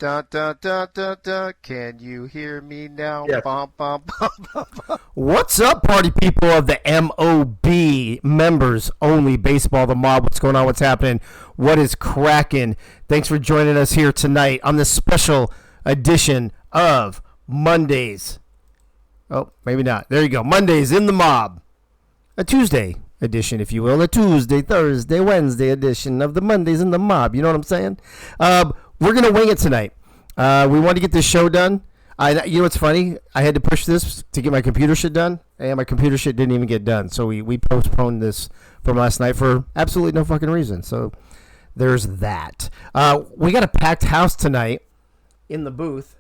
Dun, dun, dun, dun, dun. Can you hear me now? Yeah. Bum, bum, bum, bum, bum. What's up, party people of the MOB, members only baseball, the mob? What's going on? What's happening? What is cracking? Thanks for joining us here tonight on this special edition of Mondays. Oh, maybe not. There you go. Mondays in the mob. A Tuesday edition, if you will. A Tuesday, Thursday, Wednesday edition of the Mondays in the mob. You know what I'm saying? We're going to wing it tonight. We want to get this show done. You know what's funny? I had to push this to get my computer shit done, and my computer shit didn't even get done. So we postponed this from last night for absolutely no fucking reason. So there's that. We got a packed house tonight in the booth.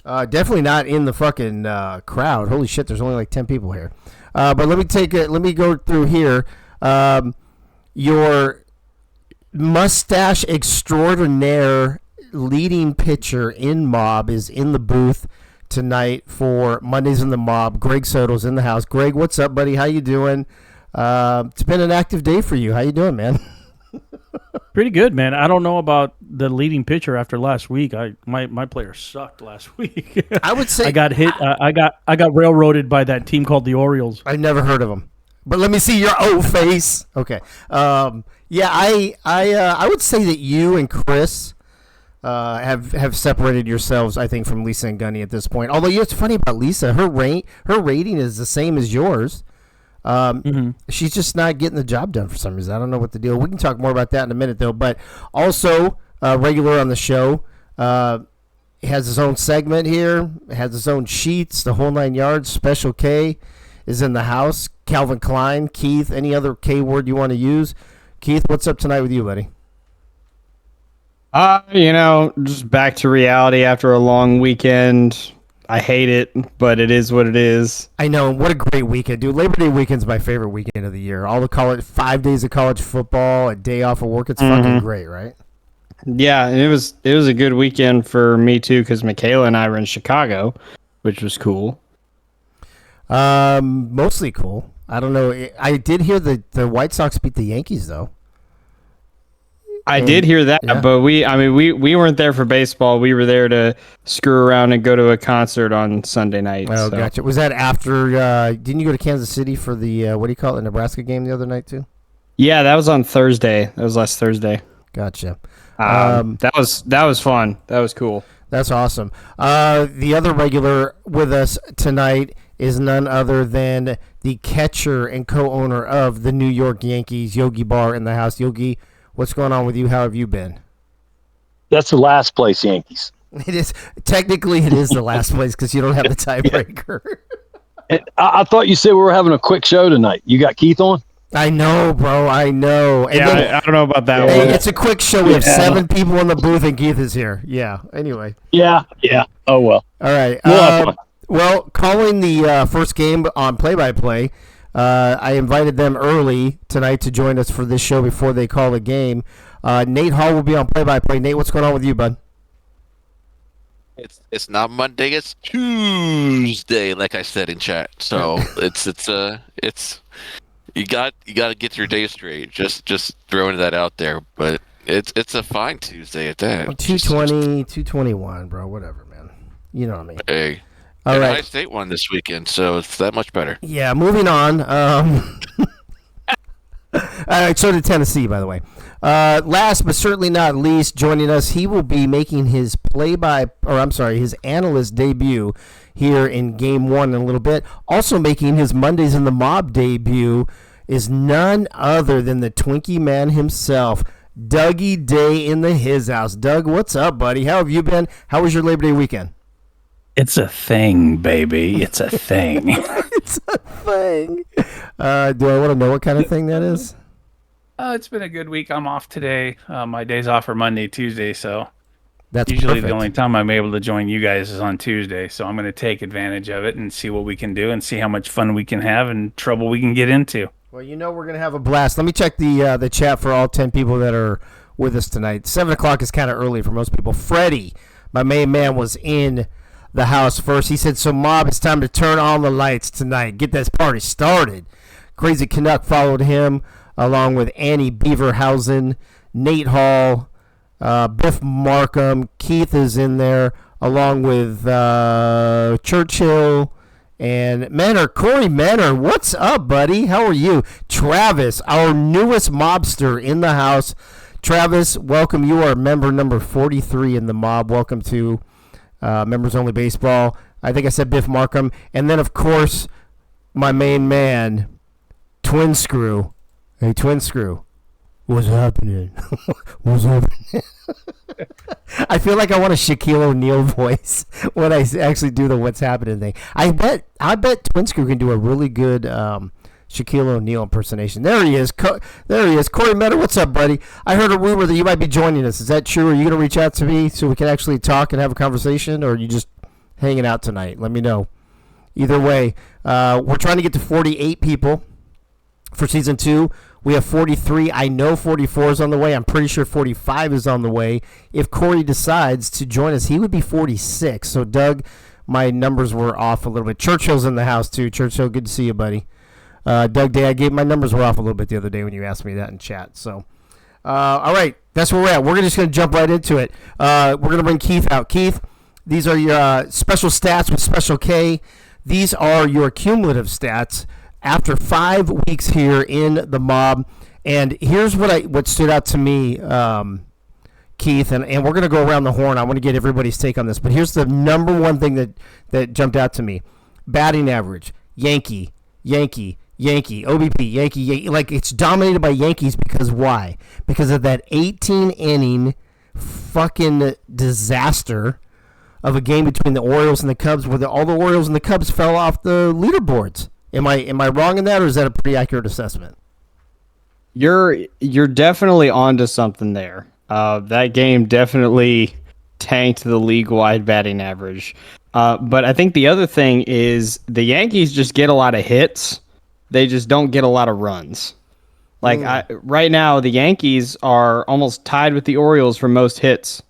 Definitely not in the fucking crowd. Holy shit, there's only like 10 people here. But let me go through here. Your mustache extraordinaire leading pitcher in Mob is in the booth tonight for Mondays in the Mob. Greg Soto's in the house. Greg, what's up, buddy? How you doing? It's been an active day for you. How you doing, man? Pretty good, man. I don't know about the leading pitcher after last week. My player sucked last week. I would say I got hit. I got railroaded by that team called the Orioles. I've never heard of them. But let me see your face. Okay. Yeah, I would say that you and Chris have separated yourselves, I think, from Lisa and Gunny at this point. Although, you know, it's funny about Lisa. Her rating is the same as yours. She's just not getting the job done for some reason. I don't know what the deal. We can talk more about that in a minute, though. But also, regular on the show, has his own segment here, has his own sheets, the whole 9 yards. Special K is in the house. Calvin Klein, Keith, any other K word you want to use? Keith, what's up tonight with you, buddy? Just back to reality after a long weekend. I hate it, but it is what it is. I know. What a great weekend, dude. Labor Day weekend's my favorite weekend of the year. All the 5 days of college football, a day off of work. It's fucking great, right? Yeah, and it was a good weekend for me too, because Michaela and I were in Chicago, which was cool. Mostly cool. I don't know. I did hear the White Sox beat the Yankees, though. I did hear that, yeah. but we weren't there for baseball. We were there to screw around and go to a concert on Sunday night. Oh, gotcha. Was that after? Didn't you go to Kansas City for the what do you call it, the Nebraska game the other night too? Yeah, that was on Thursday. That was last Thursday. Gotcha. That was fun. That was cool. That's awesome. The other regular with us tonight is none other than the catcher and co-owner of the New York Yankees, Yogi Barr, in the house. Yogi, what's going on with you? How have you been? That's the last place Yankees. It is the last place because you don't have the tiebreaker. I thought you said we were having a quick show tonight. You got Keith on? I know, bro. I know. And I don't know about that hey, one. it's a quick show. We have 7 people in the booth, and Keith is here. Yeah. Anyway. Yeah. Oh, well. All right. We'll have fun. Well, calling the first game on play-by-play, I invited them early tonight to join us for this show before they call the game. Nate Hall will be on play-by-play. Nate, what's going on with you, bud? It's not Monday, it's Tuesday, like I said in chat. So it's you got to get your day straight. Just throwing that out there, but it's a fine Tuesday at that. 220, 221, bro. Whatever, man. You know what I mean. Hey. All right. Ohio State won this weekend, so it's that much better. Yeah, moving on. So did Tennessee, by the way. Last but certainly not least, joining us, he will be making his his analyst debut here in Game 1 in a little bit. Also making his Mondays in the Mob debut is none other than the Twinkie man himself, Dougie Day in his house. Doug, what's up, buddy? How have you been? How was your Labor Day weekend? It's a thing, baby. It's a thing. It's a thing. Do I want to know what kind of thing that is? It's been a good week. I'm off today. My days off are Monday, Tuesday, so That's usually perfect. the only time I'm able to join you guys is on Tuesday. So I'm going to take advantage of it and see what we can do and see how much fun we can have and trouble we can get into. Well, you know we're going to have a blast. Let me check the chat for all 10 people that are with us tonight. 7 o'clock is kind of early for most people. Freddie, my main man, was in the house first. He said, so Mob, it's time to turn on the lights tonight. Get this party started. Crazy Canuck followed him, along with Annie Beaverhausen, Nate Hall, Biff Markham. Keith is in there along with Churchill and Manor. Corey Manor, what's up, buddy? How are you? Travis, our newest mobster in the house. Travis, welcome. You are member number 43 in the mob. Welcome to Members Only Baseball. I think I said Biff Markham. And then, of course, my main man, Twin Screw. Hey, Twin Screw. What's happening? What's happening? I feel like I want a Shaquille O'Neal voice when I actually do the what's happening thing. I bet Twin Screw can do a really good Shaquille O'Neal impersonation. There he is. There he is. Corey Meadow, what's up, buddy? I heard a rumor that you might be joining us. Is that true? Are you going to reach out to me so we can actually talk and have a conversation, or are you just hanging out tonight? Let me know. Either way, we're trying to get to 48 people for season 2. We have 43. I know 44 is on the way. I'm pretty sure 45 is on the way. If Corey decides to join us, he would be 46. So, Doug, my numbers were off a little bit. Churchill's in the house, too. Churchill, good to see you, buddy. Doug Day, my numbers were off a little bit the other day when you asked me that in chat. So, all right, that's where we're at. We're just going to jump right into it. We're going to bring Keith out. Keith, these are your special stats with Special K. These are your cumulative stats after 5 weeks here in the mob. And here's what stood out to me, Keith, and we're going to go around the horn. I want to get everybody's take on this. But here's the number one thing that jumped out to me. Batting average, Yankee, OBP, Yankee. Like, it's dominated by Yankees because why? Because of that 18-inning fucking disaster of a game between the Orioles and the Cubs where all the Orioles and the Cubs fell off the leaderboards. Am I wrong in that, or is that a pretty accurate assessment? You're definitely onto something there. That game definitely tanked the league-wide batting average. But I think the other thing is the Yankees just get a lot of hits. They just don't get a lot of runs. Like right now, the Yankees are almost tied with the Orioles for most hits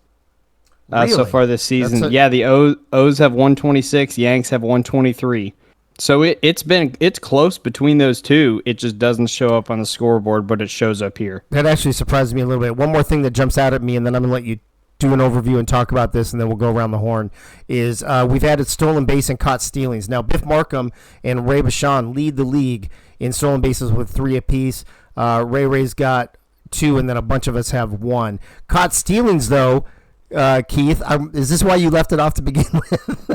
so far this season. Yeah, the O's have 126, Yanks have 123. So it's close between those two. It just doesn't show up on the scoreboard, but it shows up here. That actually surprised me a little bit. One more thing that jumps out at me, and then I'm going to let you do an overview and talk about this, and then we'll go around the horn, is we've added stolen base and caught stealings. Now, Biff Markham and Ray Bashan lead the league in stolen bases with 3 apiece. Ray's got 2, and then a bunch of us have 1. Caught stealings, though, Keith, is this why you left it off to begin with?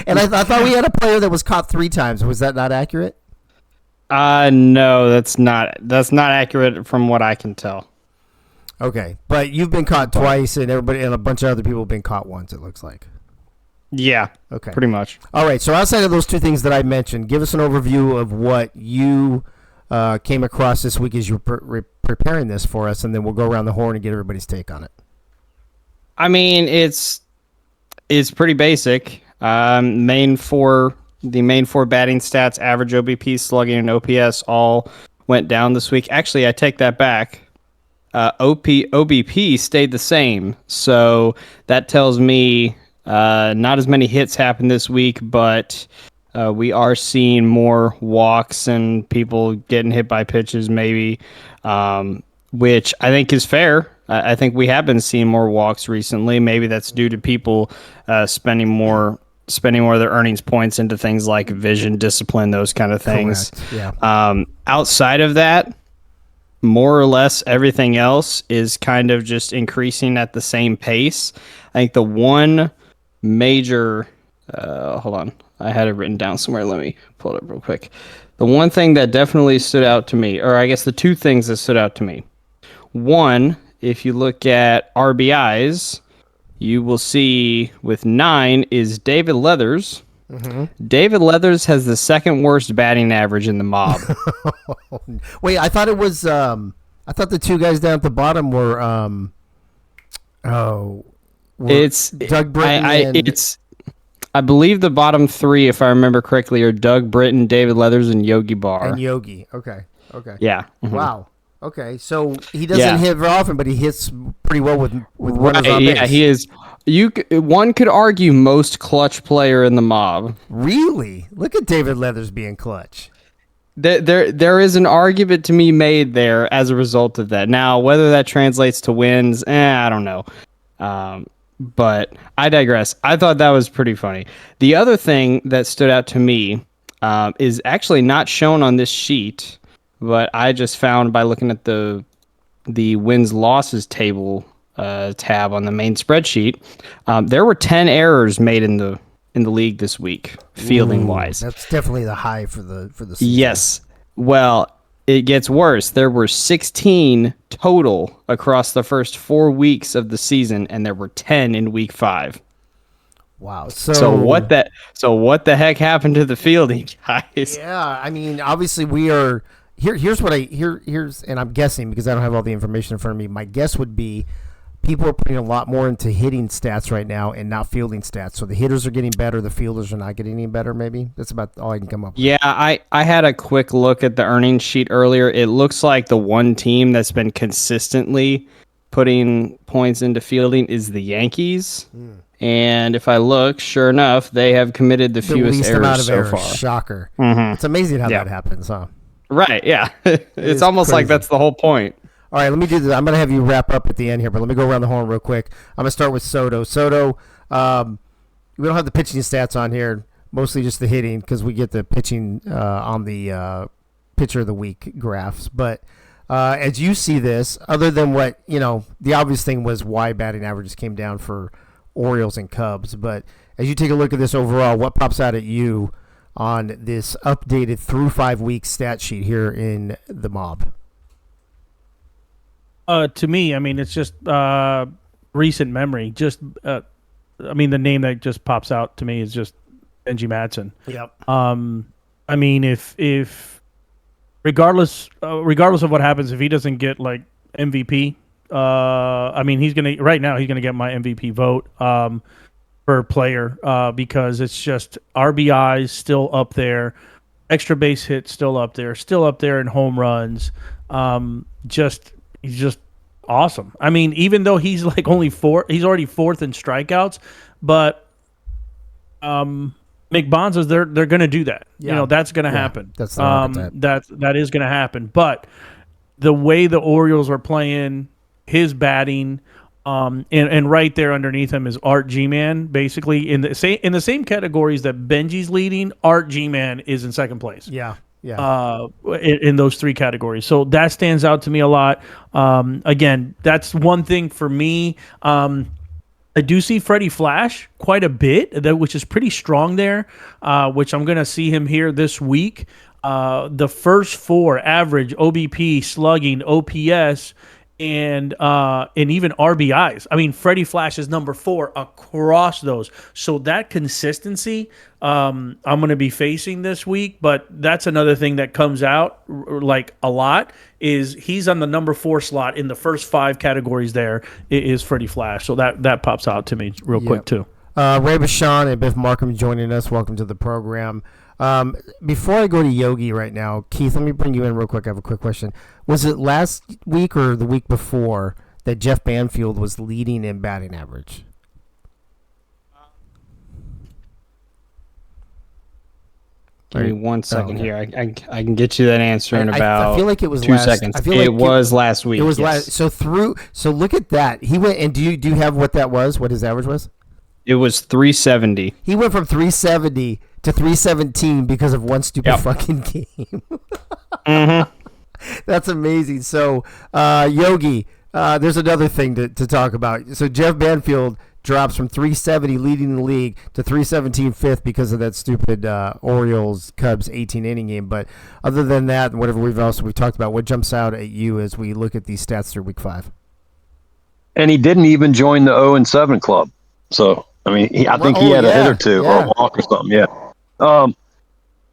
And I thought we had a player that was caught 3 times. Was that not accurate? No, that's not accurate from what I can tell. Okay, but you've been caught twice, and everybody and a bunch of other people have been caught once, it looks like. Yeah, okay, pretty much. All right, so outside of those 2 things that I mentioned, give us an overview of what you came across this week as you were preparing this for us, and then we'll go around the horn and get everybody's take on it. I mean, it's pretty basic. The main four batting stats, average OBP, slugging, and OPS all went down this week. Actually, I take that back. OBP stayed the same, so that tells me not as many hits happened this week, but we are seeing more walks and people getting hit by pitches, maybe, which I think is fair. I think we have been seeing more walks recently. Maybe that's due to people spending more of their earnings points into things like vision, discipline, those kind of things. Correct. Yeah. Outside of that, more or less everything else is kind of just increasing at the same pace. I think the one major hold on, I had it written down somewhere. Let me pull it up real quick. The one thing that definitely stood out to me, or I guess the 2 things that stood out to me. One, if you look at RBIs, you will see with 9 is David Leathers. Mm-hmm. David Leathers has the 2nd worst batting average in the mob. Wait, I thought it was. I thought the 2 guys down at the bottom were. It's Doug Britton. I believe the bottom 3, if I remember correctly, are Doug Britton, David Leathers, and Yogi Barr. And Yogi. Okay. Yeah. Mm-hmm. Wow. Okay, so he doesn't hit very often, but he hits pretty well with runners on base. Yeah, he is. One could argue most clutch player in the mob. Really? Look at David Leathers being clutch. there is an argument to be made there as a result of that. Now, whether that translates to wins, I don't know. But I digress. I thought that was pretty funny. The other thing that stood out to me is actually not shown on this sheet, but I just found by looking at the wins losses table tab on the main spreadsheet. There were 10 errors made in the league this week, fielding wise. That's definitely the high for the season. Yes. Well, it gets worse. There were 16 total across the first 4 weeks of the season, and there were 10 in week 5. Wow. So what the heck happened to the fielding, guys? Yeah, I mean, obviously we are here's and I'm guessing because I don't have all the information in front of me. My guess would be people are putting a lot more into hitting stats right now and not fielding stats. So the hitters are getting better, the fielders are not getting any better, maybe. That's about all I can come up with. Yeah, I had a quick look at the earnings sheet earlier. It looks like the one team that's been consistently putting points into fielding is the Yankees. And if I look, sure enough, they have committed the fewest least errors amount of so errors. far. Shocker. Mhm. It's amazing how Yeah. that happens, huh? Right, yeah. is It's almost like crazy. that's the whole point. All right, let me do this. I'm going to have you wrap up at the end here, but let me go around the horn real quick. I'm going to start with Soto. Soto, we don't have the pitching stats on here, mostly just the hitting because we get the pitching on the pitcher of the week graphs. But as you see this, other than what, the obvious thing was why batting averages came down for Orioles and Cubs. But as you take a look at this overall, what pops out at you on this updated through 5 week stat sheet here in the mob? To me, I mean, it's just recent memory. Just, the name that just pops out to me is just Benji Madsen. Yep. I mean, if regardless of what happens, if he doesn't get like MVP, he's gonna get my MVP vote for player because it's just RBIs still up there, extra base hits still up there in home runs. He's just awesome. I mean, even though he's like he's already fourth in strikeouts, but McBonz's they're going to do that. Yeah. That's going to happen. That's the archetype. That is going to happen. But the way the Orioles are playing, his batting, and right there underneath him is Art G-Man. Basically, in the same categories that Benji's leading, Art G-Man is in second place. Yeah. In those 3 categories. So that stands out to me a lot. Again, that's one thing for me. I do see Freddie Flash quite a bit, which is pretty strong there, which I'm going to see him here this week. The first 4 average, OBP, slugging, OPS, and even RBIs. I mean, Freddie Flash is number 4 across those. So that consistency, I'm going to be facing this week. But that's another thing that comes out like a lot is he's on the number 4 slot in the first 5 categories. There is Freddie Flash. So that pops out to me real quick too. Ray Bashan and Biff Markham joining us. Welcome to the program. Before I go to Yogi right now, Keith, let me bring you in real quick. I have a quick question. Was it last week or the week before that Jeff Banfield was leading in batting average? Give me 1 second here. I can get you that answer in about I feel like it was 2 last, seconds. I feel like it was last week. It was yes. last. So look at that. He went, and do you have what that was? What his average was? It was 370. He went from 370 to 317 because of one stupid fucking game. Mm-hmm. That's amazing. So, Yogi, there's another thing to talk about. So Jeff Banfield drops from 370 leading the league to 317 fifth because of that stupid Orioles Cubs 18 inning game. But other than that, whatever we've talked about, what jumps out at you as we look at these stats through week 5? And he didn't even join the 0-7 club. So, I mean, I think he had a hit or two or a walk or something. Yeah.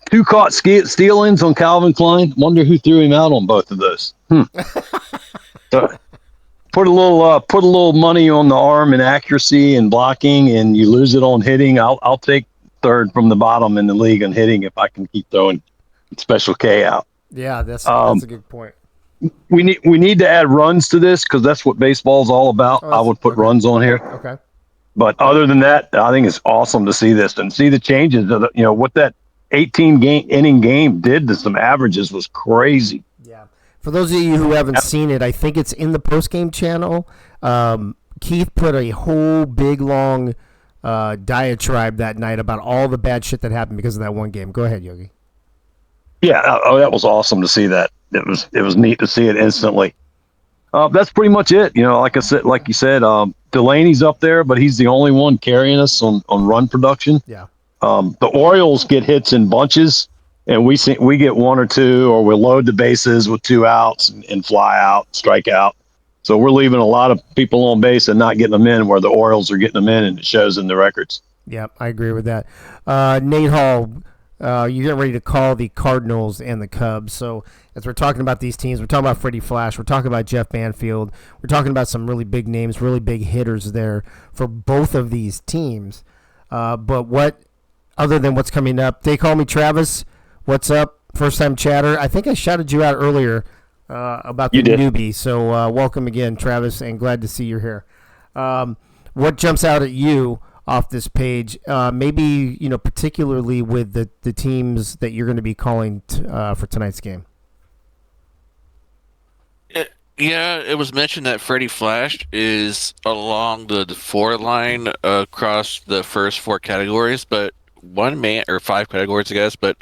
2 caught steal-ins on Calvin Klein. Wonder who threw him out on both of those. So, put a little money on the arm and accuracy and blocking, and you lose it on hitting. I'll take 3rd from the bottom in the league on hitting if I can keep throwing Special K out. Yeah, that's a good point. We need to add runs to this because that's what baseball's all about. I would put runs on here. Okay. But other than that, I think it's awesome to see this and see the changes of what that inning game did to some averages was crazy. Yeah. For those of you who haven't seen it, I think it's in the post-game channel. Keith put a whole big, long diatribe that night about all the bad shit that happened because of that one game. Go ahead, Yogi. Yeah, that was awesome to see that. It was neat to see it instantly. That's pretty much it. Like you said, Delaney's up there, but he's the only one carrying us on run production. Yeah. The Orioles get hits in bunches, and we get one or two, or we'll load the bases with 2 outs and fly out, strike out. So we're leaving a lot of people on base and not getting them in, where the Orioles are getting them in, and it shows in the records. Yeah, I agree with that. Nate Hall, you're getting ready to call the Cardinals and the Cubs. So as we're talking about these teams, we're talking about Freddie Flash, we're talking about Jeff Banfield, we're talking about some really big names, really big hitters there for both of these teams. But what, other than what's coming up, they call me Travis. What's up? First time chatter. I think I shouted you out earlier about the newbie. So welcome again, Travis, and glad to see you're here. What jumps out at you off this page, maybe particularly with the teams that you're going to be calling for tonight's game? Yeah, it was mentioned that Freddie Flash is along the 4 line across the first 4 categories, but one man, or 5 categories, I guess, but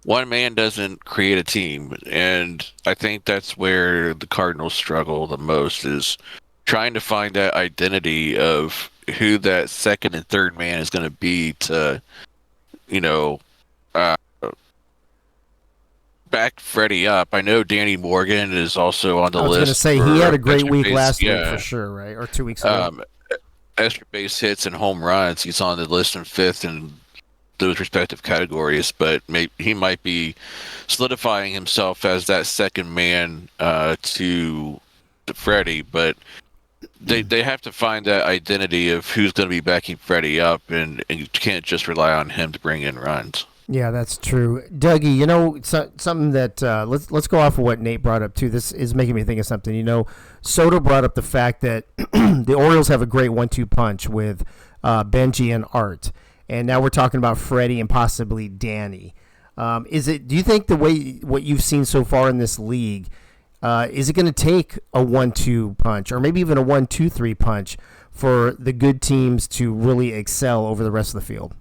one man doesn't create a team. And I think that's where the Cardinals struggle the most, is trying to find that identity of who that second and third man is going to be to, back Freddie up. I know Danny Morgan is also on the list. I was going to say, he had a great week last week for sure, right? Or 2 weeks ago. Extra base hits and home runs, he's on the list in 5th in those respective categories, but he might be solidifying himself as that second man to Freddie, but they have to find that identity of who's going to be backing Freddie up, and you can't just rely on him to bring in runs. Yeah, that's true. Dougie, something that let's go off of what Nate brought up too. This is making me think of something. Soto brought up the fact that the Orioles have a great 1-2 punch with Benji and Art, and now we're talking about Freddie and possibly Danny. Do you think what you've seen so far in this league, is it going to take a 1-2 punch, or maybe even a 1-2-3 punch, for the good teams to really excel over the rest of the field?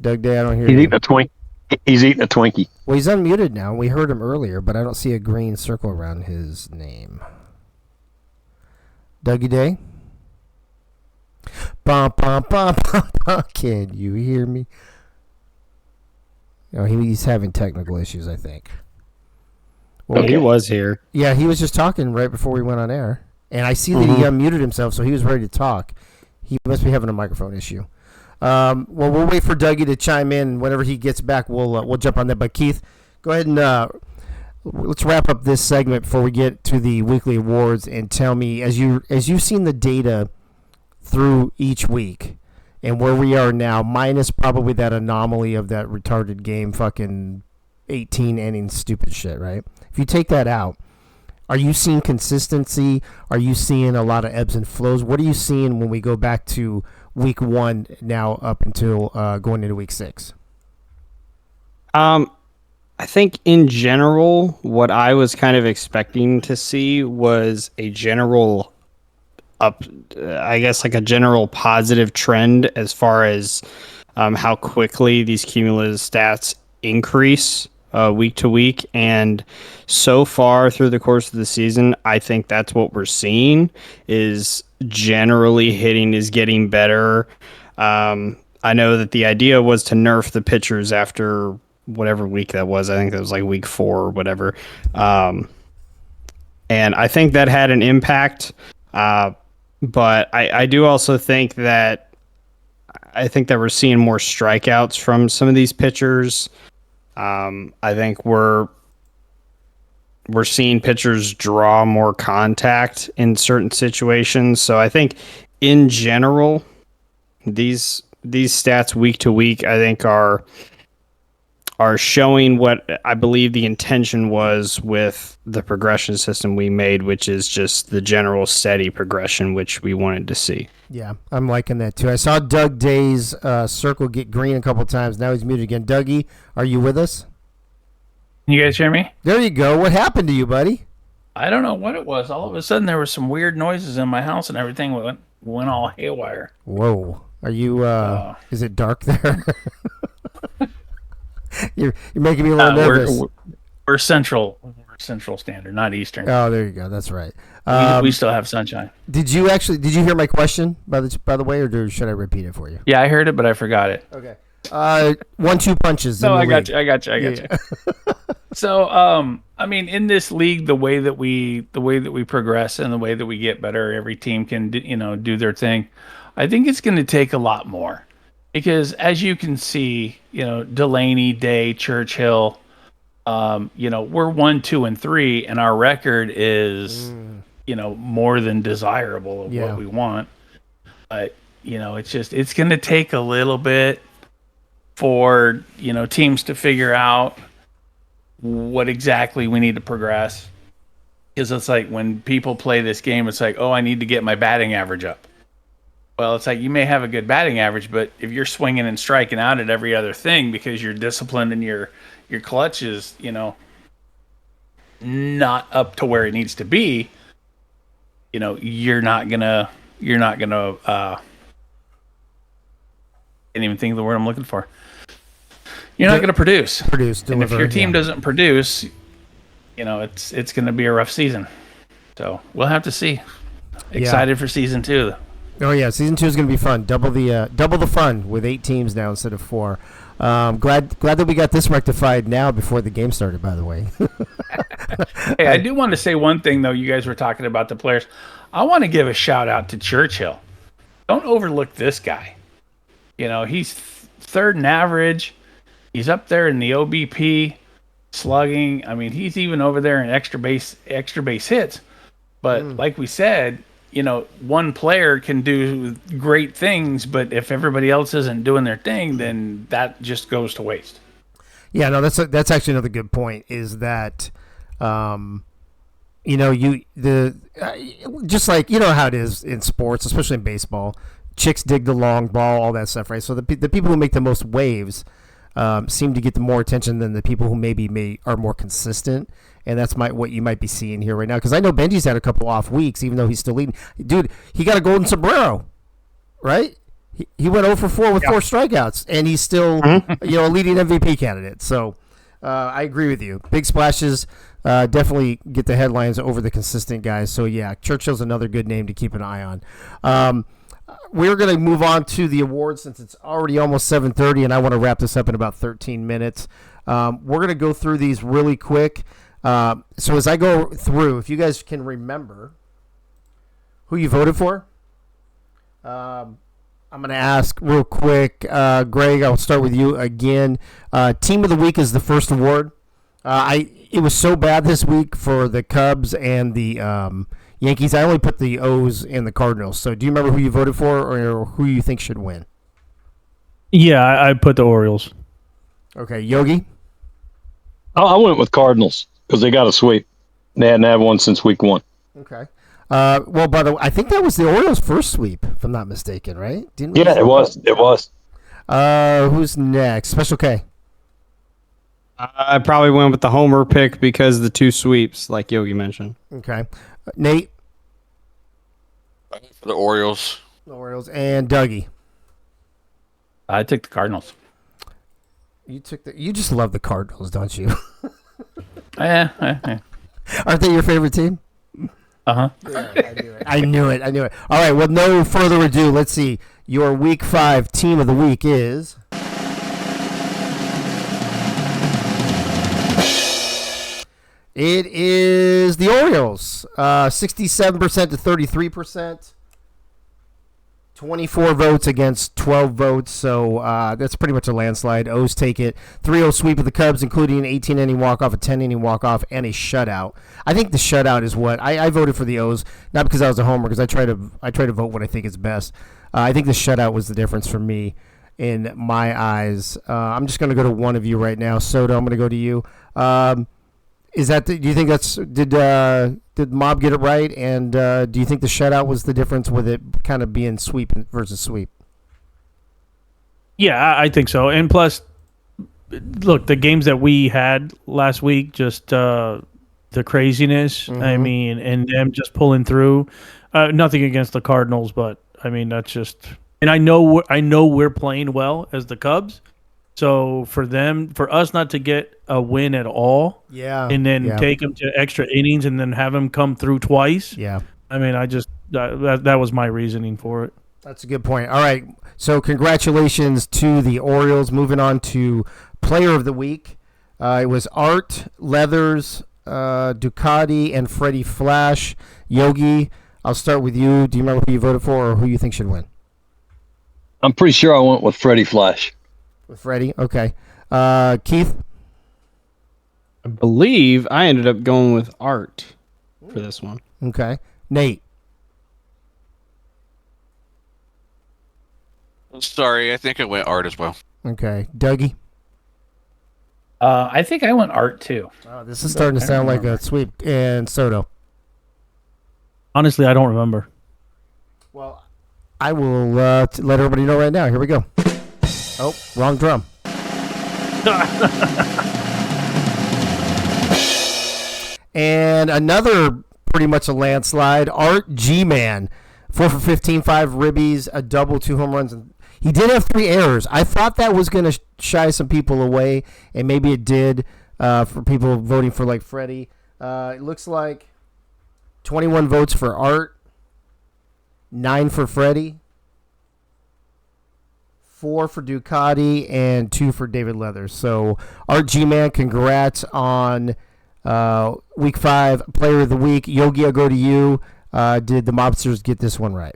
Doug Day, I don't hear you. He's eating a Twinkie. Well, he's unmuted now. We heard him earlier, but I don't see a green circle around his name. Dougie Day? Bum, bum, bum, bum, bum. Can you hear me? No, he's having technical issues, I think. Well, he was here. Yeah, he was just talking right before we went on air. And I see that he unmuted himself, so he was ready to talk. He must be having a microphone issue. Well, we'll wait for Dougie to chime in. Whenever he gets back, we'll jump on that. But Keith, go ahead and let's wrap up this segment before we get to the weekly awards, and tell me, as you've seen the data through each week and where we are now, minus probably that anomaly of that retarded game, fucking 18 innings, stupid shit, right? If you take that out, are you seeing consistency? Are you seeing a lot of ebbs and flows? What are you seeing when we go back to week 1 now up until going into week 6? I think in general, what I was kind of expecting to see was a general like a general positive trend as far as how quickly these cumulative stats increase week to week. And so far through the course of the season, I think that's what we're seeing, is generally hitting is getting better. I know that the idea was to nerf the pitchers after whatever week that was. I think that was like week 4 or whatever. And I think that had an impact. But I do also think that we're seeing more strikeouts from some of these pitchers. I think we're seeing pitchers draw more contact in certain situations. So I think in general, these stats week to week, I think are are showing what I believe the intention was with the progression system we made, which is just the general steady progression, which we wanted to see. Yeah, I'm liking that too. I saw Doug Day's circle get green a couple times. Now he's muted again. Dougie, are you with us? You guys hear me? There you go. What happened to you, buddy? I don't know what it was. All of a sudden, there were some weird noises in my house, and everything went all haywire. Whoa. Are you, is it dark there? You're making me a little nervous. We're central. We're Central Standard, not Eastern. Oh, there you go. That's right. We still have sunshine. Did you hear my question, by the way, or should I repeat it for you? Yeah, I heard it, but I forgot it. Okay. 1-2 punches. No, I got you. So, I mean, in this league, the way that we progress and the way that we get better, every team can, do their thing. I think it's going to take a lot more because, as you can see, Delaney, Day, Churchill, we're 1, 2, and 3, and our record is, more than desirable of what we want. But it's going to take a little bit for teams to figure out what exactly we need to progress, because it's like when people play this game, it's like, oh, I need to get my batting average up. Well, it's like you may have a good batting average, but if you're swinging and striking out at every other thing because you're disciplined and your clutch is not up to where it needs to be, you're not gonna can't even think of the word I'm looking for. You're not going to produce. Deliver, and if your team doesn't produce, it's going to be a rough season. So we'll have to see. Excited for season 2. Oh yeah, season 2 is going to be fun. Double the fun with 8 teams now instead of 4. Glad that we got this rectified now before the game started. By the way. Hey, I do want to say one thing though. You guys were talking about the players. I want to give a shout out to Churchill. Don't overlook this guy. He's third in average. He's up there in the OBP slugging. I mean, he's even over there in extra base hits. But like we said, one player can do great things, but if everybody else isn't doing their thing, then that just goes to waste. Yeah, no, that's actually another good point. Is that, just like how it is in sports, especially in baseball, chicks dig the long ball, all that stuff, right? So the people who make the most waves seem to get the more attention than the people who maybe are more consistent, and that's what you might be seeing here right now. Because I know Benji's had a couple off weeks, even though he's still leading. Dude, he got a golden sombrero, right? He went 0 for 4 with 4 strikeouts, and he's still a leading MVP candidate. So I agree with you. Big splashes definitely get the headlines over the consistent guys. So yeah, Churchill's another good name to keep an eye on. We're going to move on to the awards since it's already almost 7:30, and I want to wrap this up in about 13 minutes. We're going to go through these really quick. So as I go through, if you guys can remember who you voted for, I'm going to ask real quick. Greg, I'll start with you again. Team of the Week is the first award. It was so bad this week for the Cubs and the Yankees. I only put the O's and the Cardinals. So do you remember who you voted for or who you think should win? Yeah, I put the Orioles. Okay, Yogi? I went with Cardinals because they got a sweep. They hadn't had one since week 1. Okay. Well, by the way, I think that was the Orioles' first sweep, if I'm not mistaken, right? Yeah, it was. It was. Who's next? Special K. I probably went with the homer pick because of the 2 sweeps, like Yogi mentioned. Okay. Nate? For the Orioles. The Orioles. And Dougie? I took the Cardinals. You just love the Cardinals, don't you? Yeah. Aren't they your favorite team? Uh-huh. Yeah, I knew it. All right, well, no further ado. Let's see. Your Week 5 Team of the Week is... It is the Orioles, 67% to 33%, 24 votes against 12 votes, so that's pretty much a landslide. O's take it. 3-0 sweep of the Cubs, including an 18-inning walk-off, a 10-inning walk-off, and a shutout. I think the shutout is what I voted for the O's, not because I was a homer, because I try to vote what I think is best. I think the shutout was the difference for me. in my eyes. I'm just going to go to one of you right now. Soto, I'm going to go to you. Is that do you think that's did Mob get it right? And do you think the shutout was the difference with it kind of being sweep versus sweep? Yeah, I think so. And plus, look, the games that we had last week, just the craziness. I mean, and them just pulling through. Nothing against the Cardinals, but I mean that's just. And I know we're playing well as the Cubs. So for us not to get a win at all, and then take them to extra innings and then have them come through twice. Yeah, I mean, I just that was my reasoning for it. That's a good point. All right, so congratulations to the Orioles. Moving on to Player of the Week, it was Art, Leathers, Ducati, and Freddie Flash. Yogi, I'll start with you. Do you remember who you voted for or who you think should win? I'm pretty sure I went with Freddie Flash. With Freddie? Okay. Keith? I believe I ended up going with Art for this one. Okay. Nate? Sorry, I think I went Art as well. Okay. Dougie? I think I went Art too. Oh, this is starting to sound like a sweep. And Soto? Honestly, I don't remember. Well, I will let everybody know right now. Here we go. Oh, wrong drum. And another pretty much a landslide. Art G-Man. 4 for 15, 5 ribbies, a double, 2 home runs. And he did have 3 errors. I thought that was going to shy some people away, and maybe it did for people voting for like Freddie. It looks like 21 votes for Art, 9 for Freddie, 4 for Ducati, and 2 for David Leathers. So, Art G-Man, congrats on Week 5 Player of the Week. Yogi, I'll go to you. Did the Mobsters get this one right?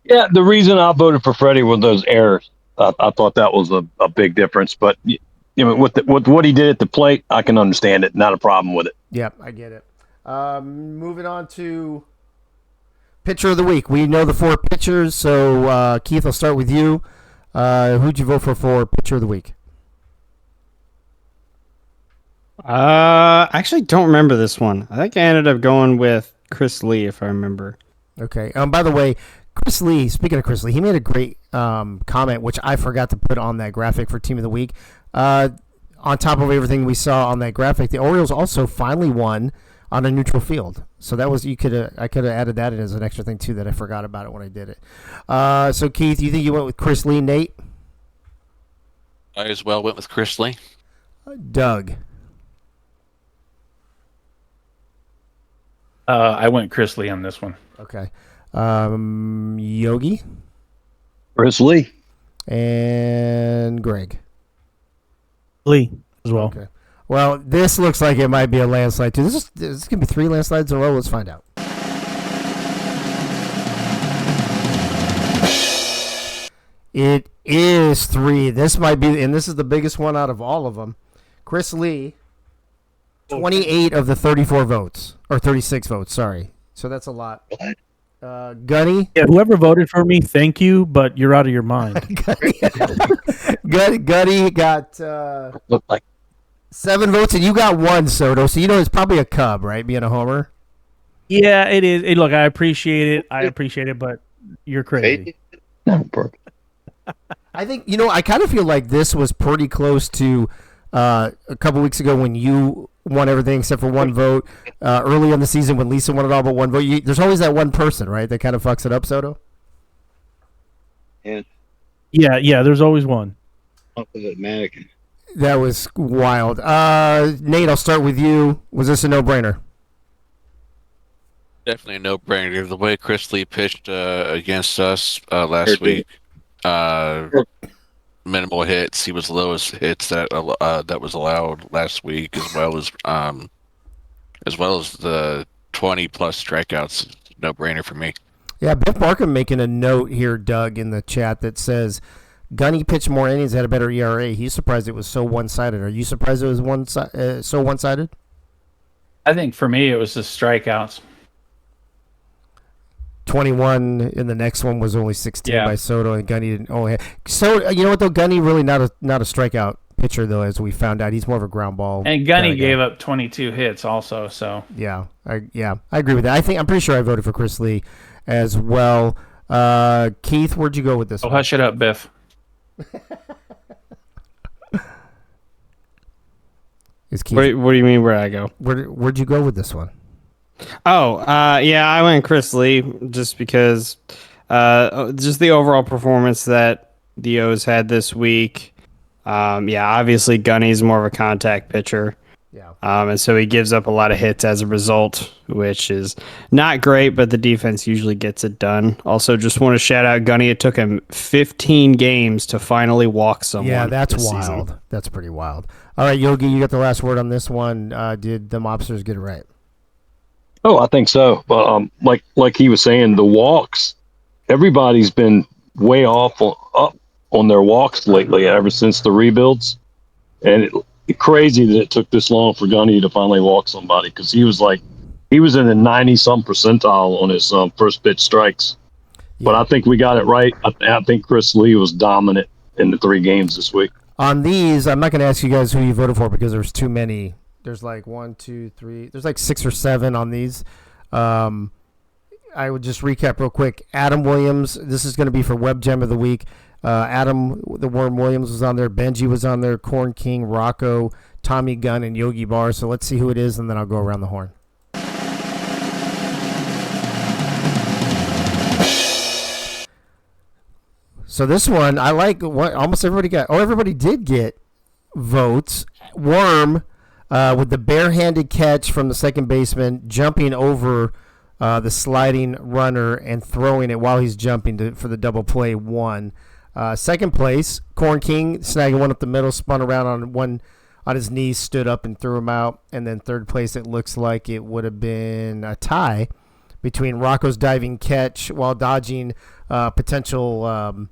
Yeah, the reason I voted for Freddie was those errors. I thought that was a big difference. But with what he did at the plate, I can understand it. Not a problem with it. Yep, I get it. Moving on to Pitcher of the Week. We know the 4 pitchers, so Keith, I'll start with you. Who'd you vote for Pitcher of the Week? I actually don't remember this one. I think I ended up going with Chris Lee, if I remember. Okay. By the way, Chris Lee, speaking of Chris Lee, he made a great comment, which I forgot to put on that graphic for Team of the Week. On top of everything we saw on that graphic, the Orioles also finally won on a neutral field. So that was I could have added that in as an extra thing too that I forgot about it when I did it. So Keith, you think you went with Chris Lee? Nate? I as well went with Chris Lee. Doug? I went Chris Lee on this one. Okay. Yogi? Chris Lee. And Greg? Lee as well. Okay. Well, this looks like it might be a landslide too. This is gonna be 3 landslides in a row. Let's find out. It is 3. This might be, and this is the biggest one out of all of them. Chris Lee, 28 of the 34 votes, or 36 votes. Sorry, so that's a lot. Gunny. Yeah, whoever voted for me, thank you, but you're out of your mind. Gunny got Looked like 7 votes, and you got 1, Soto. So it's probably a Cub, right? Being a homer. Yeah, it is. Hey, look, I appreciate it, but you're crazy. no, perfect. I think I kind of feel like this was pretty close to a couple weeks ago when you won everything except for 1 vote. Early in the season when Lisa won it all but 1 vote. There's always that one person, right, that kind of fucks it up, Soto? Yeah, there's always one. Mannequin. That was wild. Nate, I'll start with you. Was this a no-brainer? Definitely a no-brainer. The way Chris Lee pitched against us last week, minimal hits. He was the lowest hits that was allowed last week, as well as the 20+ strikeouts. No-brainer for me. Yeah, Biff Markham making a note here, Doug, in the chat that says Gunny pitched more innings, had a better ERA. He's surprised it was so one-sided. Are you surprised it was so one-sided? I think for me it was the strikeouts. 21 in the next one was only 16 Yeah. by Soto, and Gunny didn't only have. So you know what though, Gunny really not a strikeout pitcher though, as we found out. He's more of a ground ball. And Gunny gave up 22 hits also. So Yeah, I agree with that. I'm pretty sure I voted for Chris Lee as well. Keith, where'd you go with this? oh, one? hush it up, Biff. Is Keith? What do you mean where I go? Where'd you go with this one? Oh, yeah, I went Chris Lee just because just the overall performance that the O's had this week. Yeah, obviously Gunny's more of a contact pitcher. Yeah. And so he gives up a lot of hits as a result, which is not great, but the defense usually gets it done. Also, just want to shout out Gunny. It took him 15 games to finally walk someone. Yeah, that's this wild. season. That's pretty wild. All right, Yogi, you got the last word on this one. Did the mobsters get it right? Oh, I think so. But like he was saying, the walks, everybody's been way up on their walks lately ever since the rebuilds, and it's crazy that it took this long for Gunny to finally walk somebody, because he was in the 90-some percentile on his first pitch strikes. Yeah. But I think we got it right. I think Chris Lee was dominant in the 3 games this week. On these, I'm not going to ask you guys who you voted for because there's too many. There's like 1, 2, 3. There's like 6 or 7 on these. I would just recap real quick. Adam Williams. This is going to be for Web Gem of the Week. Adam the Worm Williams was on there. Benji was on there. Corn King, Rocco, Tommy Gunn, and Yogi Bar. So let's see who it is, and then I'll go around the horn. So this one, I like what almost everybody got. Oh, everybody did get votes. Worm with the barehanded catch from the second baseman, jumping over the sliding runner and throwing it while he's jumping for the double play, won. Second place, Corn King snagging one up the middle, spun around on his knees, stood up and threw him out. And then third place, it looks like it would have been a tie between Rocco's diving catch while dodging potential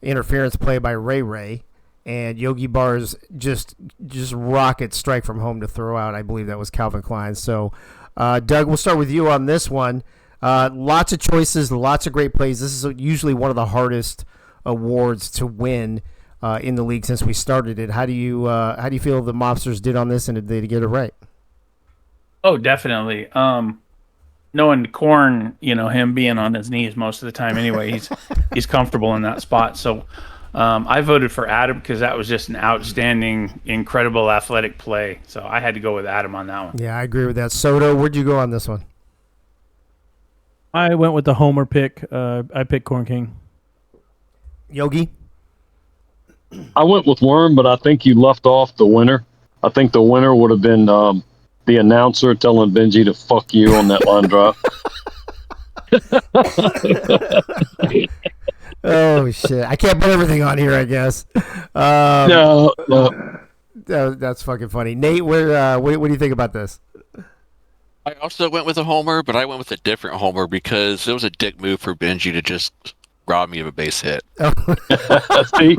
interference play by Ray and Yogi Bar's just rocket strike from home to throw out. I believe that was Calvin Klein. So, Doug, we'll start with you on this one. Lots of choices, lots of great plays. This is usually one of the hardest awards to win in the league since we started it. How do you feel the Mobsters did on this, and did they get it right? Oh, definitely. Knowing Corn, him being on his knees most of the time anyway, he's comfortable in that spot. So I voted for Adam because that was just an outstanding, incredible athletic play. So I had to go with Adam on that one. Yeah, I agree with that. Soto, where'd you go on this one? I went with the homer pick. I picked Corn King. Yogi? I went with Worm, but I think you left off the winner. I think the winner would have been the announcer telling Benji to fuck you on that line drive. Oh, shit. I can't put everything on here, I guess. No. That's fucking funny. Nate, what do you think about this? I also went with a homer, but I went with a different homer because it was a dick move for Benji to just rob me of a base hit. See?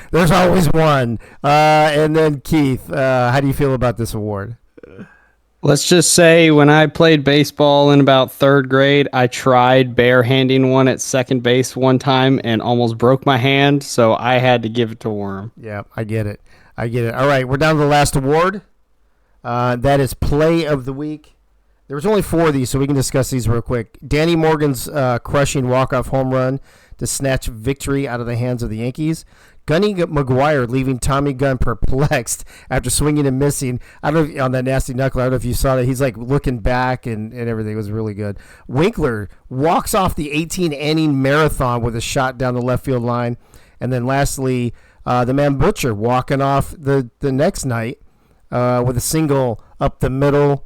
There's always one. And then Keith, how do you feel about this award? Let's just say when I played baseball in about 3rd grade, I tried barehanding one at second base one time and almost broke my hand, so I had to give it to Worm. Yeah, I get it. All right, we're down to the last award. That is Play of the Week. There was only 4 of these, so we can discuss these real quick. Danny Morgan's crushing walk-off home run to snatch victory out of the hands of the Yankees. Gunny McGuire leaving Tommy Gunn perplexed after swinging and missing. I don't know, on that nasty knuckle. I don't know if you saw that. He's like looking back and everything. It was really good. Winkler walks off the 18-inning marathon with a shot down the left field line. And then lastly, the man Butcher walking off the next night with a single up the middle.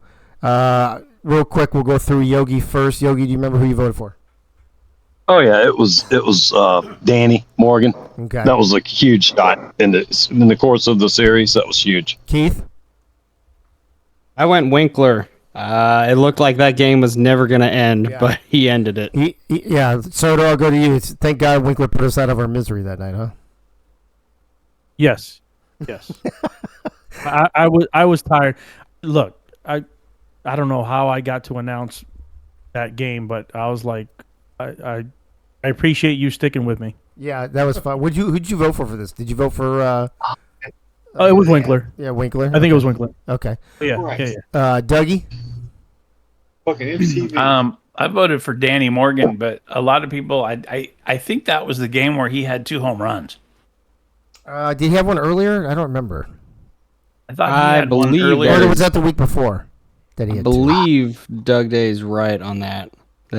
Real quick, we'll go through Yogi first. Yogi, do you remember who you voted for? Oh yeah, it was Danny Morgan. Okay. That was a huge shot in the course of the series. That was huge. Keith? I went Winkler. It looked like that game was never going to end, but he ended it. Yeah, Soto, I'll go to you. Thank God Winkler put us out of our misery that night, huh? Yes. I was tired. Look, I don't know how I got to announce that game, but I was like, I appreciate you sticking with me. Yeah, that was fun. Who'd you vote for this? Did you vote for? Oh, it was Winkler. Yeah, Winkler. I think it was Winkler. Okay. Yeah, Right. yeah. Dougie. Fucking MTV. I voted for Danny Morgan, but a lot of people, I think that was the game where he had 2 home runs. Did he have one earlier? I don't remember. I thought he I had one believe earlier. Or was that the week before that he I had believe Doug Day's right on that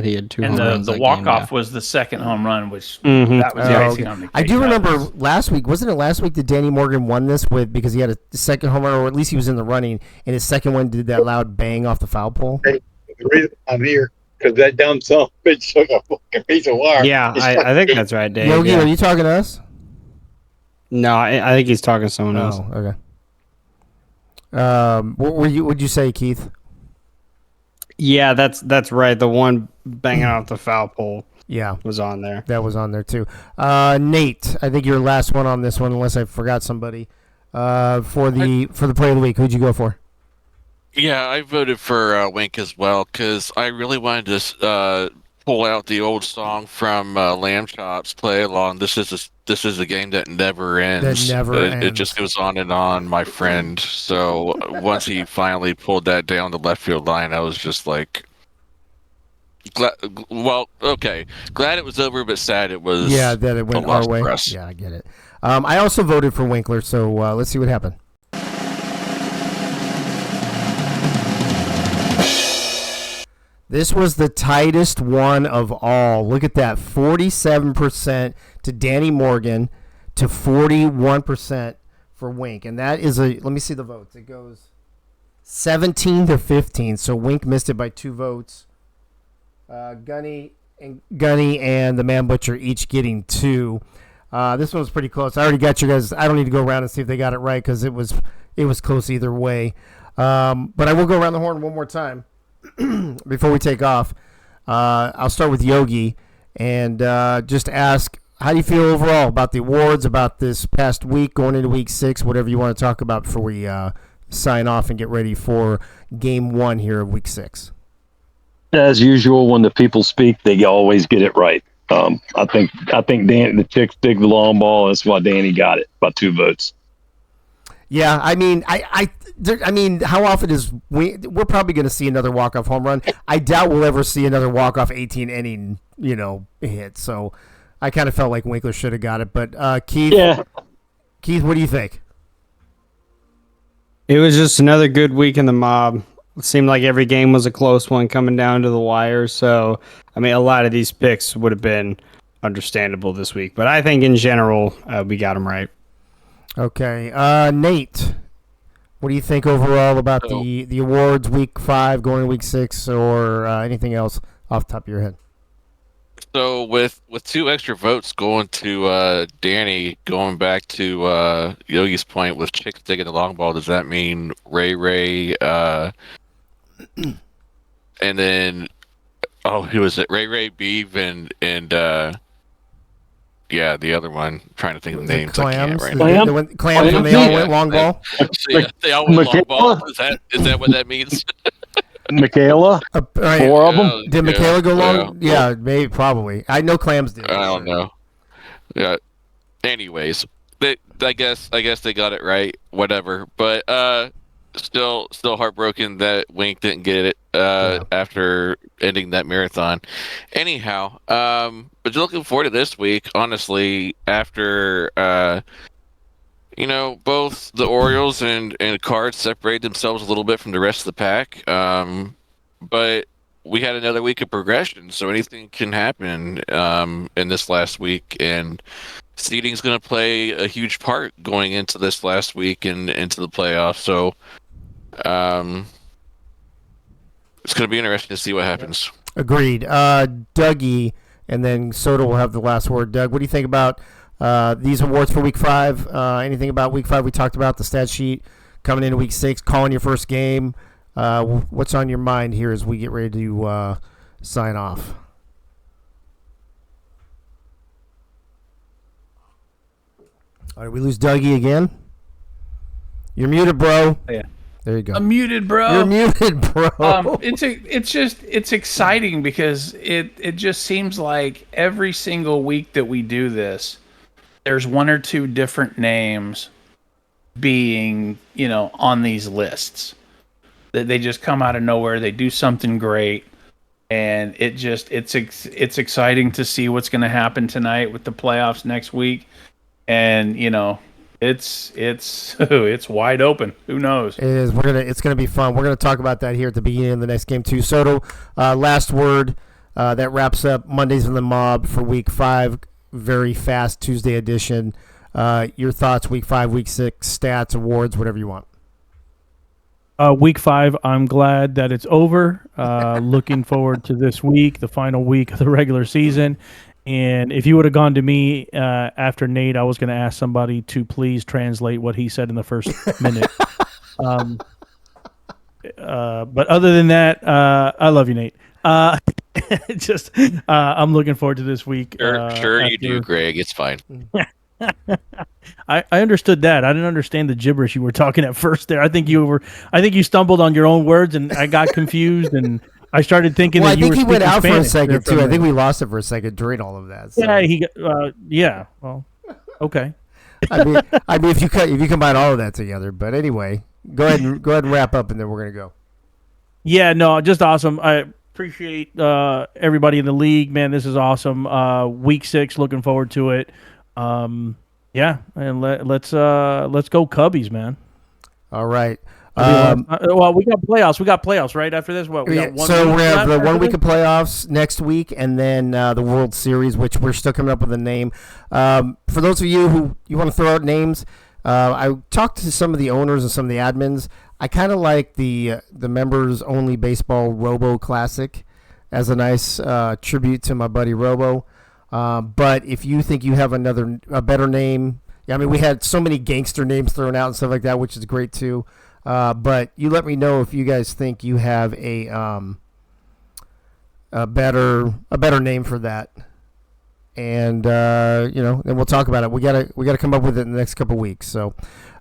he had 2 And home runs the that walk game, off yeah. was the second home run, which Mhm. that was Oh, the okay. icing on the cake. I do That remember was- last week. Wasn't it last week that Danny Morgan won this with because he had a second home run, or at least he was in the running, and his second one did that loud bang off the foul pole? The reason I'm here because that dumb son of a bitch took a fucking piece of wire. Yeah, I think that's right, Dave. Yogi, yeah. are you talking to us? No, I think he's talking to someone else. Oh, okay. What would you say, Keith? Yeah, that's right. The one banging off the foul pole Yeah, was on there. that was on there too. Nate, I think you're last one on this one, unless I forgot somebody. For the play of the week, who'd you go for? Yeah, I voted for Wink as well because I really wanted to pull out the old song from Lamb Chops, "Play Along." This is a game that never ends. It just goes on and on, my friend. So once he finally pulled that down the left field line, I was just like, glad it was over, but sad it was. Yeah, that it went a loss our way. for us. Yeah, I get it. I also voted for Winkler, so let's see what happened. This was the tightest one of all. Look at that, 47% to Danny Morgan to 41% for Wink, and that is let me see the votes. It goes 17-15, so Wink missed it by 2 votes. Gunny and the Man Butcher each getting 2. This one was pretty close. I already got you guys. I don't need to go around and see if they got it right because it was close either way. But I will go around the horn one more time before we take off. I'll start with Yogi and just ask, how do you feel overall about the awards, about this past week, going into week 6, whatever you want to talk about before we sign off and get ready for game 1 here of week 6? As usual, when the people speak, they always get it right. I think Dan, the chicks dig the long ball. That's why Danny got it by 2 votes. Yeah, I mean, I mean, how often is we're probably going to see another walk-off home run? I doubt we'll ever see another walk-off 18-inning, hit. So I kind of felt like Winkler should have got it. But Keith, what do you think? It was just another good week in the mob. It seemed like every game was a close one coming down to the wire. So, I mean, a lot of these picks would have been understandable this week. But I think in general, we got them right. Okay. Nate, what do you think overall about the awards, week 5, going to week 6, or anything else off the top of your head? So with 2 extra votes going to Danny, going back to Yogi's point with chicks digging the long ball, does that mean Ray and then who was it? Ray Beeve and yeah, the other one. I'm trying to think of the names. Clams. I can't right now. Clams when they all went long ball. They all went long ball. Is that what that means? Michaela, right. 4 of them. Did Michaela go long? Yeah, maybe, probably. I know Clams did. I don't know. Yeah. Anyways, I guess they got it right. Whatever. But still heartbroken that Wink didn't get it after ending that marathon. Anyhow, but looking forward to this week. Honestly, after both the Orioles and Cards separated themselves a little bit from the rest of the pack. But we had another week of progression, so anything can happen in this last week, and seeding is going to play a huge part going into this last week and into the playoffs. So it's going to be interesting to see what happens. Agreed. Dougie, and then Soda will have the last word. Doug, what do you think about these awards for week 5? Anything about week 5 we talked about, the stat sheet, coming into week 6, calling your first game? What's on your mind here as we get ready to sign off? All right, we lose Dougie again. You're muted, bro. Yeah. There you go. I'm muted, bro. You're muted, bro. It's exciting because it just seems like every single week that we do this, there's one or two different names being, on these lists. That they just come out of nowhere, they do something great, and it's exciting to see what's going to happen tonight with the playoffs next week. And it's it's wide open. Who knows? It is. It's gonna be fun. We're gonna talk about that here at the beginning of the next game too. Soto, last word. That wraps up Mondays in the Mob for Week 5. Very fast Tuesday edition. Your thoughts? Week 5, Week 6 stats, awards, whatever you want. Week 5, I'm glad that it's over. Looking forward to this week, the final week of the regular season. And if you would have gone to me after Nate, I was going to ask somebody to please translate what he said in the first minute. But other than that, I love you, Nate. I'm looking forward to this week. Sure you do, Greg. It's fine. I understood that. I didn't understand the gibberish you were talking at first there. I think you stumbled on your own words, and I got confused, and I started thinking that you were speaking Spanish. I think he went out for a second too. I think we lost it for a second during all of that. So. Yeah, Well, okay. I mean, if you combine all of that together, but anyway, go ahead and wrap up, and then we're gonna go. Yeah, no, just awesome. I appreciate everybody in the league, man. This is awesome. Week 6, looking forward to it. Yeah, and let's go Cubbies, man. All right. Well, we got playoffs right after this. What? We got one so week we have the 1 week this? of playoffs next week, and then the World Series, which we're still coming up with a name. For those of you who you want to throw out names, I talked to some of the owners and some of the admins. I kind of like the members only baseball Robo Classic as a nice tribute to my buddy Robo. But if you think you have a better name, I mean, we had so many gangster names thrown out and stuff like that, which is great too. But you let me know if you guys think you have a better name for that, and then we'll talk about it. We gotta come up with it in the next couple weeks. So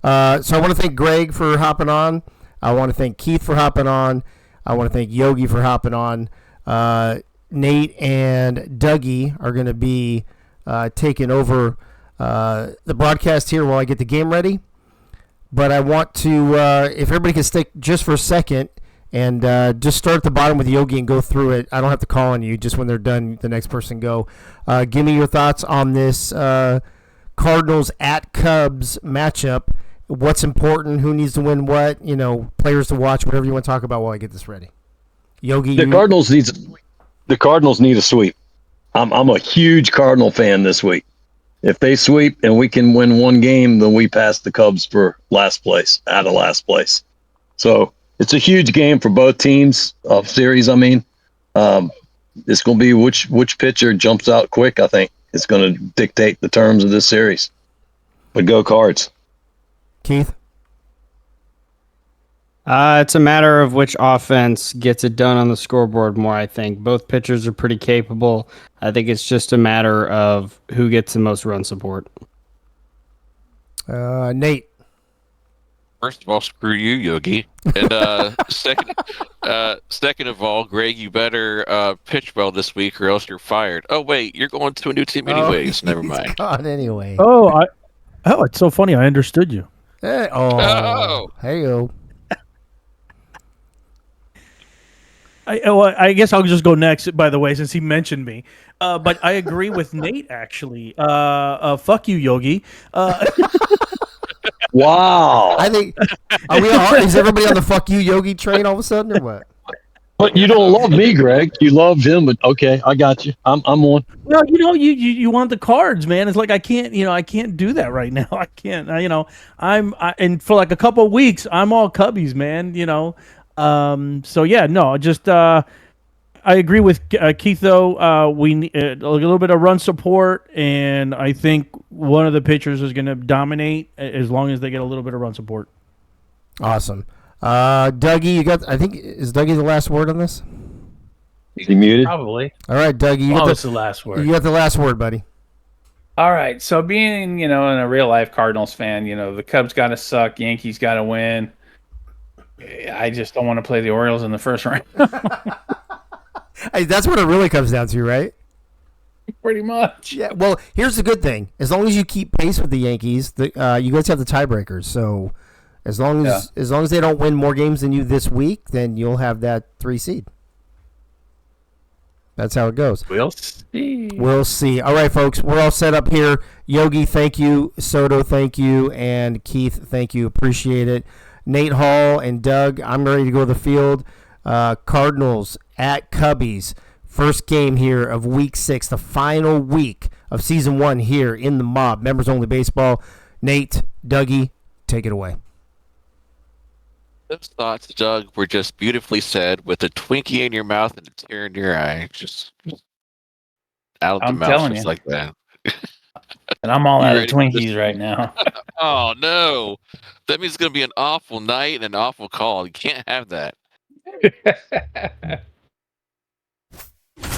I want to thank Greg for hopping on. I want to thank Keith for hopping on. I want to thank Yogi for hopping on. Nate and Dougie are going to be taking over the broadcast here while I get the game ready. But I want to, if everybody can stick just for a second and just start at the bottom with Yogi and go through it. I don't have to call on you. Just when they're done, the next person go. Give me your thoughts on this Cardinals at Cubs matchup. What's important? Who needs to win what? Players to watch, whatever you want to talk about while I get this ready. Yogi? The Cardinals need a sweep. I'm a huge Cardinal fan this week. If they sweep and we can win one game, then we pass the Cubs for last place. So it's a huge game for both teams of series. I mean, it's going to be which pitcher jumps out quick. I think it's going to dictate the terms of this series. But go Cards. Keith? It's a matter of which offense gets it done on the scoreboard more, I think. Both pitchers are pretty capable. I think it's just a matter of who gets the most run support. Nate? First of all, screw you, Yogi. And second of all, Greg, you better pitch well this week or else you're fired. Oh, wait, you're going to a new team anyways. Never mind. God, anyway. Oh, it's so funny. I understood you. Hey, hey-o. I guess I'll just go next, by the way, since he mentioned me. But I agree with Nate, actually. Fuck you, Yogi. Wow. I think, is everybody on the fuck you, Yogi train all of a sudden, or what? But you don't love me, Greg. You love him, but okay, I got you. I'm on. Well, you want the Cards, man. It's like I can't do that right now. I can't. And for like a couple of weeks, I'm all Cubbies, man. So yeah, no, just I agree with Keith though. We need a little bit of run support, and I think one of the pitchers is going to dominate as long as they get a little bit of run support. Awesome. Dougie, is Dougie the last word on this? Is he muted? Probably. All right, Dougie, It's the last word. You got the last word, buddy. All right. So being, a real life Cardinals fan, the Cubs got to suck, Yankees got to win. I just don't want to play the Orioles in the first round. Hey, that's what it really comes down to, right? Pretty much. Yeah. Well, here's the good thing: as long as you keep pace with the Yankees, you guys have the tiebreakers. So, as long as they don't win more games than you this week, then you'll have that 3 seed. That's how it goes. We'll see. We'll see. All right, folks, we're all set up here. Yogi, thank you. Soto, thank you. And Keith, thank you. Appreciate it. Nate Hall and Doug, I'm ready to go to the field. Cardinals at Cubbies. First game here of Week 6, the final week of Season 1 here in the Mob. Members Only Baseball. Nate, Dougie, take it away. Those thoughts, Doug, were just beautifully said with a Twinkie in your mouth and a tear in your eye. Just out of the mouth, just like that. And I'm all out of Twinkies right now. Oh, no. That means it's going to be an awful night and an awful call. You can't have that.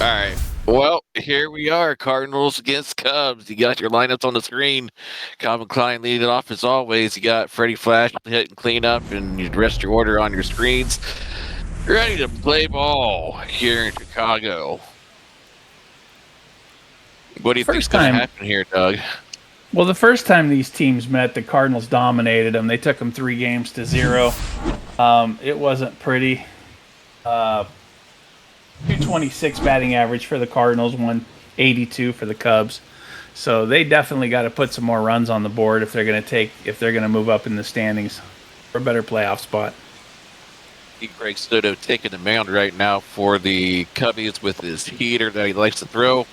All right. Well, here we are. Cardinals against Cubs. You got your lineups on the screen. Calvin Klein leading it off as always. You got Freddie Flash hitting cleanup, and you rest your order on your screens. Ready to play ball here in Chicago. What do you think's going to happen here, Doug? Well, the first time these teams met, the Cardinals dominated them. They took them 3-0. It wasn't pretty. 226 batting average for the Cardinals, 182 for the Cubs. So they definitely got to put some more runs on the board if they're going to move up in the standings for a better playoff spot. Craig Soto taking the mound right now for the Cubbies with his heater that he likes to throw.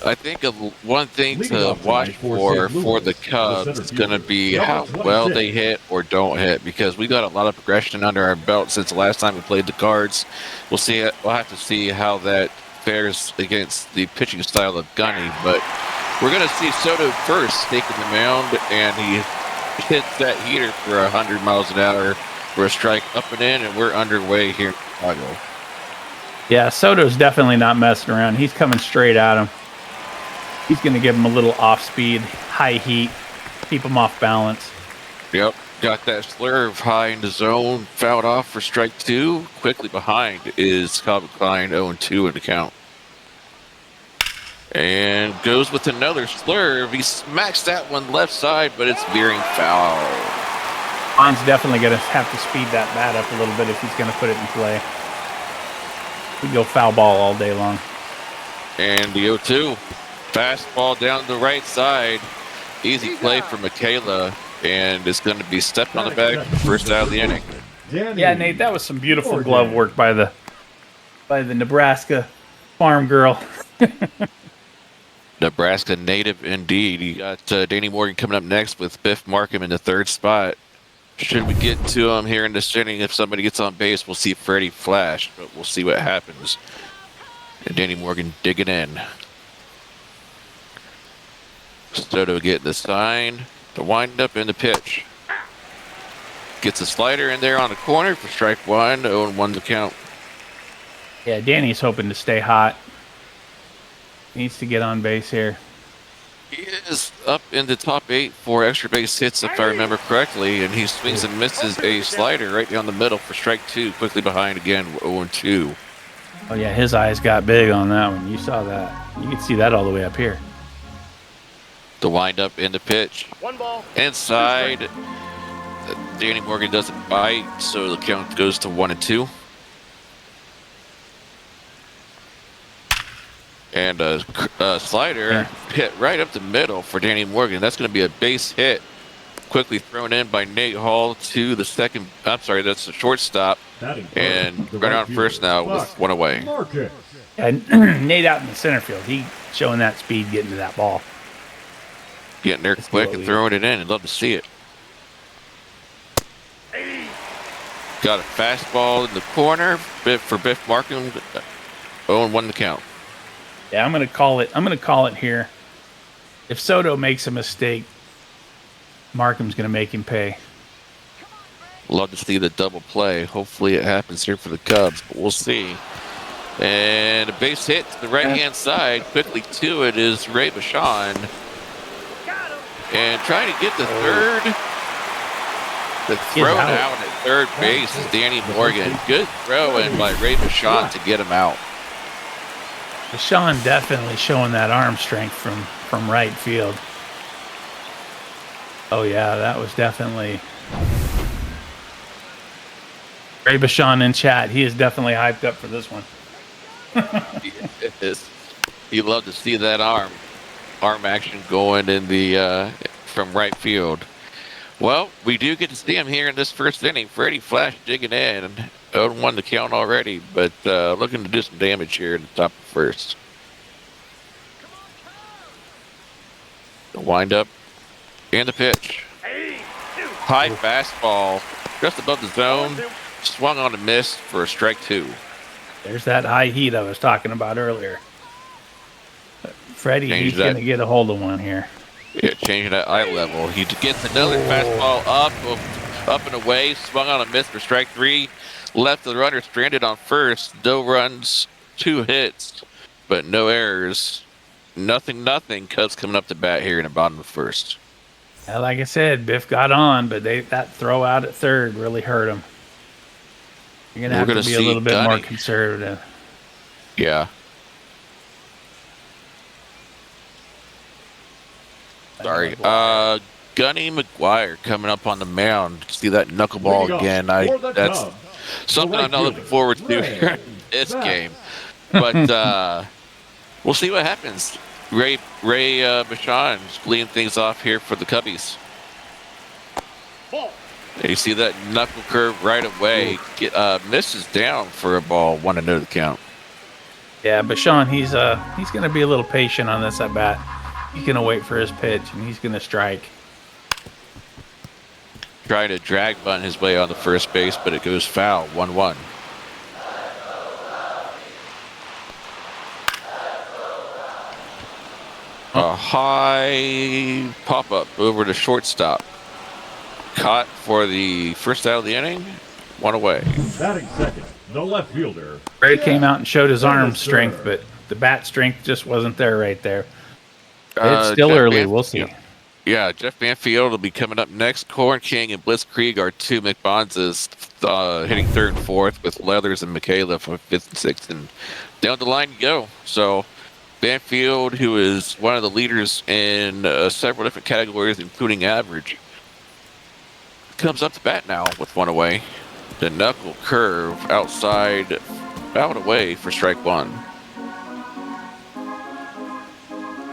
I think one thing to watch for the Cubs is going to be how well they hit or don't hit, because we got a lot of progression under our belt since the last time we played the Cards. We'll see. We'll have to see how that fares against the pitching style of Gunny, but we're going to see Soto first taking the mound, and he hits that heater for 100 miles an hour for a strike up and in, and we're underway here in Chicago. Yeah, Soto's definitely not messing around. He's coming straight at him. He's going to give him a little off-speed, high heat, keep him off balance. Yep, got that slurve high in the zone, fouled off for strike 2. Quickly behind is Calvin Klein, 0-2 in the count. And goes with another slurve. He smacks that one left side, but it's veering foul. Klein's definitely going to have to speed that bat up a little bit if he's going to put it in play. We go foul ball all day long. And the 0-2. Fastball down the right side. Easy play for Michaela, and it's going to be stepped on the bag for the first out of the inning. Yeah, Nate, that was some beautiful glove work by the Nebraska farm girl. Nebraska native indeed. You got Danny Morgan coming up next with Biff Markham in the third spot. Should we get to him here in this inning, if somebody gets on base, we'll see Freddie Flash, but we'll see what happens. And Danny Morgan digging in. Soto getting the sign, the windup, and the pitch. Gets a slider in there on the corner for strike 1, 0-1 to count. Yeah, Danny's hoping to stay hot. Needs to get on base here. He is up in the top 8 for extra base hits, if I remember correctly, and he swings and misses a slider right down the middle for strike 2, quickly behind again, 0-2. Oh, yeah, his eyes got big on that one. You saw that. You could see that all the way up here. The windup in the pitch. 1 ball. Inside. Danny Morgan doesn't bite, so the count goes to 1-2. And a slider hit right up the middle for Danny Morgan. That's going to be a base hit. Quickly thrown in by Nate Hall to the second. I'm sorry, that's the shortstop. And right on first now with 1 away. And Nate out in the center field. He showing that speed getting to that ball. Getting there quick and throwing it in. I'd love to see it. Got a fastball in the corner for Biff Markham. 0-1 to count. Yeah, I'm going to call it. I'm going to call it here. If Soto makes a mistake, Markham's going to make him pay. Love to see the double play. Hopefully it happens here for the Cubs, but we'll see. And a base hit to the right-hand side. Quickly to it is Ray Bashan. And trying to get the third. The throw out at third base is Danny Morgan. Good throw in by Ray Bichon to get him out. Bichon definitely showing that arm strength from right field. Oh yeah, that was definitely Ray Bichon in chat. He is definitely hyped up for this one. You love to see that arm action going in the from right field. Well, we do get to see him here in this first inning. Freddie Flash digging in. 0-1 the count already, but looking to do some damage here in the top of the first. The windup and the pitch. High fastball just above the zone. Swung on a miss for a strike 2. There's that high heat I was talking about earlier. Freddie, he's going to get a hold of one here. Yeah, changing that eye level. He gets another fastball up and away. Swung on a miss for strike 3. Left the runner stranded on first. No runs, 2 hits, but no errors. Nothing. Cubs coming up to bat here in the bottom of the first. Yeah, like I said, Biff got on, but that throw out at third really hurt him. You're going to have to be a little bit more conservative. Yeah. Sorry. Gunny McGuire coming up on the mound. See that knuckleball again. That's something I'm not looking forward to here in this game. But we'll see what happens. Ray Bichon leading things off here for the Cubbies. And you see that knuckle curve right away. Misses down for a ball. 1-0 the count. Yeah, Bichon, he's going to be a little patient on this at bat. He's going to wait for his pitch, and he's going to strike. Trying to drag bunt his way on the first base, but it goes foul. 1-1. A high pop-up over to shortstop. Caught for the first out of the inning. 1 away. Batting second, the left fielder. Ray came out and showed his arm strength, but the bat strength just wasn't there right there. It's still early. We'll see. Yeah, Jeff Banfield will be coming up next. Corn King and Blitzkrieg are 2 McBonzes hitting third and fourth with Leathers and Michaela for fifth and sixth. And down the line you go. So Banfield, who is one of the leaders in several different categories, including average, comes up to bat now with 1 away. The knuckle curve outside, out away for strike 1.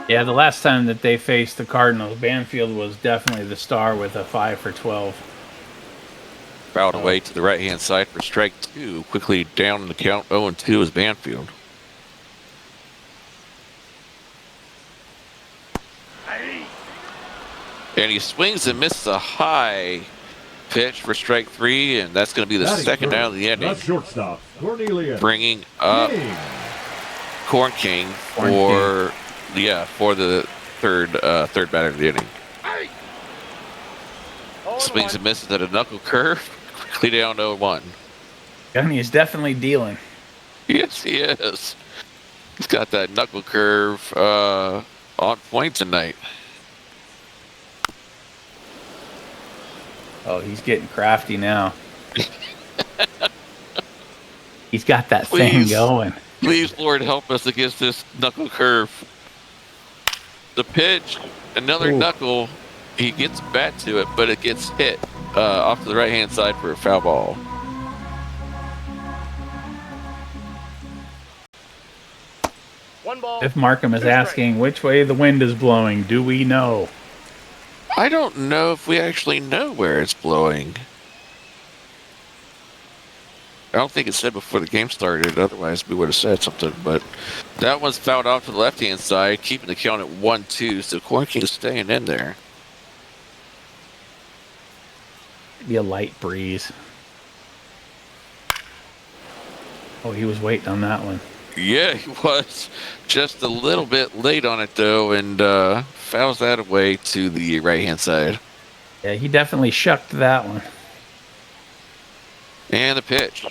Yeah, the last time that they faced the Cardinals, Banfield was definitely the star with a 5 for 12. Out away to the right-hand side for strike 2. Quickly down the count. 0-2 is Banfield. And he swings and misses a high pitch for strike 3, and that's going to be the second down of the inning. That's shortstop, Cornelius. Bringing up Corn King for the third batter of the inning. Swings and misses at a knuckle curve. Quickly down 0-1. Gunny is definitely dealing. Yes, he is. He's got that knuckle curve on point tonight. Oh, he's getting crafty now. He's got that thing going. Please, Lord, help us against this knuckle curve. The pitch, another knuckle. He gets bat to it, but it gets hit off to the right-hand side for a foul ball. If Markham is asking which way the wind is blowing, do we know? I don't know if we actually know where it's blowing. I don't think it said before the game started. Otherwise, we would have said something. But that one's fouled off to the left-hand side, keeping the count at 1-2. So Corn King is staying in there. Maybe a light breeze. Oh, he was waiting on that one. Yeah, he was just a little bit late on it, though, and fouls that away to the right-hand side. Yeah, he definitely shucked that one. And the pitch.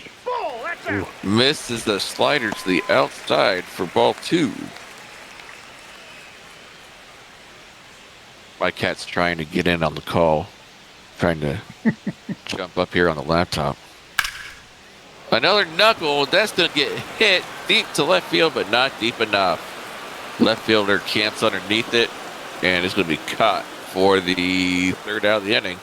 Misses the slider to the outside for ball 2. My cat's trying to get in on the call. trying to jump up here on the laptop. Another knuckle. That's going to get hit deep to left field, but not deep enough. Left fielder camps underneath it, and it's going to be caught for the third out of the inning.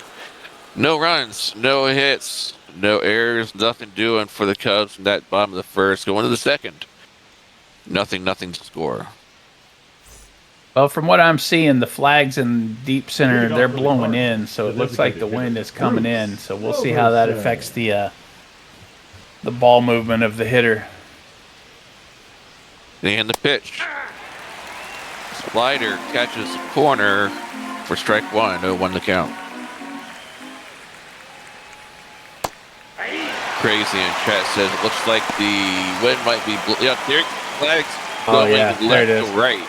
No runs, no hits, no errors, nothing doing for the Cubs from that bottom of the first. Going to the second. Nothing to score. Well, from what I'm seeing, the flags in deep center, they're blowing in, so it looks like the wind is coming in. So we'll see how that affects the ball movement of the hitter. And the pitch. Slider catches the corner for strike one. 0-1 the count. Crazy in chat says it looks like the wind might be there. Flags blowing left to right.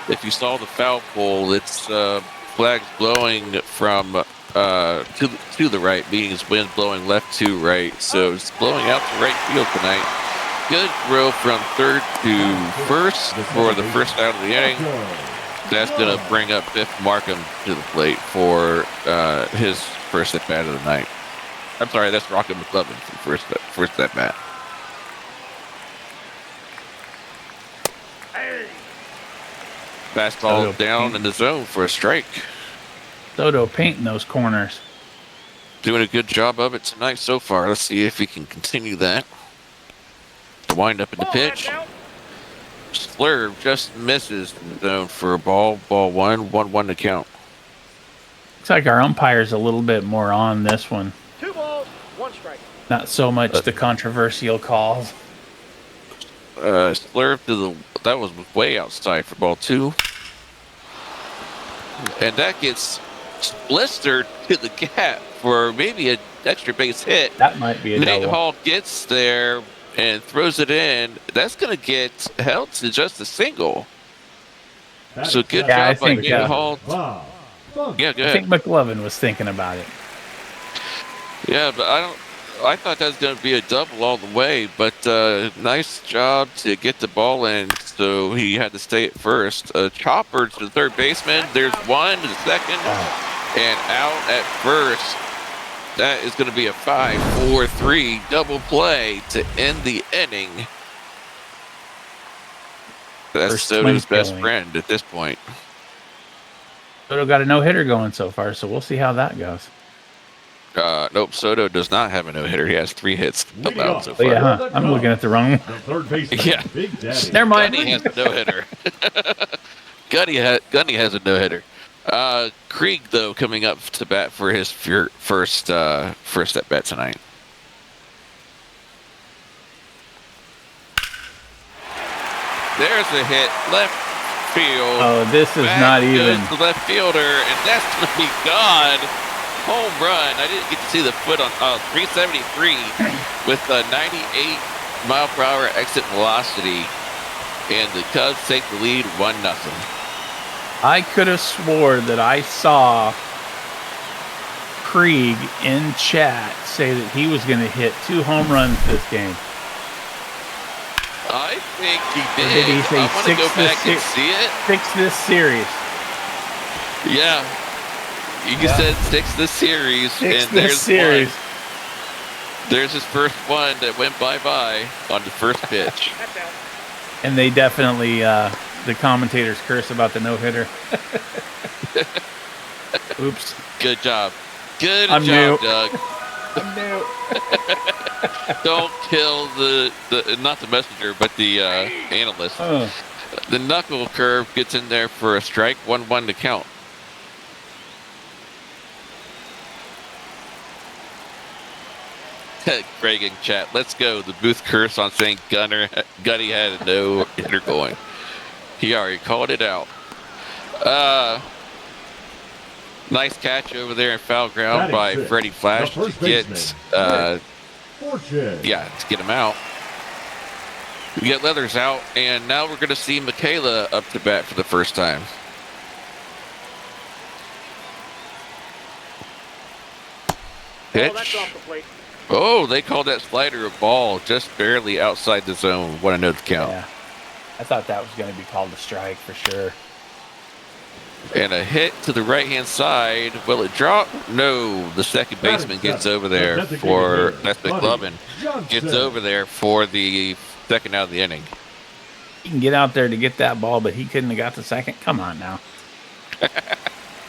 If you saw the foul pole, it's flags blowing from to the right, meaning it's wind blowing left to right. So it's blowing out to right field tonight. Good throw from third to first for the first out of the inning. That's going to bring up Biff Markham to the plate for his first at bat of the night. I'm sorry, that's Rocket McLovin for first at bat. Fastball down in the zone for a strike. Soto painting those corners. Doing a good job of it tonight so far. Let's see if he can continue that. Wind up in the pitch. Slurve just misses in the zone for a ball. Ball one. 1-1 to count. Looks like our umpire's a little bit more on this one. 2 balls, 1 strike. Not so much the controversial calls. Slurve to the... That was way outside for ball 2. And that gets blistered to the gap for maybe an extra base hit. That might be a Nate double. Hall gets there and throws it in. That's going to get held to just a single. So good job by Nate Hall. Wow. Yeah, good. I think McLovin was thinking about it. Yeah, but I thought that was going to be a double all the way, but nice job to get the ball in, so he had to stay at first. Chopper to the third baseman. There's one to the second, and out at first. That is going to be a 5-4-3 double play to end the inning. That's Soto's best friend at this point. Soto got a no-hitter going so far, so we'll see how that goes. Nope, Soto does not have a no-hitter. He has 3 hits allowed so far. Oh, yeah, huh? I'm looking at the wrong one. Third baseman, Yeah. Big Daddy. Never mind. Gunny has a no-hitter. Gunny has a no-hitter. Krieg, though, coming up to bat for his first at bat tonight. There's a hit left field. Oh, this is not even. Goes the left fielder, and that's going to be gone. Home run. I didn't get to see the foot on 373 with a 98 mile per hour exit velocity, and the Cubs take the lead 1-0. I could have swore that I saw Krieg in chat say that he was going to hit 2 home runs this game. I think he Or did. did he say I want to go back and see it. 6 this series? Yeah. You said 6 this series, 6 and this there's series. one. There's his first one that went bye-bye on the first pitch. And they definitely, the commentators curse about the no-hitter. Oops. Good job. Good I'm job, new. Doug. I'm new. Don't kill the not the messenger, but the analyst. The knuckle curve gets in there for a strike. 1-1 to count. Greg in chat. Let's go. The booth curse on saying Gunny had a no hitter going. He already called it out. Nice catch over there in foul ground by Freddie Flash to get to get him out. We get Leathers out, and now we're going to see Michaela up to bat for the first time. Pitch. Oh, they called that slider a ball, just barely outside the zone. What a note to count. Yeah. I thought that was going to be called a strike for sure. And a hit to the right-hand side. Will it drop? No. The second baseman gets over there for that's McLovin. Gets over there for the second out of the inning. He can get out there to get that ball, but he couldn't have got the second. Come on now.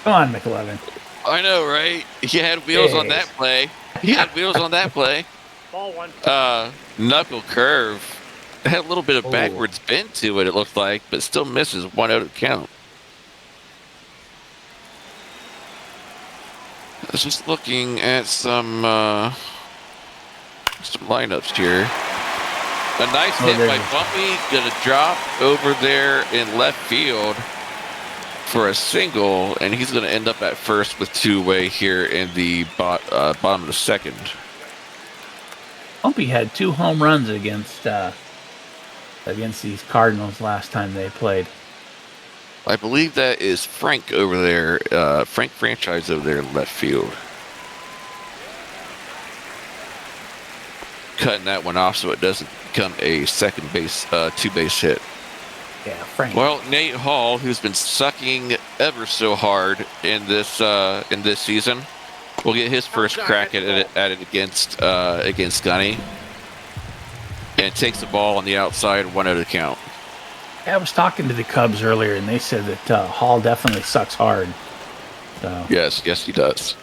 Come on, McLovin. I know, right? He had wheels on that play. He had wheels on that play. Ball one. Knuckle curve. It had a little bit of backwards bend to it, it looked like, but still misses 1-0 count. I was just looking at some lineups here. A nice hit by Bumpy, gonna drop over there in left field for a single, and he's gonna end up at first with two-way here in the bottom of the second. Bumpy had 2 home runs against these Cardinals last time they played. I believe that is Frank over there, Frank Franchise over there in left field. Cutting that one off so it doesn't become a second base, two-base hit. Yeah, Frank. Well, Nate Hall, who's been sucking ever so hard in this season, will get his first crack at it against Gunny, and takes the ball on the outside, 1-0 count. I was talking to the Cubs earlier, and they said that Hall definitely sucks hard. So. Yes, he does.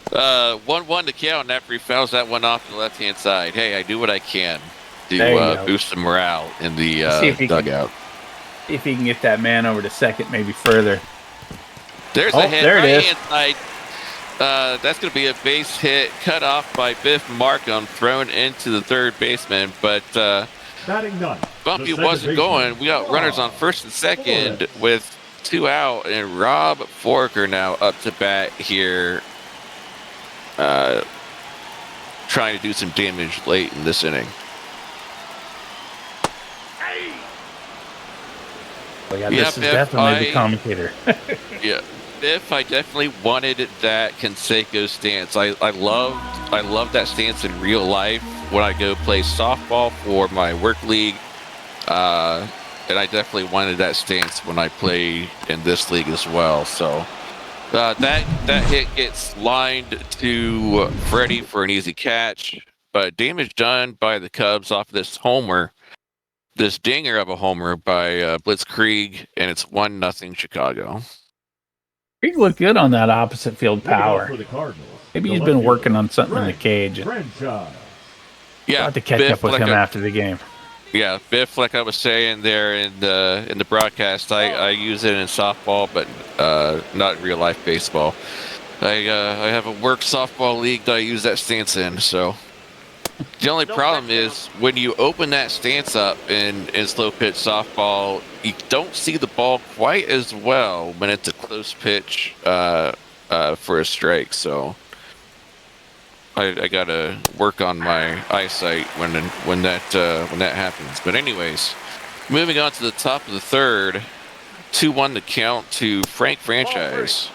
1-1 to count after he fouls that one off to the left-hand side. Hey, I do what I can to boost the morale in the dugout. See if he can get that man over to second, maybe further. There's a hit right-hand side. That's going to be a base hit cut off by Biff Markham, thrown into the third baseman, but Bumpy wasn't going. We got runners on first and second with 2 out, and Rob Forker now up to bat here, trying to do some damage late in this inning. Well, yeah, this is definitely the commentator. Yeah. Biff, I definitely wanted that Canseco stance. I love that stance in real life when I go play softball for my work league, and I definitely wanted that stance when I play in this league as well. So that hit gets lined to Freddie for an easy catch, but damage done by the Cubs off this homer, this dinger of a homer by Blitzkrieg, and it's 1-0 Chicago. He looked good on that opposite field power. Maybe he's been working on something in the cage. Yeah, I'll have to catch up with him after the game. Yeah, Biff, like I was saying there in the broadcast, I use it in softball, but not in real life baseball. I have a work softball league that I use that stance in. So the only problem is when you open that stance up in slow pitch softball, you don't see the ball quite as well when it's a close pitch for a strike. So I gotta work on my eyesight when that happens. But anyways, moving on to the top of the third, 2-1 to count to Frank Franchise,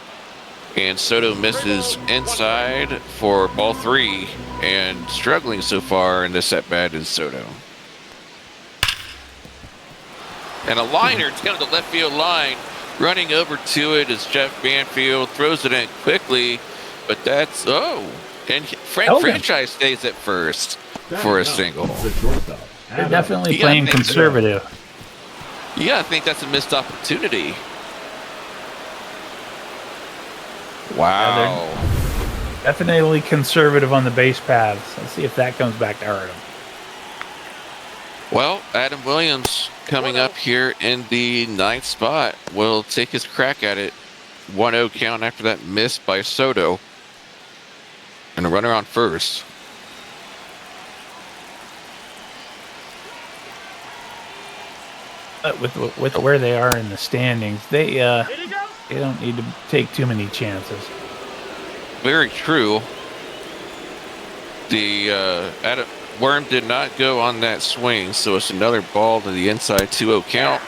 and Soto misses inside for ball 3, and struggling so far in this at bat is Soto. And a liner down the left field line, running over to it is Jeff Banfield, throws it in quickly, but that's and Frank Franchise stays at first for a single. They're definitely playing conservative. You gotta think that's a missed opportunity. Wow. Yeah, definitely conservative on the base paths. Let's see if that comes back to hurt him. Well, Adam Williams coming up here in the 9th spot will take his crack at it. 1-0 count after that miss by Soto. And a runner on first. But with where they are in the standings, they don't need to take too many chances. Very true. The Worm did not go on that swing, so it's another ball to the inside 2-0 count.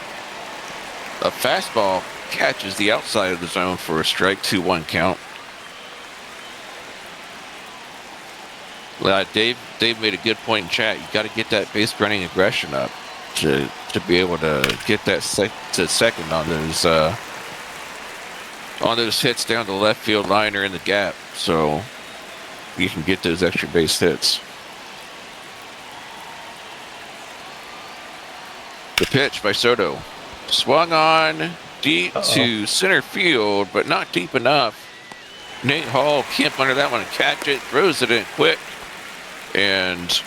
A fastball catches the outside of the zone for a strike, 2-1 count. Dave made a good point in chat. You got to get that base running aggression up. to be able to get that to second on those hits down the left field line or in the gap, so you can get those extra base hits. The pitch by Soto. Swung on deep to center field, but not deep enough. Nate Hall can't under that one and catch it, throws it in quick, and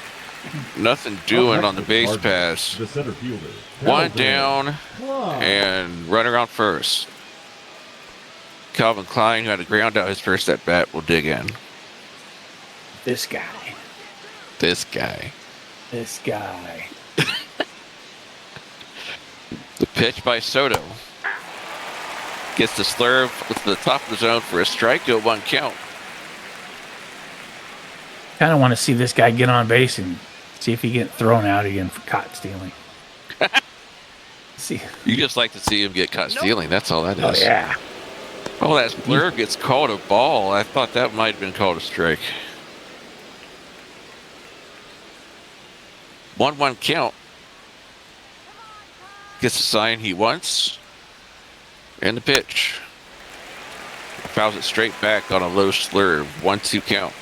nothing doing on the base pass. The center fielder. One down and runner on first. Calvin Klein, who had to ground out his first at bat, will dig in. This guy. This guy. This guy. The pitch by Soto. Gets the slurve with the top of the zone for a strikeout, 1 count. Kind of want to see this guy get on base and see if he gets thrown out again for caught stealing. See, you just like to see him get caught stealing. That's all that is. Oh yeah. Oh, that slurve gets called a ball. I thought that might have been called a strike. 1-1 count. Gets the sign he wants. And the pitch. Fouls it straight back on a low slurve. 1-2 count.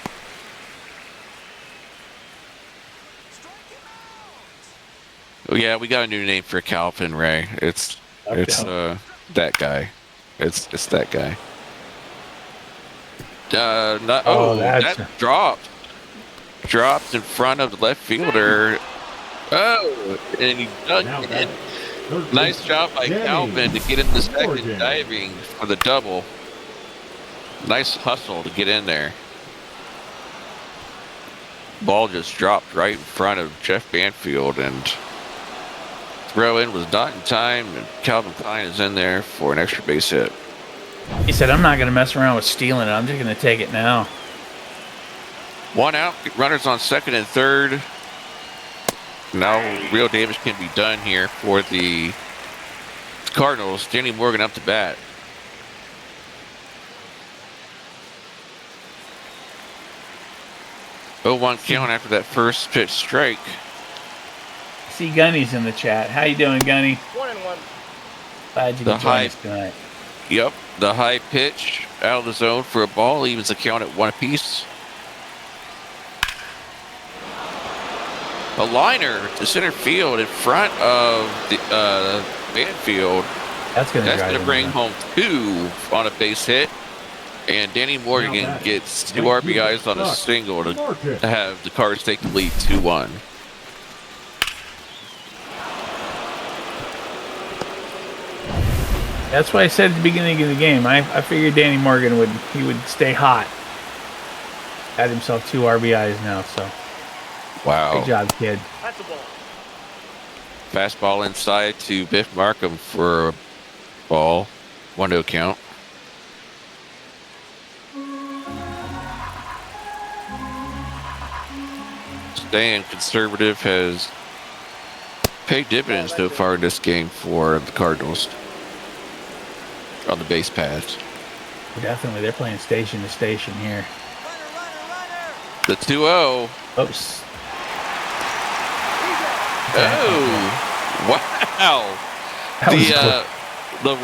Oh yeah, we got a new name for Calvin Ray. It's that guy. It's that guy. That dropped. Dropped in front of the left fielder. Oh, and he dug in. Nice job by Calvin to get in the second, diving for the double. Nice hustle to get in there. Ball just dropped right in front of Jeff Banfield, and throw in was not in time, and Calvin Klein is in there for an extra base hit. He said, I'm not going to mess around with stealing it. I'm just going to take it now. 1 out, runners on second and third. Now real damage can be done here for the Cardinals. Danny Morgan up to bat. Oh, 1 count after that first pitch strike. See Gunny's in the chat. How you doing, Gunny? 1-1. Glad you could join us tonight. Yep, the high pitch out of the zone for a ball evens the count at 1 apiece. A liner to center field in front of the Banfield. That's going to bring home 2 on a base hit. And Danny Morgan gets 2 RBIs on a single to have the Cards take the lead 2-1. That's what I said at the beginning of the game. I figured Danny Morgan would stay hot. Had himself 2 RBIs now, so. Wow. Good job, kid. That's a ball. Fastball inside to Biff Markham for a ball. 1-0 count. Staying conservative has paid dividends so far in this game for the Cardinals on the base paths. Definitely, they're playing station to station here. The 2-0. Oops. Oh, wow. The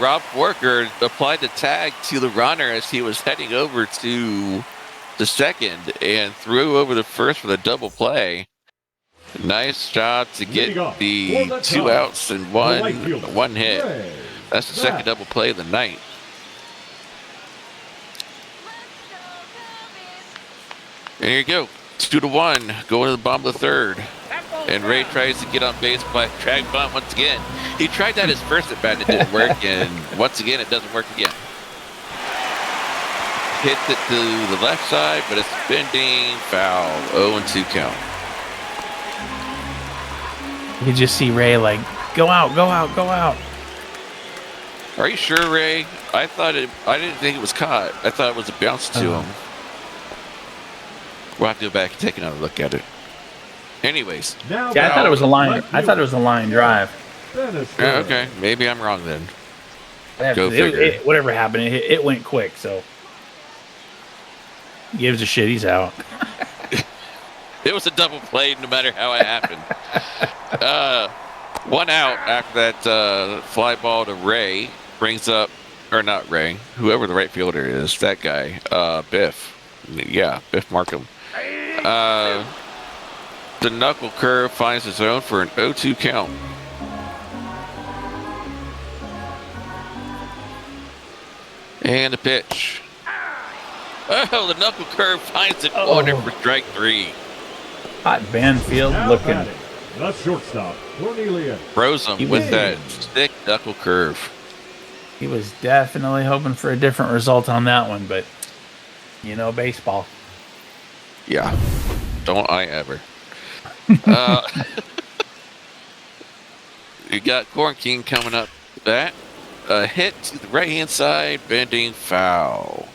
Rob Worker applied the tag to the runner as he was heading over to the second and threw over the first for the double play. Nice job to get the 2 outs and one hit. That's the second double play of the night. And here you go. 2-1. Going to the bottom of the third. And Ray tries to get on base by drag bunt once again. He tried that his first at bat and it didn't work. And once again, it doesn't work again. Hits it to the left side, but it's bending foul. 0-2 count. You can just see Ray like, go out, go out, go out. Are you sure, Ray? I didn't think it was caught. I thought it was a bounce to him. We'll have to go back and take another look at it. Anyways. Yeah, I thought it was a line. I thought it was a line drive. Okay, maybe I'm wrong then. Go figure. Whatever happened, it went quick. So gives a shit. He's out. It was a double play, no matter how it happened. 1 out after that fly ball to Ray. Brings up, or not Ray, whoever the right fielder is, that guy, Biff. Yeah, Biff Markham. The knuckle curve finds the zone for an 0-2 count. And the pitch. Oh, the knuckle curve finds the corner for strike 3. Hot Banfield looking. The shortstop, Cornelius. Froze him with that thick knuckle curve. He was definitely hoping for a different result on that one, but you know, baseball. Yeah, don't I ever. You got Corn King coming up to bat. A hit to the right-hand side, bending foul.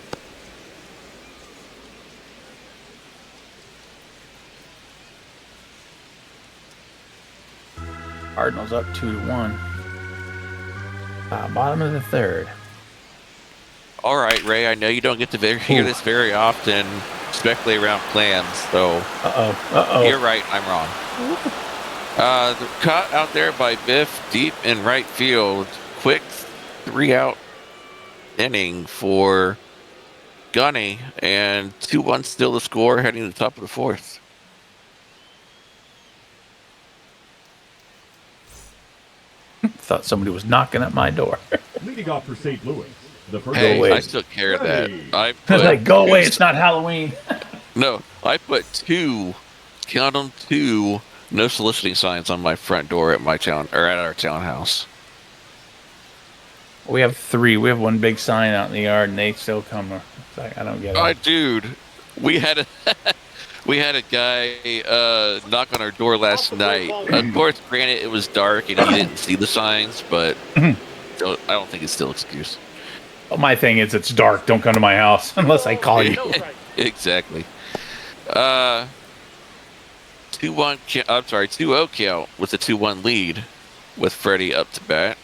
Cardinals up 2-1. Bottom of the third. All right, Ray, I know you don't get to hear this very often, especially around clams, so you're right, I'm wrong. The cut out there by Biff, deep in right field. Quick 3-out inning for Gunny, and 2-1 still the score heading to the top of the fourth. Thought somebody was knocking at my door. Leading off for St. Louis. The first Hey, I took care of that. I was like, go away, it's not Halloween. No, I put 2, count them, 2 no soliciting signs on my front door at my town, or at our townhouse. We have 3. We have one big sign out in the yard, and they still come. It's like, I don't get it. Dude, we had a we had a guy knock on our door last night. Of course, granted, it was dark and he didn't see the signs, but I don't think it's still an excuse. Well, my thing is, it's dark. Don't come to my house unless I call you. Exactly. 2-1. I'm sorry, 2-0 count with a 2-1 lead, with Freddie up to bat.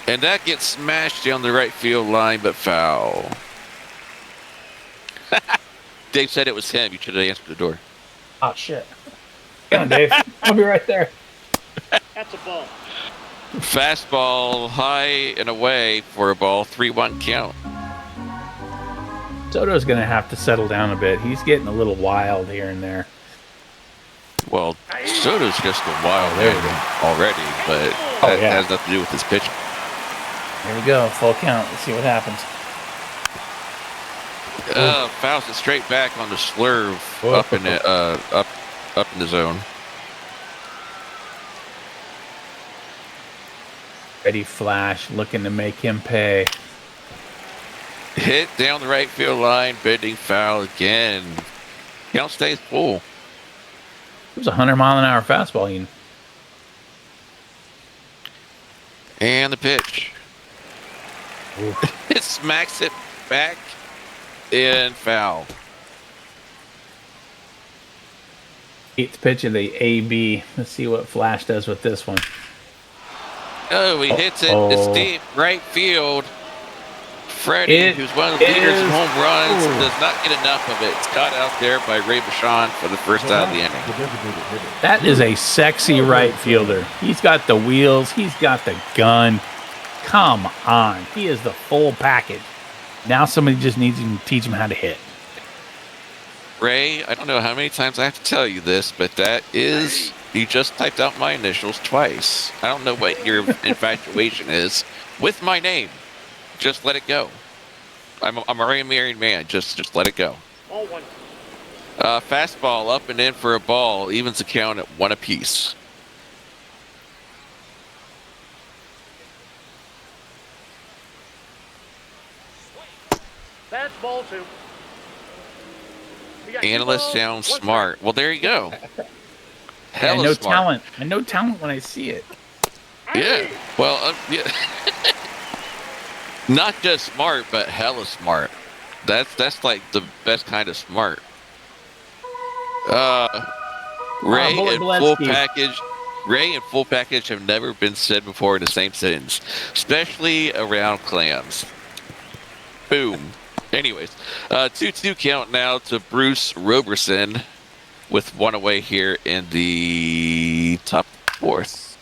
And that gets smashed down the right field line, but foul. Dave said it was him. You should have answered the door. Oh, shit. Come on, Dave. I'll be right there. That's a ball. Fastball high and away for a ball. 3-1 count. Soto's going to have to settle down a bit. He's getting a little wild here and there. Well, Soto's just a wild already, but that has nothing to do with his pitching. Here we go. Full count. Let's see what happens. Fouls it straight back on the slurve up in it, up in the zone. Ready Flash looking to make him pay. Hit down the right field line, bending foul again. Count stays full. It was a 100-mile-an-hour fastball. And the pitch. It smacks it back in foul. Eighth pitch of the AB. Let's see what Flash does with this one. Oh, he hits it. It's deep right field. Freddie, who's one of the leaders in home runs, does not get enough of it. It's caught out there by Ray Bashan for the first out of the inning. That is a sexy right fielder. He's got the wheels. He's got the gun. Come on. He is the full package. Now somebody just needs to teach him how to hit. Ray, I don't know how many times I have to tell you this, but that is, you just typed out my initials twice. I don't know what your infatuation is with my name. Just let it go. I'm already a married man. Just let it go. All one. Fastball up and in for a ball. Evens the count at 1 apiece. That's ball 2. Analysts sound smart. Well, there you go. I know talent. I know talent when I see it. Yeah. Well, yeah. Not just smart, but hella smart. That's like the best kind of smart. Ray and full package. Ray and full package have never been said before in the same sentence, especially around clams. Boom. Anyways, 2-2 count now to Bruce Roberson with one away here in the top fourth.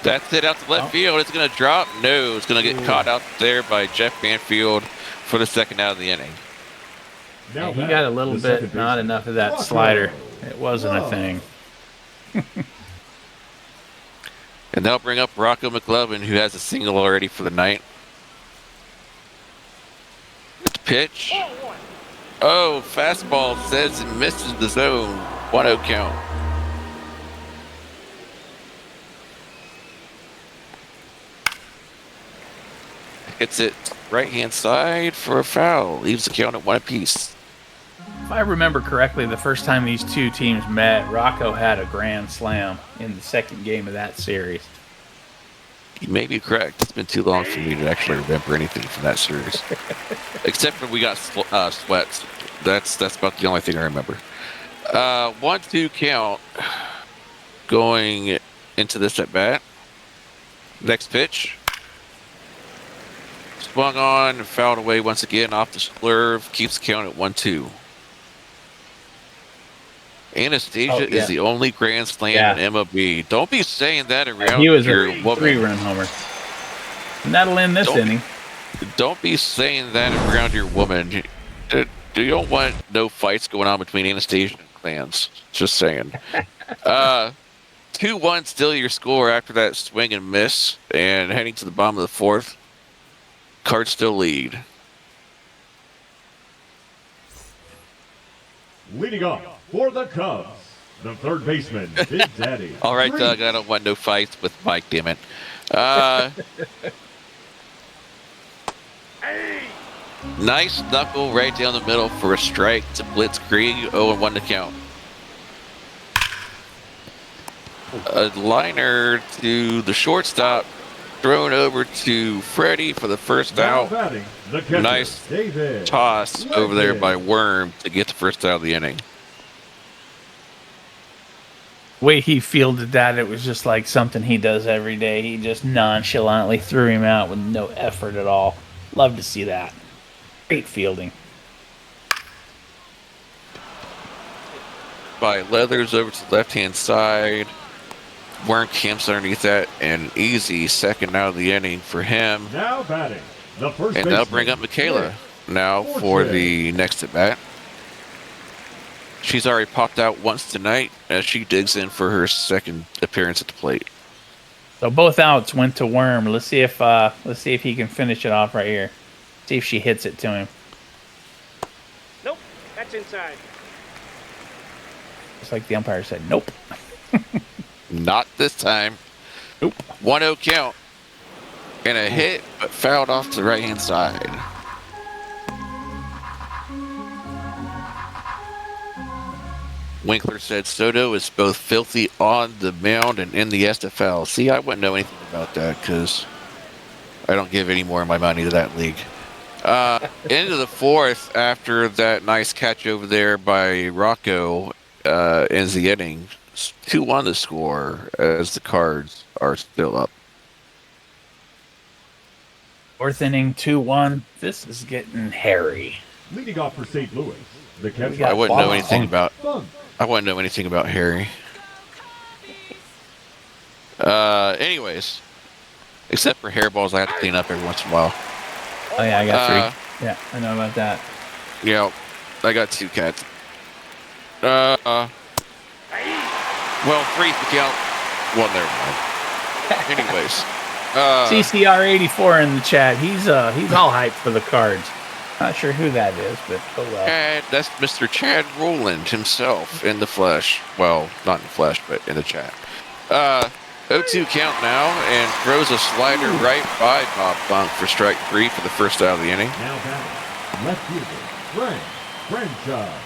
That's it out to left field. It's going to drop. No, it's going to get caught out there by Jeff Banfield for the second out of the inning. Yeah, he got a little bit, not enough of that slider. It wasn't a thing. And they'll bring up Rocco McLovin, who has a single already for the night. Pitch. Oh, fastball says it misses the zone. 1-0 count. Hits it right-hand side for a foul. Leaves the count at 1 apiece. If I remember correctly, the first time these two teams met, Rocco had a grand slam in the second game of that series. You may be correct. It's been too long for me to actually remember anything from that series. Except when we got sweats. That's about the only thing I remember. 1-2 count going into this at bat. Next pitch. Swung on and fouled away once again off the slurve. Keeps the count at 1-2. Anastasia is the only grand slam in MLB. Don't be saying that around he was your a woman. 3-run homer. And that'll end this inning. Don't be saying that around your woman. You don't want no fights going on between Anastasia and clans. Just saying. 2-1 still your score after that swing and miss. And heading to the bottom of the fourth. Cards still lead. Leading off for the Cubs, the third baseman, Big Daddy. All right, Doug, I don't want no fights with Mike, damn it. Nice knuckle right down the middle for a strike to Blitzkrieg. 0-1 to count. A liner to the shortstop. Thrown over to Freddie for the first out. Nice toss over there by Worm to get the first out of the inning. The way he fielded that, it was just like something he does every day. He just nonchalantly threw him out with no effort at all. Love to see that. Great fielding. By Leathers over to the left-hand side. Worm camps underneath that, and easy second out of the inning for him. Now batting, the first and they'll bring up Michaela now for the next at bat. She's already popped out once tonight as she digs in for her second appearance at the plate. So both outs went to Worm. Let's see if he can finish it off right here. See if she hits it to him. Nope, that's inside. Just like the umpire said, nope. Not this time. Nope. 1-0 count. And a hit, but fouled off to the right-hand side. Winkler said Soto is both filthy on the mound and in the SFL. See, I wouldn't know anything about that because I don't give any more of my money to that league. Into the fourth, after that nice catch over there by Rocco, ends the inning. 2-1 to score as the Cards are still up. Fourth inning, 2-1. This is getting hairy. Leading off for St. Louis, the catcher. I wouldn't know anything about. I wouldn't know anything about Harry. Anyways, except for hairballs, I have to clean up every once in a while. Oh yeah, I got 3. Yeah, I know about that. Yeah, I got 2 cats. Well, 3 for count. Well, never mind. Anyways, CCR84 in the chat. He's all hyped for the Cards. Not sure who that is, but oh well. And that's Mr. Chad Rowland himself in the flesh. Well, not in the flesh, but in the chat. 0-2 count now, and throws a slider right by Bob Funk for strike 3 for the first out of the inning. Now batting, left fielder, Franchise.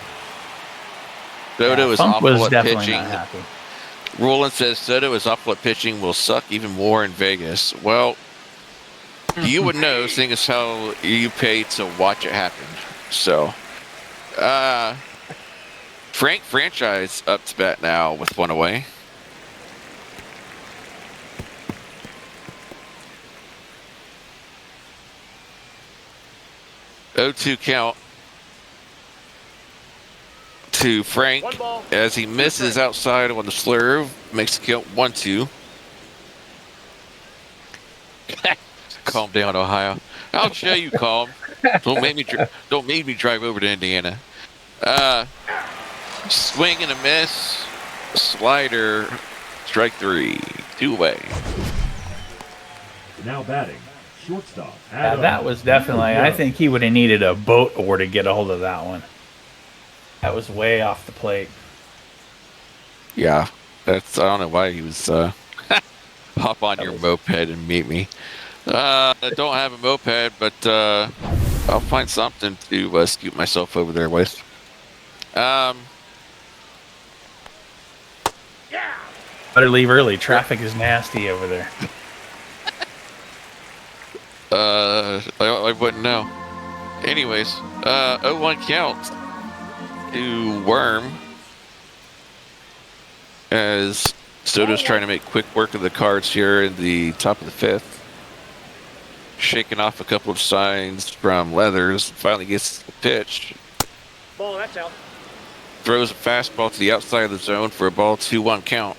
Soto is Funk was awful at definitely pitching. not happy. Roland says Soto is awful at pitching, will suck even more in Vegas. Well, you would know, seeing as how you paid to watch it happen. So, Franchise up to bat now with 1 away. 0-2 count to Frank as he misses outside on the slurve. Makes the count 1-2. Calm down, Ohio. I'll show you calm. Don't make me drive over to Indiana. Swing and a miss. Slider. Strike 3. 2 away. Now batting, shortstop. Yeah, that was definitely. I think he would have needed a boat oar to get a hold of that one. That was way off the plate. Yeah, I don't know why he was. Hop on your moped and meet me. I don't have a moped, but I'll find something to scoot myself over there with. Better leave early. Traffic is nasty over there. I wouldn't know. Anyways, 0-1 count to Worm as Soto's trying to make quick work of the cards here in the top of the fifth. Shaking off a couple of signs from Leathers. Finally gets the pitch. Ball, that's out. Throws a fastball to the outside of the zone for a ball 2-1 count.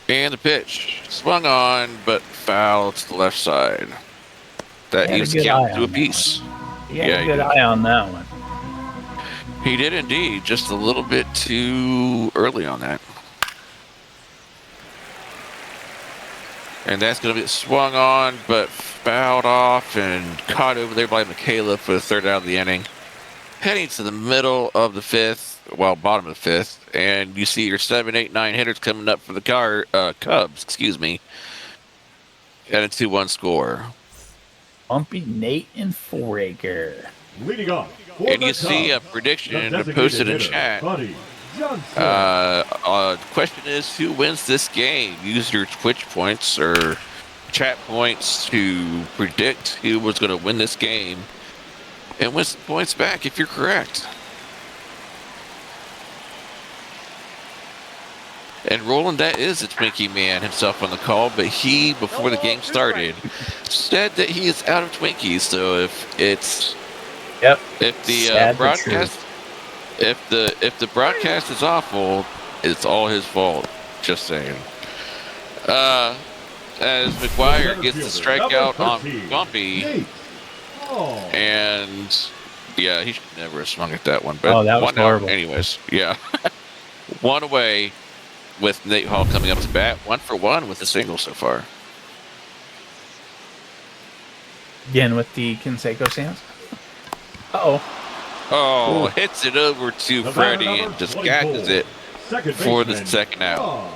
And the pitch. Swung on, but foul to the left side. That eats count to a piece. He had a good eye on that one. He did indeed. Just a little bit too early on that. And that's going to be swung on, but fouled off and caught over there by Michaela for the third out of the inning. Heading to the middle of the fifth, well, bottom of the fifth, and you see your 7, 8, 9 hitters coming up for the Cubs, and a 2-1 score. Bumpy Nate and Foraker. Leading off. And you see a prediction posted in chat. Question is, who wins this game? Use your Twitch points or chat points to predict who was going to win this game and win some points back if you're correct. And Roland, that is the Twinkie Man himself on the call, but he, before the game started, said that he is out of Twinkies. So if it's if the broadcast if the broadcast is awful, it's all his fault. Just saying. As McGuire gets the strikeout on Bumpy, and yeah, he should never have swung at that one. But that was horrible. Anyways, yeah, one away with Nate Hall coming up to bat. 1 for 1 with a single so far. Again with the Conseco stance. Oh, hits it over to Freddie and just catches it for the second out.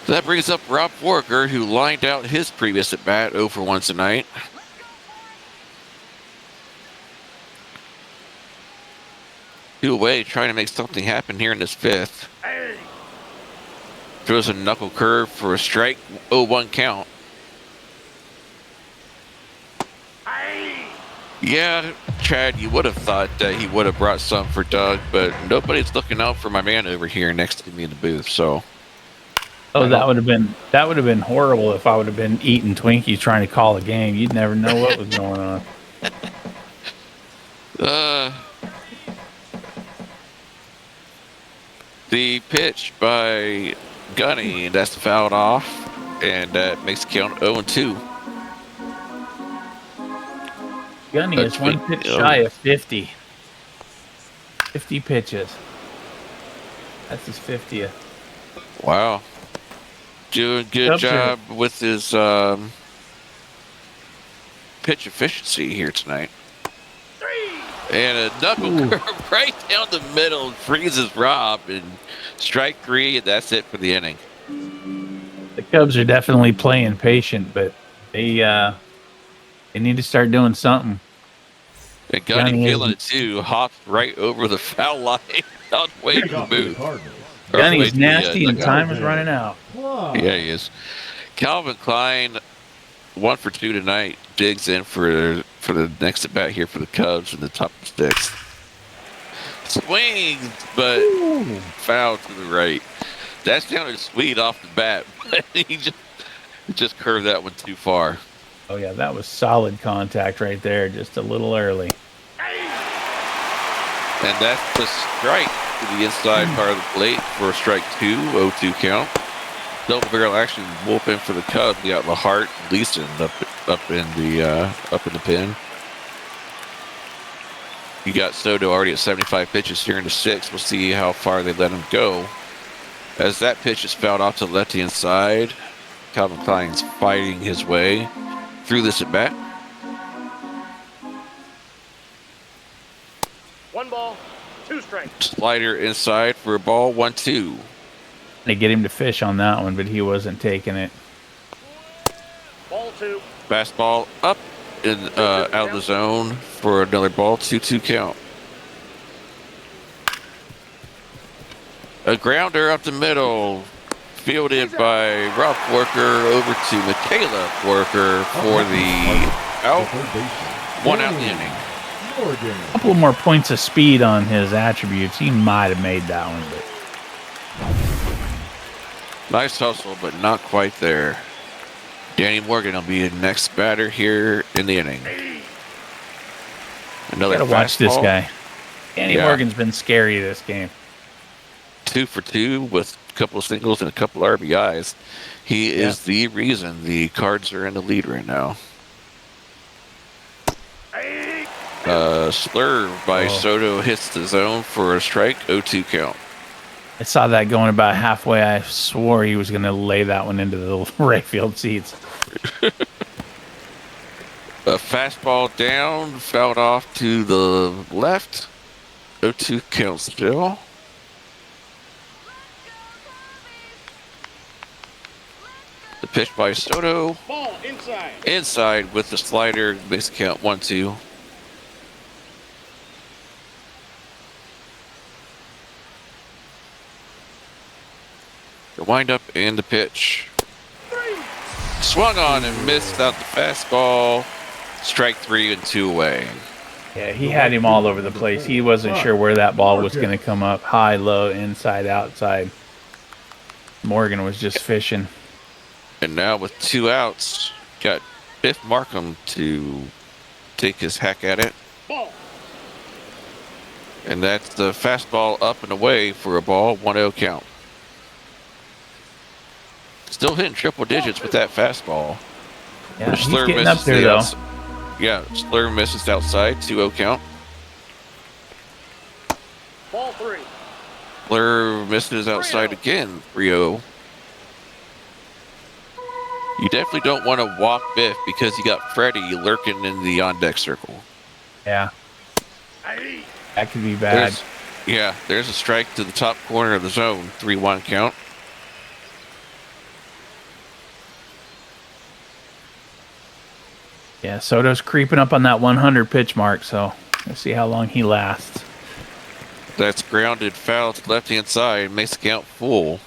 That brings up Rob Forker, who lined out his previous at bat 0 for 1 tonight. Two away, trying to make something happen here in this fifth. Throws a knuckle curve for a strike, 0-1 count. Yeah, Chad, you would have thought that he would have brought some for Doug, but nobody's looking out for my man over here next to me in the booth. So, that would have been horrible if I would have been eating Twinkies trying to call a game. You'd never know what was going on. The pitch by Gunny, that's fouled off, and that makes the count 0-2. Gunny is one pitch shy of 50. 50 pitches. That's his 50th. Wow. Doing good job with his pitch efficiency here tonight. And a knuckle curve right down the middle freezes Rob, and strike 3, and that's it for the inning. The Cubs are definitely playing patient, but they need to start doing something. And Gunny feeling it too, hopped right over the foul line on the way to the booth. Gunny's nasty and time is running out. Yeah, he is. Calvin Klein, 1 for 2 tonight, digs in for the next at bat here for the Cubs in the top of the sixth. Swings, but foul to the right. That sounded sweet off the bat. He just curved that one too far. Oh yeah, that was solid contact right there, just a little early. And that's the strike to the inside part of the plate for strike 2, 0-2 count. Double barrel action bullpen for the Cubs. We got Mahart and Leeson up in the pen. You got Soto already at 75 pitches here in the 6th. We'll see how far they let him go. As that pitch is fouled off to the left-hand side, Calvin Klein's fighting his way through this at bat. 1 ball, 2 strikes. Slider inside for a ball, 1-2. They get him to fish on that one, but he wasn't taking it. Ball 2. Fastball up and out of the zone for another ball, 2-2 count. A grounder up the middle, fielded by Rob Worker over to Michaela Worker for the out. 1 out in the inning. A couple more points of speed on his attributes. He might have made that one, but Nice hustle, but not quite there. Danny Morgan will be the next batter here in the inning. Another gotta watch this fastball. guy. Danny Morgan's been scary this game. 2 for 2 with a couple of singles and a couple of RBIs. He is the reason the Cards are in the lead right now. Slurve by Soto hits the zone for a strike, 0-2 count. I saw that going about halfway. I swore he was going to lay that one into the right field seats. A fastball down, fouled off to the left. 0-2 count still. The pitch by Soto. Ball inside. Inside with the slider, base count 1-2. The windup and the pitch. Swung on and missed out the fastball. Strike 3 and 2 away. Yeah, he had him all over the place. He wasn't sure where that ball was going to come up. High, low, inside, outside. Morgan was just fishing. And now with 2 outs, got Biff Markham to take his hack at it. Ball. And that's the fastball up and away for a ball, 1-0 count. Still hitting triple digits with that fastball. Yeah, he's getting up there, though. Yeah, Slur misses outside, 2-0 count. Ball 3. Slur misses outside again, 3-0. You definitely don't want to walk Biff because you got Freddie lurking in the on-deck circle. Yeah. That could be bad. There's a strike to the top corner of the zone, 3-1 count. Yeah, Soto's creeping up on that 100 pitch mark, so we'll see how long he lasts. That's grounded foul to the left-hand side, makes the count full.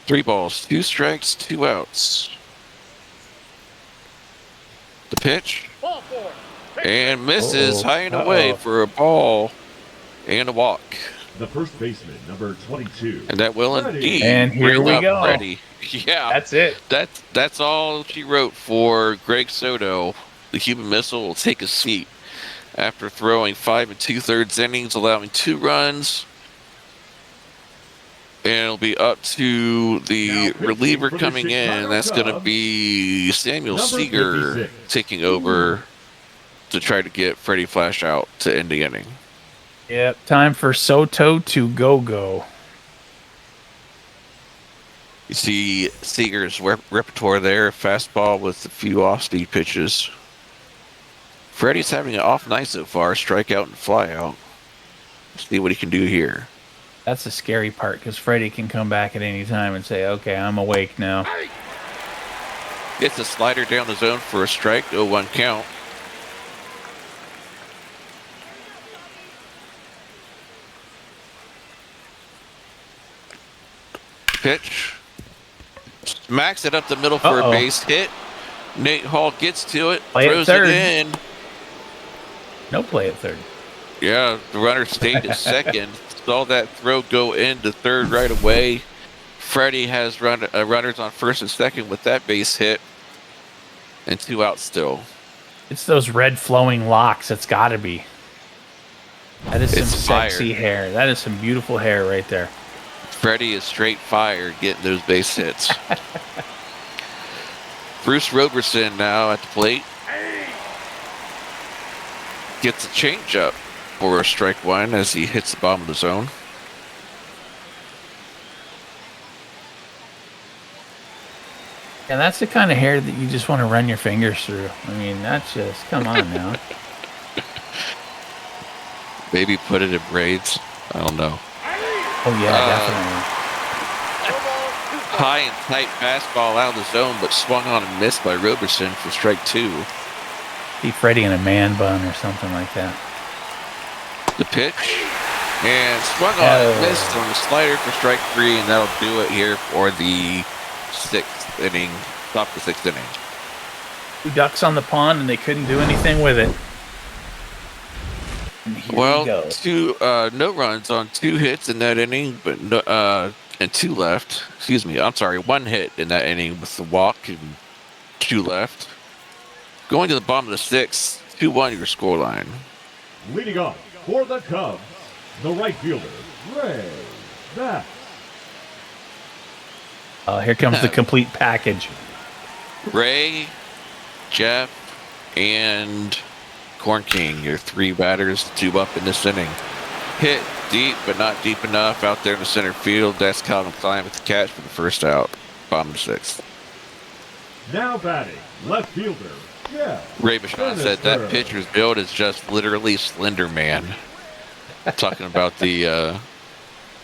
3 balls, 2 strikes, 2 outs. The pitch. Ball 4. And misses high and away for a ball and a walk. The first baseman, number 22. And that will indeed. And here we go. Freddie. Yeah. That's it. That's all she wrote for Greg Soto. The Cuban Missile will take a seat after throwing 5 2/3 innings, allowing 2 runs. And it'll be up to the reliever coming in. That's going to be Samuel Seager taking over to try to get Freddie Flash out to end the inning. Yep, time for Soto to go. You see Seager's repertoire there, fastball with a few off-speed pitches. Freddie's having an off night so far, strikeout and flyout. See what he can do here. That's the scary part, because Freddie can come back at any time and say, okay, I'm awake now. Gets a slider down the zone for a strike, 0-1 count. Pitch. Smacks it up the middle for a base hit. Nate Hall gets to it, throws it in. No play at third. Yeah, the runner stayed at second. Saw that throw go into third right away. Freddie has runners on first and second with that base hit. And 2 outs still. It's those red flowing locks. It's got to be. That is some sexy hair. That is some beautiful hair right there. Freddie is straight fire getting those base hits. Bruce Roberson now at the plate. Gets a changeup for a strike one as he hits the bottom of the zone. And that's the kind of hair that you just want to run your fingers through. I mean, that's just, come on now. Maybe put it in braids. I don't know. Oh, yeah, definitely. High and tight fastball out of the zone, but swung on and missed by Roberson for strike 2. See Freddie in a man bun or something like that. The pitch. And swung on and missed on the slider for strike 3, and that'll do it here for the 6th inning. Top the 6th inning. 2 ducks on the pond, and they couldn't do anything with it. Well, no runs on 2 hits in that inning, but no, and 2 left. Excuse me, I'm sorry, 1 hit in that inning with the walk and 2 left. Going to the bottom of the 6th, 2-1 your scoreline. Leading off for the Cubs, the right fielder, Ray Bass. Here comes the complete package. Ray, Jeff, and Corn King, your 3 batters, 2 up in this inning. Hit deep, but not deep enough out there in the center field. That's Calvin Klein with the catch for the first out. Bottom of the 6th. Now batting, left fielder, Jeff. Ray Bashan said that pitcher's build is just literally Slender Man. Talking about the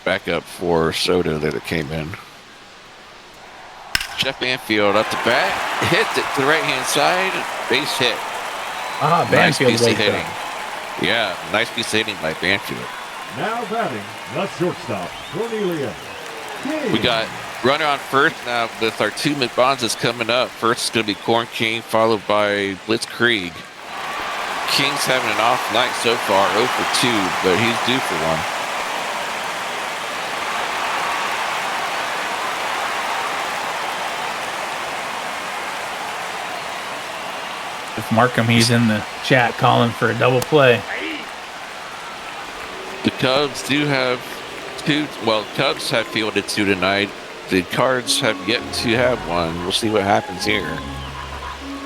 backup for Soto that came in. Jeff Banfield up the bat, hits it to the right-hand side, base hit. Banfield nice piece of hitting. Yeah, nice piece of hitting by Banfield. Now batting, the shortstop, Cornelius. We got runner on first now with our 2 McBonzes coming up. First is going to be Corn King, followed by Blitz Krieg. King's having an off night so far, 0 for 2, but he's due for one. If Markham, he's in the chat calling for a double play. The Cubs do have 2. Well, Cubs have fielded 2 tonight. The Cards have yet to have one. We'll see what happens here.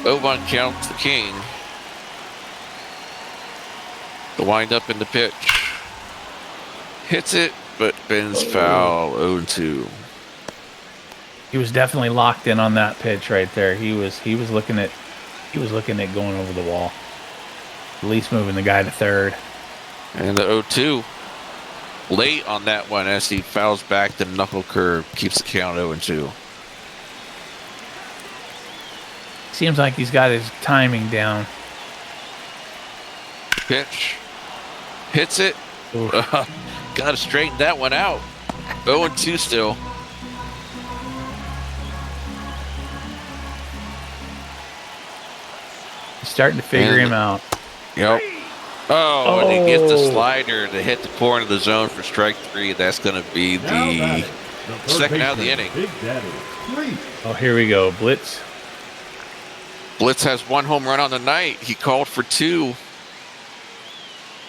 0-1 counts the King. The windup in the pitch. Hits it, but bends foul. 0-2. He was definitely locked in on that pitch right there. He was looking at going over the wall. At least moving the guy to third. And the 0-2. Late on that one as he fouls back the knuckle curve. Keeps the count 0-2. Seems like he's got his timing down. Pitch. Hits it. Got to straighten that one out. 0-2 still. He's starting to figure him out. Yep. Oh, and he gets the slider to hit the corner of the zone for strike 3. That's going to be the second out of the inning. Oh, here we go. Blitz. Blitz has 1 home run on the night. He called for 2.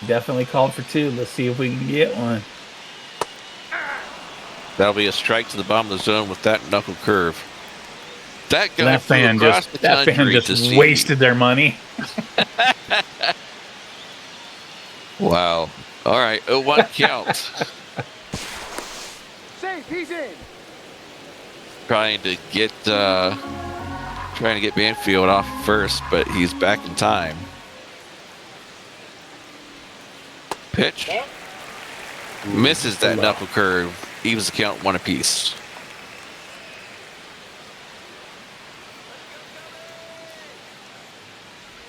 Definitely called for 2. Let's see if we can get one. That'll be a strike to the bottom of the zone with that knuckle curve. That guy fan just wasted their money. Wow. All right, 0-1 count. Safe, he's in. Trying to get Banfield off first, but he's back in time. Pitch. Misses that knuckle curve. Evens the count 1 apiece.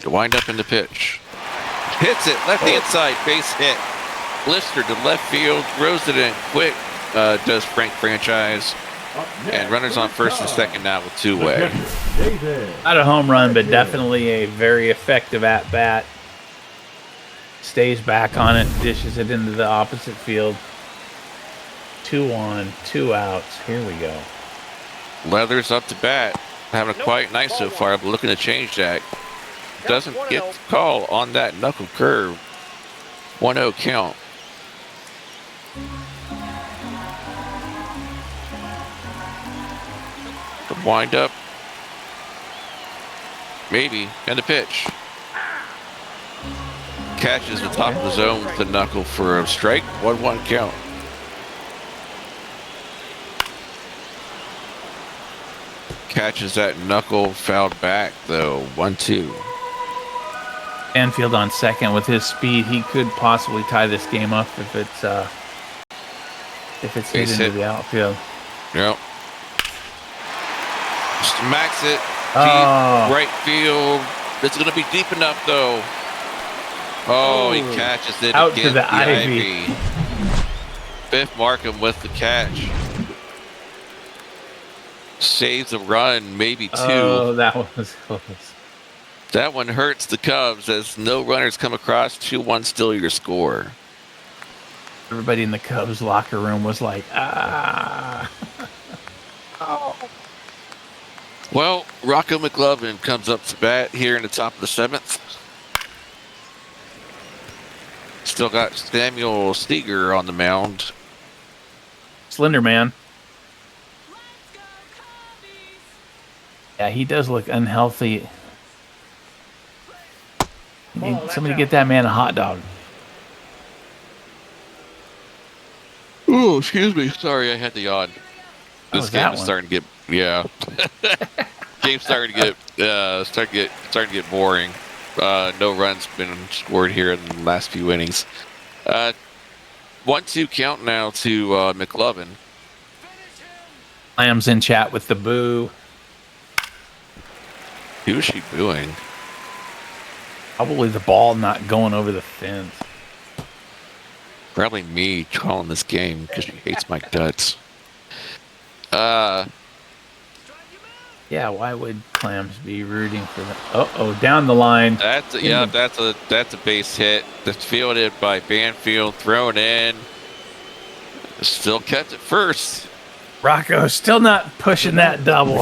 The wind up in the pitch. Hits it left hand side, base hit. Blister to left field, throws it in quick. Does Frank Franchise. And runners on first and second now with 2 away. Not a home run, but definitely a very effective at bat. Stays back on it, dishes it into the opposite field. 2 on, 2 outs. Here we go. Leathers up to bat. Having a quiet night so far, but looking to change that. Doesn't get the call on that knuckle curve. 1-0 count. The wind up. Maybe. And the pitch. Catches the top of the zone with the knuckle for a strike. 1-1 count. Catches that knuckle, fouled back though. 1-2. Banfield on second with his speed. He could possibly tie this game up if it's hit into the outfield. Yep. Smacks it. Deep right field. It's going to be deep enough though. Oh, he catches it out against to the ivy. Biff Markham with the catch. Saves a run, maybe 2. Oh, that was close. That one hurts the Cubs as no runners come across. 2-1 still your score. Everybody in the Cubs locker room was like, ah. Oh. Well, Rocco McLovin comes up to bat here in the top of the 7th. Still got Samuel Steger on the mound. Slender Man. Yeah, he does look unhealthy. Need somebody get that man a hot dog. Oh, excuse me. Sorry, I had the yawn. This game is one? starting to get game's starting to get boring. No runs been scored here in the last few innings. 1-2 count now to McLovin. Lamb's in chat with the boo. Who is she booing? Probably the ball not going over the fence. Probably me calling this game because she hates my guts. Yeah, why would Clams be rooting for that? Down the line. That's a base hit. That's fielded by Banfield, thrown in. Still kept it first. Rocco still not pushing that double.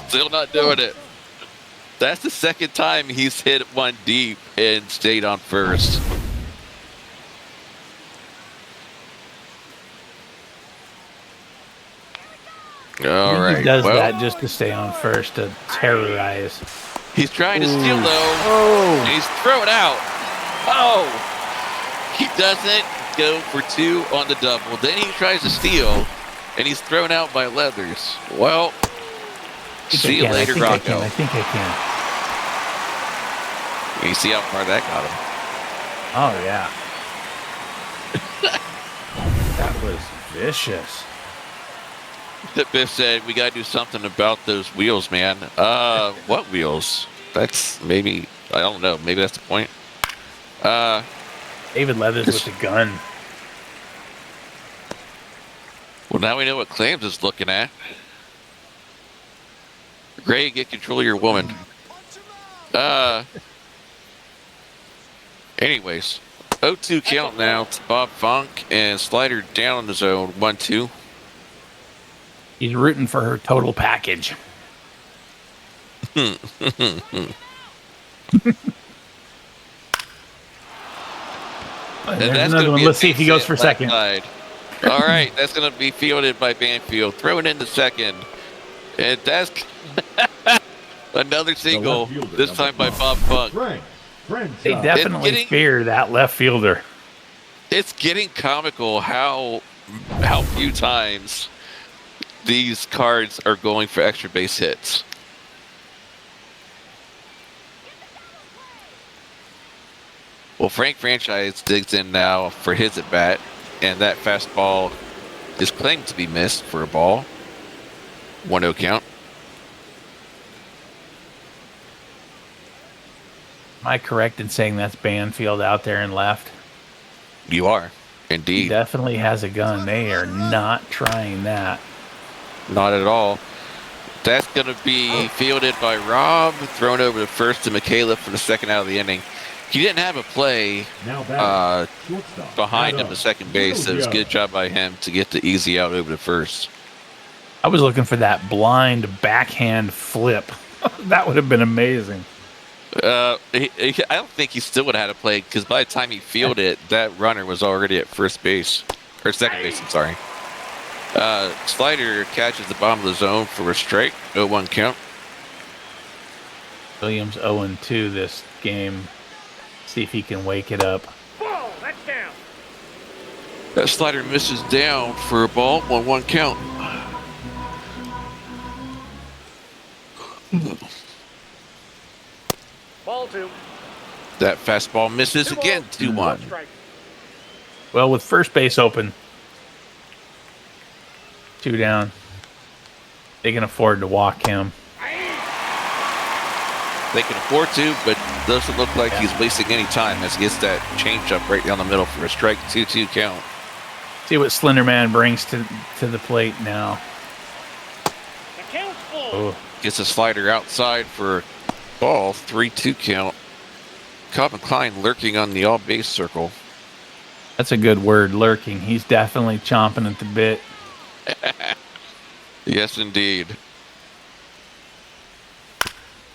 Still not doing it. That's the second time he's hit one deep and stayed on first. All right. He does that just to stay on first to terrorize. He's trying to steal though. Oh, he's thrown out. Oh, he doesn't go for 2 on the double. Then he tries to steal, and he's thrown out by Leathers. Well, see you later, Rocco. I think I can. You see how far that got him? Oh yeah. That was vicious. Biff said, we got to do something about those wheels, man. What wheels? That's maybe, I don't know. Maybe that's the point. David Leathers with the gun. Well, now we know what Clams is looking at. Gray, get control of your woman. Anyways, 0-2 count now to Bob Funk and slider down in the zone. 1-2. He's rooting for her total package. And that's another one. Let's see if he goes for second. Side. All right, that's going to be fielded by Banfield. Throwing into second. And that's another single, this time by Bob Funk. They definitely fear that left fielder. It's getting comical how few times these cards are going for extra base hits. Well, Frank Franchise digs in now for his at bat, and that fastball is claimed to be missed for a ball. 1-0 count. Am I correct in saying that's Banfield out there and left? You are, indeed. He definitely has a gun. They are not trying that. Not at all. That's going to be fielded by Rob, thrown over to first to Michaela for the second out of the inning. He didn't have a play behind him at second base. So it was a good job by him to get the easy out over to first. I was looking for that blind backhand flip. That would have been amazing. I don't think he still would have had a play because by the time he fielded it, that runner was already at first base. Or second base, I'm sorry. Slider catches the bottom of the zone for a strike. 0-1 count. Williams 0-2 this game. See if he can wake it up. Ball, that's down. That slider misses down for a ball. 1-1 count. Ball 2. That fastball misses again. 2-1. Well, with first base open, 2 down. They can afford to walk him. They can afford to, but doesn't look like he's wasting any time as he gets that changeup right down the middle for a strike. 2-2 count. See what Slenderman brings to the plate now. The count's full. Oh, Gets a slider outside for a ball. 3-2 count. Calvin Klein lurking on the all-base circle. that's a good word, lurking. He's definitely chomping at the bit. Yes, indeed.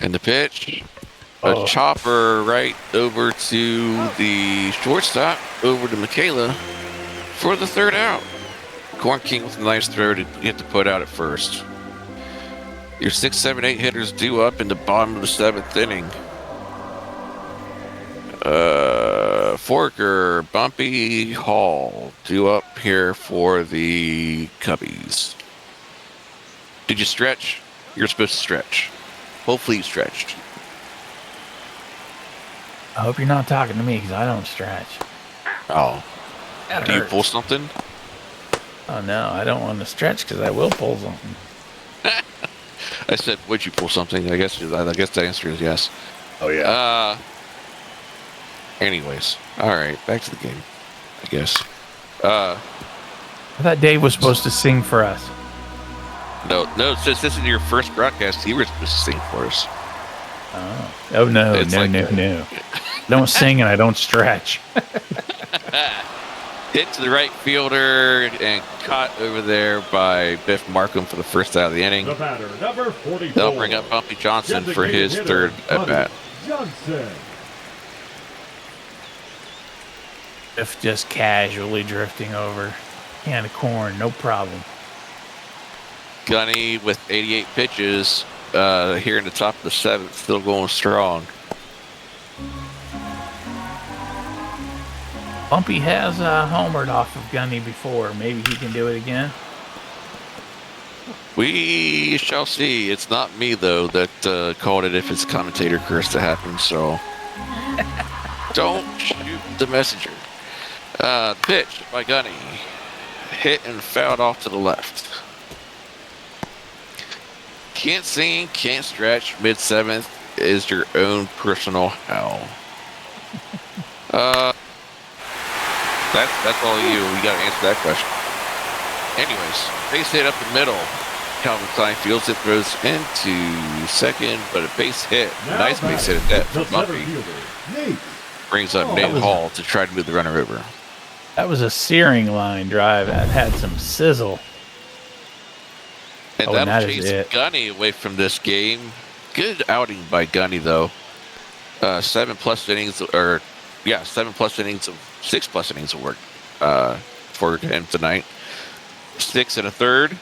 And the pitch. A chopper right over to the shortstop, over to Michaela for the third out. Corn King with a nice throw to get the put out at first. Your 6, 7, 8 hitters due up in the bottom of the 7th inning. Forker, Bumpy, Hall due up here for the Cubbies. Did you stretch? You're supposed to stretch. Hopefully you stretched. I hope you're not talking to me because I don't stretch. Oh. That Do you hurts. pull something? Oh, no, I don't want to stretch because I will pull something. I said, would you pull something? I guess the answer is yes. Oh, yeah. Anyways. All right. Back to the game, I guess. I thought Dave was supposed to sing for us. No, since this is your first broadcast, you were supposed to sing for us. Oh, no, It's no, like no, that. no. Don't sing and I don't stretch. Hit to the right fielder and caught over there by Biff Markham for the first out of the inning. The batter, number 44. They'll bring up Bumpy Johnson for his third at bat. Johnson. If just casually drifting over. Can of corn, no problem. Gunny with 88 pitches here in the top of the 7th, still going strong. Bumpy has homered off of Gunny before. Maybe he can do it again. We shall see. It's not me, though, that called it if it's commentator curse to happen, so don't shoot the messenger. Pitch by Gunny. Hit and fouled off to the left. Can't sing, can't stretch. Mid-7th is your own personal hell. That's all you. We got to answer that question. Anyways, base hit up the middle. Calvin Klein fields it, throws into second, but a base hit. Nice base hit at that The from center Bumpy. fielder, Nate. Brings up Nate Hall to try to move the runner over. That was a searing line drive. That had some sizzle. And Oh, and that'll that is chase it. Gunny away from this game. Good outing by Gunny, though. 7+ innings, or 7+ innings of 6+ innings of work for him tonight. 6 1/3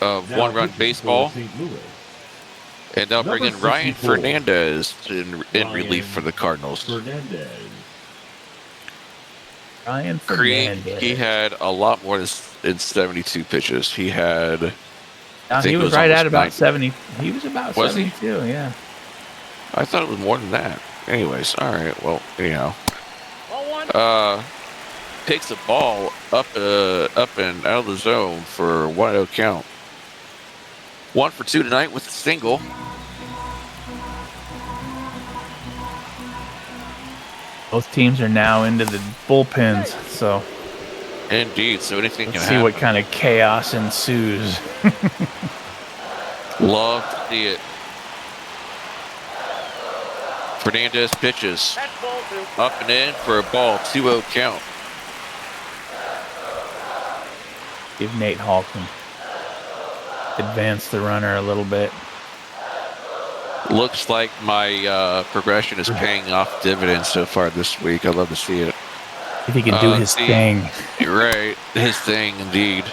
of Now 1-run pitching baseball. for St. Louis. And they'll bring in Number Ryan 64. Fernandez in Ryan relief for the Cardinals. Fernandez. Ryan Creek, Fernandez. he had a lot more than 72 pitches. He had. I think he it was right almost at about 90. 70. He was about Was he? 72, yeah. I thought it was more than that. Anyways, all right. Well, anyhow. Ball 1. Takes the ball up and out of the zone for 1-0 count. 1 for 2 tonight with a single. Both teams are now into the bullpens, so Indeed. So anything let's can see happen. what kind of chaos ensues. Love to see it. Fernandez pitches. That's ball 2. Up and in for a ball. 2-0 count. Give Nate Halton. Advance the runner a little bit. Looks like my progression is paying off dividends so far this week. I'd love to see it. If he can do his thing. You're right. His thing, indeed.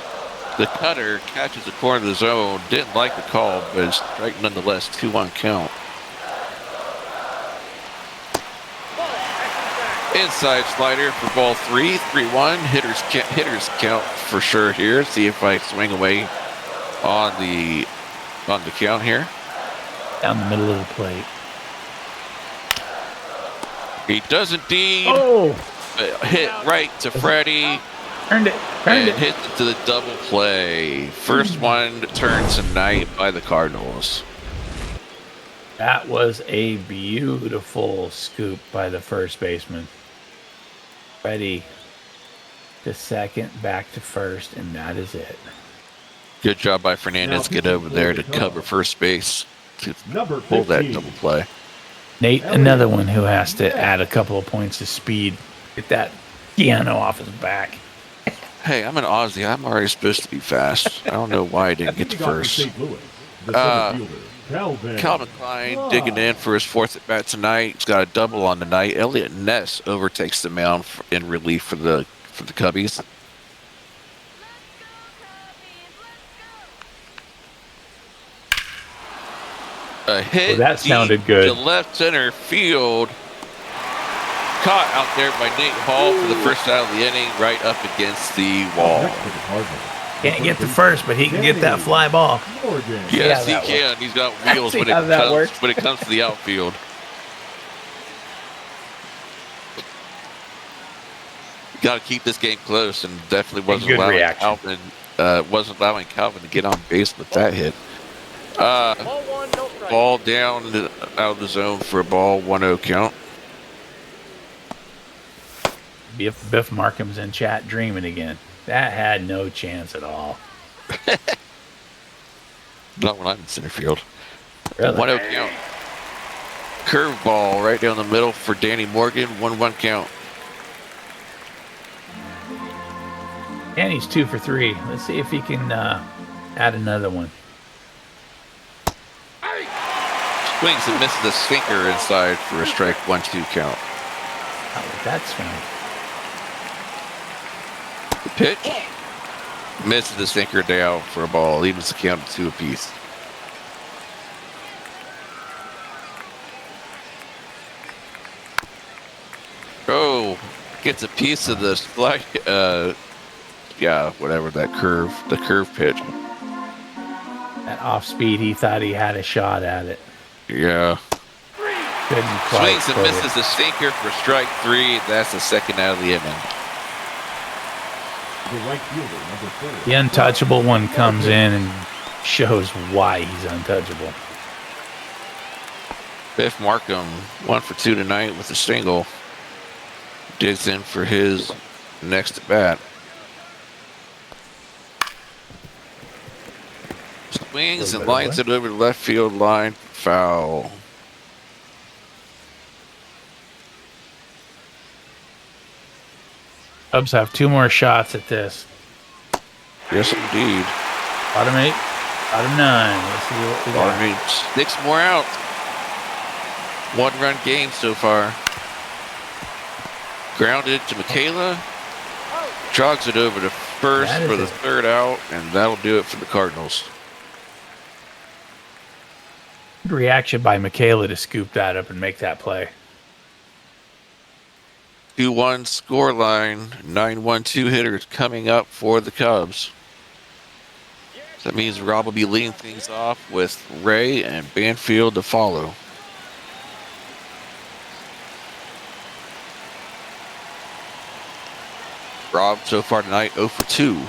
The cutter catches the corner of the zone. Didn't like the call, but it's strike nonetheless. 2-1 count. Inside slider for ball 3. 3-1. Hitters count for sure here. See if I swing away on the count here. Down the middle of the plate. He does indeed. Oh! Hit right to Freddie. Turned it. And hit to the double play. First one turned tonight by the Cardinals. That was a beautiful scoop by the first baseman. Freddie to second, back to first, and that is it. Good job by Fernandez to get over there to cover first base to pull that double play. Nate, another one who has to add a couple of points of speed. Get that piano off his back. Hey, I'm an Aussie. I'm already supposed to be fast. I don't know why I didn't get to first. Calvin Klein digging in for his fourth at bat tonight. He's got a double on the night. Elliot Ness overtakes the mound in relief for the Cubbies. A hit that sounded good. To left center field. Caught out there by Nate Hall for the first out of the inning, right up against the wall. Can't get to first, but he can get that fly ball. Yes, he can. He's got wheels when it comes to the outfield. Got to keep this game close, and definitely wasn't allowing Calvin to get on base with that hit. Ball down out of the zone for a ball. 1-0 count. Biff Markham's in chat dreaming again. That had no chance at all. Not when I'm in center field. Really? 1-0 count. Curveball right down the middle for Danny Morgan. 1-1 count. Danny's 2 for 3. Let's see if he can add another one. Swings and misses a sinker inside for a strike. 1-2 count. How was that swing? The pitch misses the sinker down for a ball, leaving the count at 2 apiece. Oh, gets a piece of the slide. Whatever the curve pitch. That off speed, he thought he had a shot at it. Yeah. Couldn't quite. Swings and misses the sinker for strike 3. That's the second out of the inning. The untouchable one comes in and shows why he's untouchable. Biff Markham 1 for 2 tonight with a single. Digs in for his next at bat. Swings and lines it over the left field line. Foul. Cubs have 2 more shots at this. Yes, indeed. Bottom 8, bottom 9. Let's see what we got. Bottom 8, 6 more out. 1-run game so far. Grounded to Michaela. Jogs it over to first for the third out, and that'll do it for the Cardinals. Good reaction by Michaela to scoop that up and make that play. 2-1 score line. 9-1-2 hitters coming up for the Cubs. That means Rob will be leading things off with Ray and Banfield to follow. Rob so far tonight 0 for 2.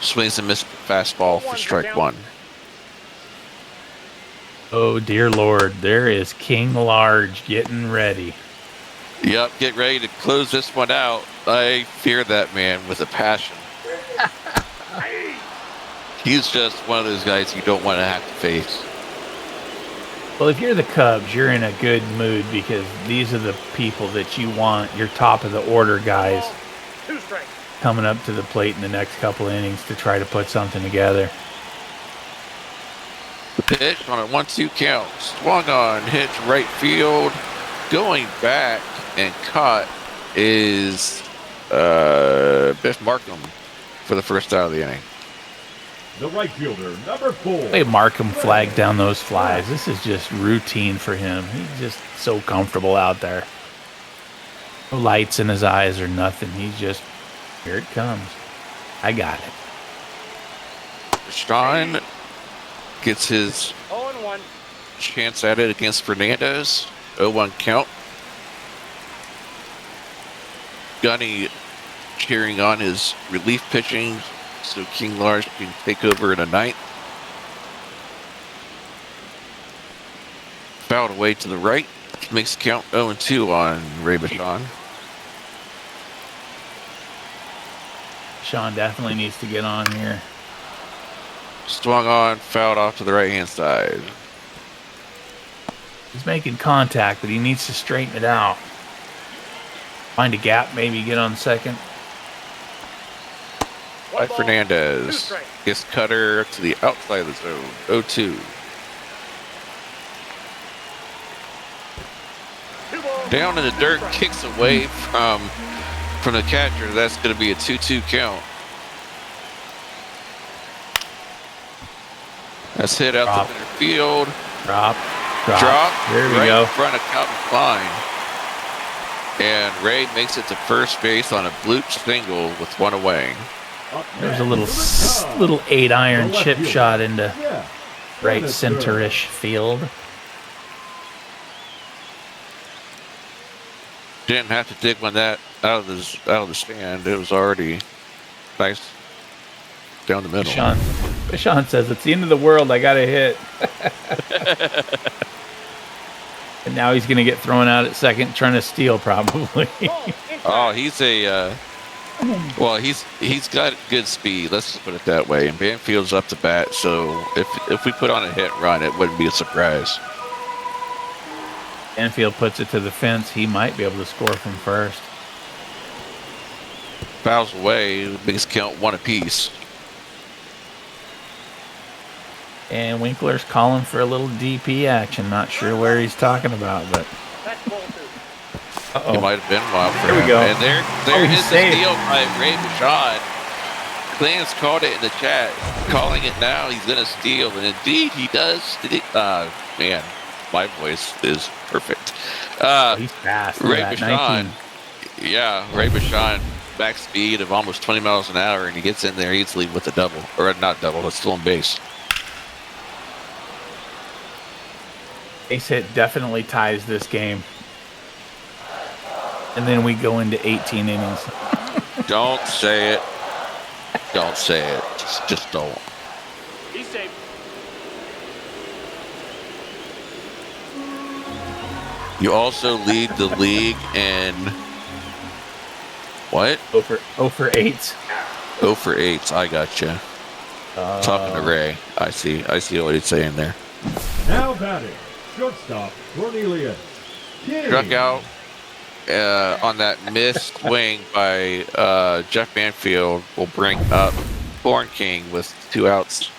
Swings and misses the fastball for strike 1. Oh dear Lord, there is King Large getting ready. Yep, get ready to close this one out. I fear that man with a passion. He's just one of those guys you don't want to have to face. Well, if you're the Cubs, you're in a good mood because these are the people that you want, your top of the order guys, Two strikes. coming up to the plate in the next couple innings to try to put something together. The pitch on a 1-2 count. Swung on, hit right field. Going back and caught is Biff Markham for the first out of the inning. The right fielder, number 4. They Markham flagged down those flies. This is just routine for him. He's just so comfortable out there. No lights in his eyes or nothing. He's just, here it comes. I got it. Sean gets his 0-1. chance at it against Fernandez. 0-1 count. Gunny cheering on his relief pitching so King Large can take over in the ninth. Fouled away to the right. Makes the count 0-2 on Ray Bichon. Sean definitely needs to get on here. Swung on, fouled off to the right-hand side. He's making contact, but he needs to straighten it out. Find a gap, maybe get on second. By Fernandez. Gets cutter to the outside of the zone. 0-2. Down in the dirt, kicks away from the catcher. That's going to be a 2-2 count. That's hit out Drop. to center field. Drop. There we right go. in front of Calvin Klein. And Ray makes it to first base on a bloop single with one away. There's a little 8-iron chip shot into right center-ish field. Didn't have to dig one that out of the stand. It was already nice down the middle. Sean says, it's the end of the world. I got a hit. And now he's going to get thrown out at second, trying to steal probably. Oh, he's a well, he's got good speed. Let's just put it that way. And Banfield's up to bat, so if we put on a hit and run, it wouldn't be a surprise. Banfield puts it to the fence. He might be able to score from first. Fouls away, makes count one apiece. And Winkler's calling for a little DP action. Not sure where he's talking about, but He might have been wild for There we him. go. And there he's is the safe. steal by Ray Bichon. Clarence called it in the chat. Calling it now, he's going to steal. And indeed, he does. Man, my voice is perfect. He's fast. Ray Look at Bichon. 19. Yeah, Ray Bichon, max speed of almost 20 miles an hour, and he gets in there easily with a double. Or not double, but still on base. Base hit definitely ties this game. And then we go into 18 innings. Don't say it. Don't say it. Just don't. He's safe. You also lead the league in what? 0 for 8s. 0 for 8s. I gotcha. Talking to Ray. I see what he's saying there. Now batting, shortstop Cornelius. King. Struck out on that missed swing by Jeff Banfield will bring up Born King with 2 outs.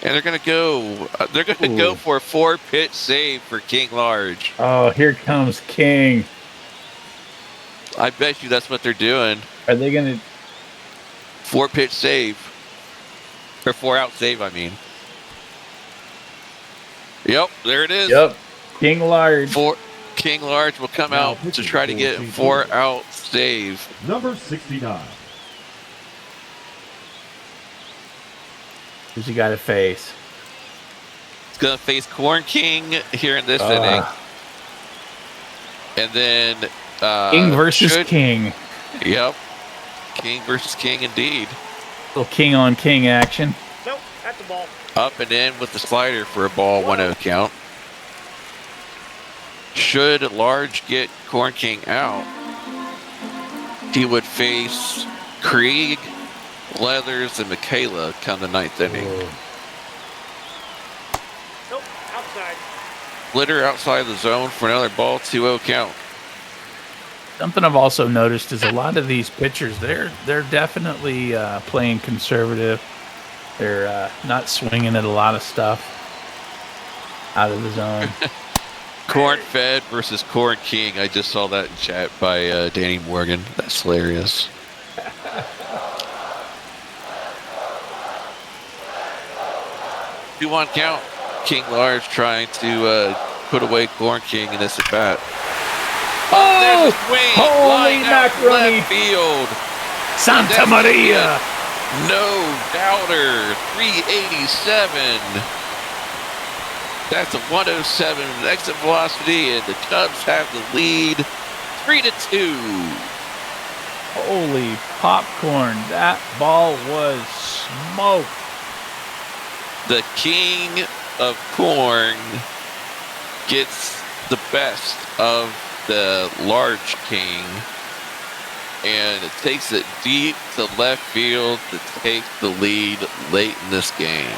And they're gonna go for a 4-pitch save for King Large. Oh, here comes King. I bet you that's what they're doing. Are they going to 4-pitch save. Or 4-out save, I mean. Yep, there it is. Yep. King Large. King Large will come out to try to get a 4-out save. Number 69. Who's he got to face? He's going to face Corn King here in this inning. And then... King versus King. Yep. King versus King indeed. Little king on king action. Nope, that's the ball. Up and in with the slider for a ball 1-0 count. Should Large get Corn King out, he would face Krieg, Leathers, and Michaela come the 9th inning. Nope, outside. splitter outside the zone for another ball, 2-0 count. Something I've also noticed is a lot of these pitchers, they're definitely playing conservative. They're not swinging at a lot of stuff out of the zone. Corn Fed versus Corn King. I just saw that in chat by Danny Morgan. That's hilarious. Two-one count. King Large trying to put away Corn King in this at bat. Oh, there's a swing. Holy Line out macaroni. left field. Santa Maria! No doubter. 387. That's a 107 exit velocity, and the Cubs have the lead 3-2. Holy popcorn. That ball was smoked. The king of corn gets the best of the large king, and it takes it deep to left field to take the lead late in this game.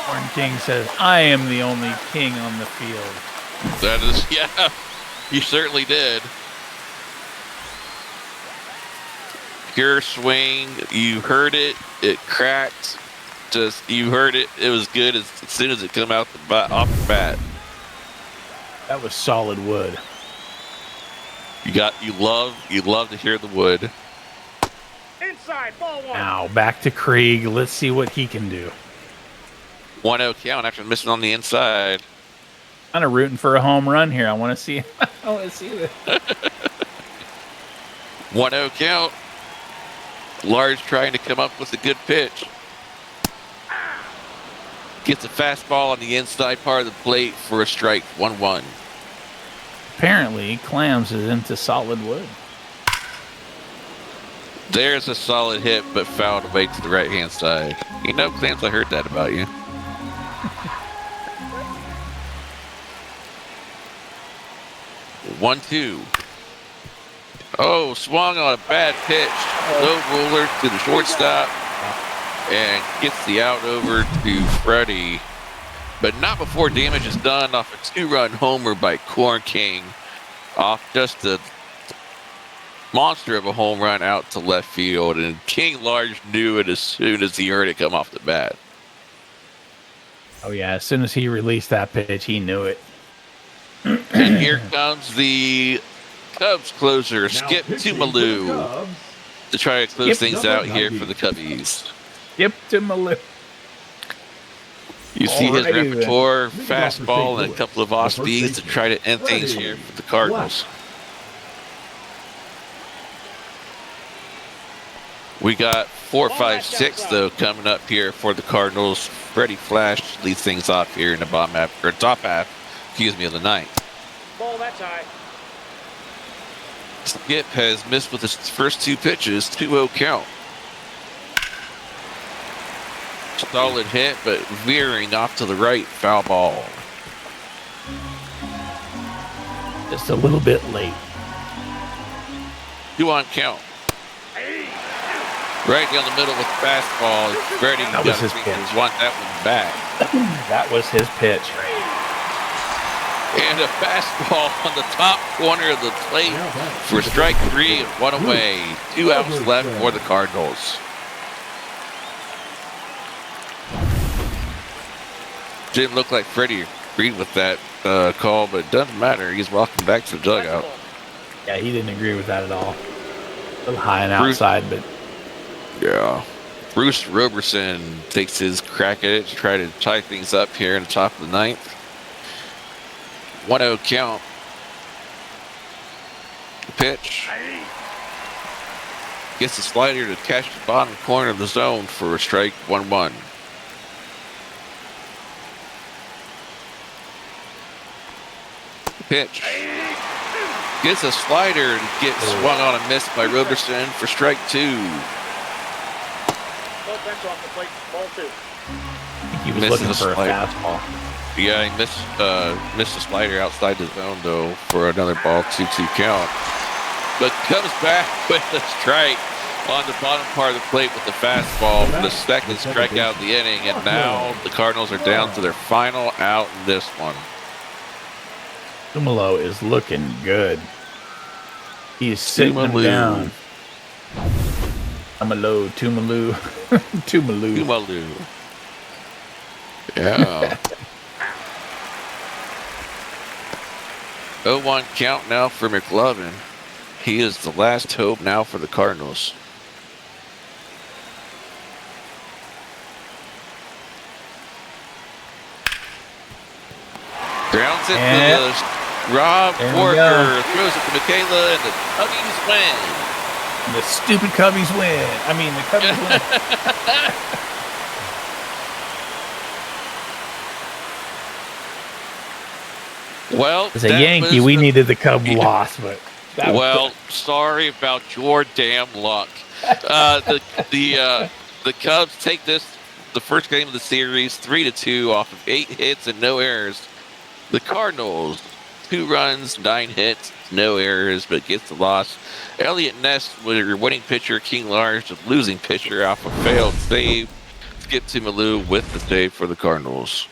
Corn King says, I am the only king on the field. That is, yeah, you certainly did. Pure swing, you heard it, it cracked. Just, you heard it, it was good as soon as it came out off the bat. That was solid wood. You love to hear the wood. Inside, ball one. Now back to Krieg. Let's see what he can do. 1-0 count after missing on the inside. Kind of rooting for a home run here. I want to see. I want to see this. 1-0 count. Large trying to come up with a good pitch. Gets a fastball on the inside part of the plate for a strike. 1-1. Apparently, Clams is into solid wood. There's a solid hit, but fouled away to the right-hand side. You know, Clams, I heard that about you. 1-2. Oh, swung on a bad pitch. Low roller to the shortstop. And gets the out over to Freddie. But not before damage is done off a 2-run homer by Corn King. Off just a monster of a home run out to left field. And King Large knew it as soon as he heard it come off the bat. Oh, yeah. As soon as he released that pitch, he knew it. And here comes the Cubs closer, Skip Tumaloo, to try to close things out here for the Cubbies. Skip Tumaloo. You see his repertoire, fastball, and a couple of off-speeds to try to end things here for the Cardinals. We got 4, 5, 6, though, coming up here for the Cardinals. Freddie Flash leads things off here in the top half, of the ninth. Ball, that's high. Skip has missed with his first two pitches, 2-0 count. Solid hit, but veering off to the right, foul ball. Just a little bit late. 2-on count. Right down the middle with the fastball. Freddie was his pitch. Want that one back. That was his pitch. And a fastball on the top corner of the plate for strike 3 and 1 away. 2 outs left for the Cardinals. Didn't look like Freddie agreed with that call, but it doesn't matter. He's walking back to the dugout. Yeah, he didn't agree with that at all. A little high and outside, but... Yeah. Bruce Roberson takes his crack at it to try to tie things up here in the top of the ninth. 1-0 count. Pitch. Gets the slider to catch the bottom corner of the zone for a strike. 1-1. Pitch. Gets a slider and gets swung on and missed by Roberson for strike 2. That's off the plate. Ball 2. He was looking for a fastball. Yeah, he missed a slider outside the zone, though, for another ball, 2-2 count. But comes back with a strike. on the bottom part of the plate with the fastball for the second strikeout of the inning, and now the Cardinals are down to their final out in this one. Tumalo is looking good. He is sitting him down. Tumalo. Tumalu. Yeah. 0-1 count now for McLovin. He is the last hope now for the Cardinals. Grounds it to Rob Porter. Throws it to Michaela, and the Cubbies win. The stupid Cubbies win. I mean, the Cubbies win. Well, as a Yankee, we needed the Cub loss, but sorry about your damn luck. The Cubs take this, the first game of the series, 3-2 off of 8 hits and no errors. The Cardinals, 2 runs, 9 hits, no errors, but gets the loss. Elliott Ness was your winning pitcher. King Large, the losing pitcher, off a failed save. Skip Tumalu with the save for the Cardinals.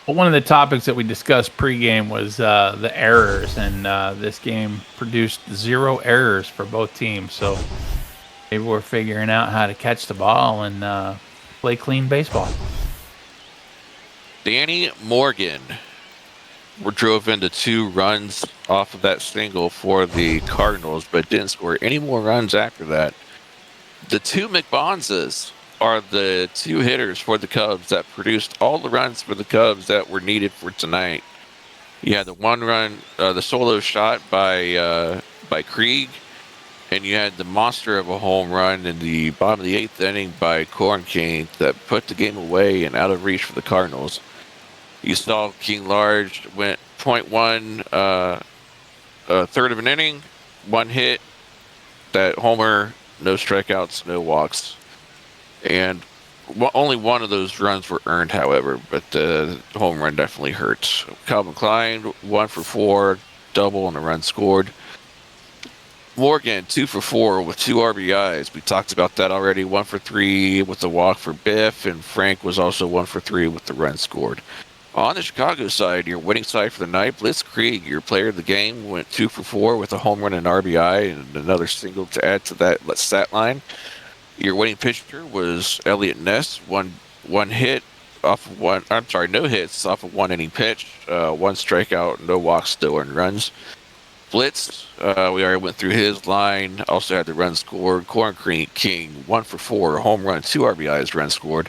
Well, one of the topics that we discussed pregame was the errors, and this game produced 0 errors for both teams. So maybe we're figuring out how to catch the ball and play clean baseball. Danny Morgan drove into 2 runs off of that single for the Cardinals, but didn't score any more runs after that. The 2 McBonzas are the 2 hitters for the Cubs that produced all the runs for the Cubs that were needed for tonight. You had the 1 run, the solo shot by Krieg, and you had the monster of a home run in the bottom of the 8th inning by Corncane that put the game away and out of reach for the Cardinals. You saw King Large went 0.1 third of an inning, 1 hit, that homer, no strikeouts, no walks. And only 1 of those runs were earned, however, but the home run definitely hurts. Calvin Klein, 1 for 4, double and a run scored. Morgan, 2 for 4 with 2 RBIs. We talked about that already. 1 for 3 with the walk for Biff, and Frank was also 1 for 3 with the run scored. On the Chicago side, your winning side for the night, Blitzkrieg, your player of the game, went 2 for 4 with a home run and RBI and another single to add to that stat line. Your winning pitcher was Elliott Ness, one hit off of one. I'm sorry, no hits off of 1 inning pitch, 1 strikeout, no walks, no earned runs. Blitz, we already went through his line. Also had the run scored. Corn King, 1 for 4, home run, 2 RBIs, run scored.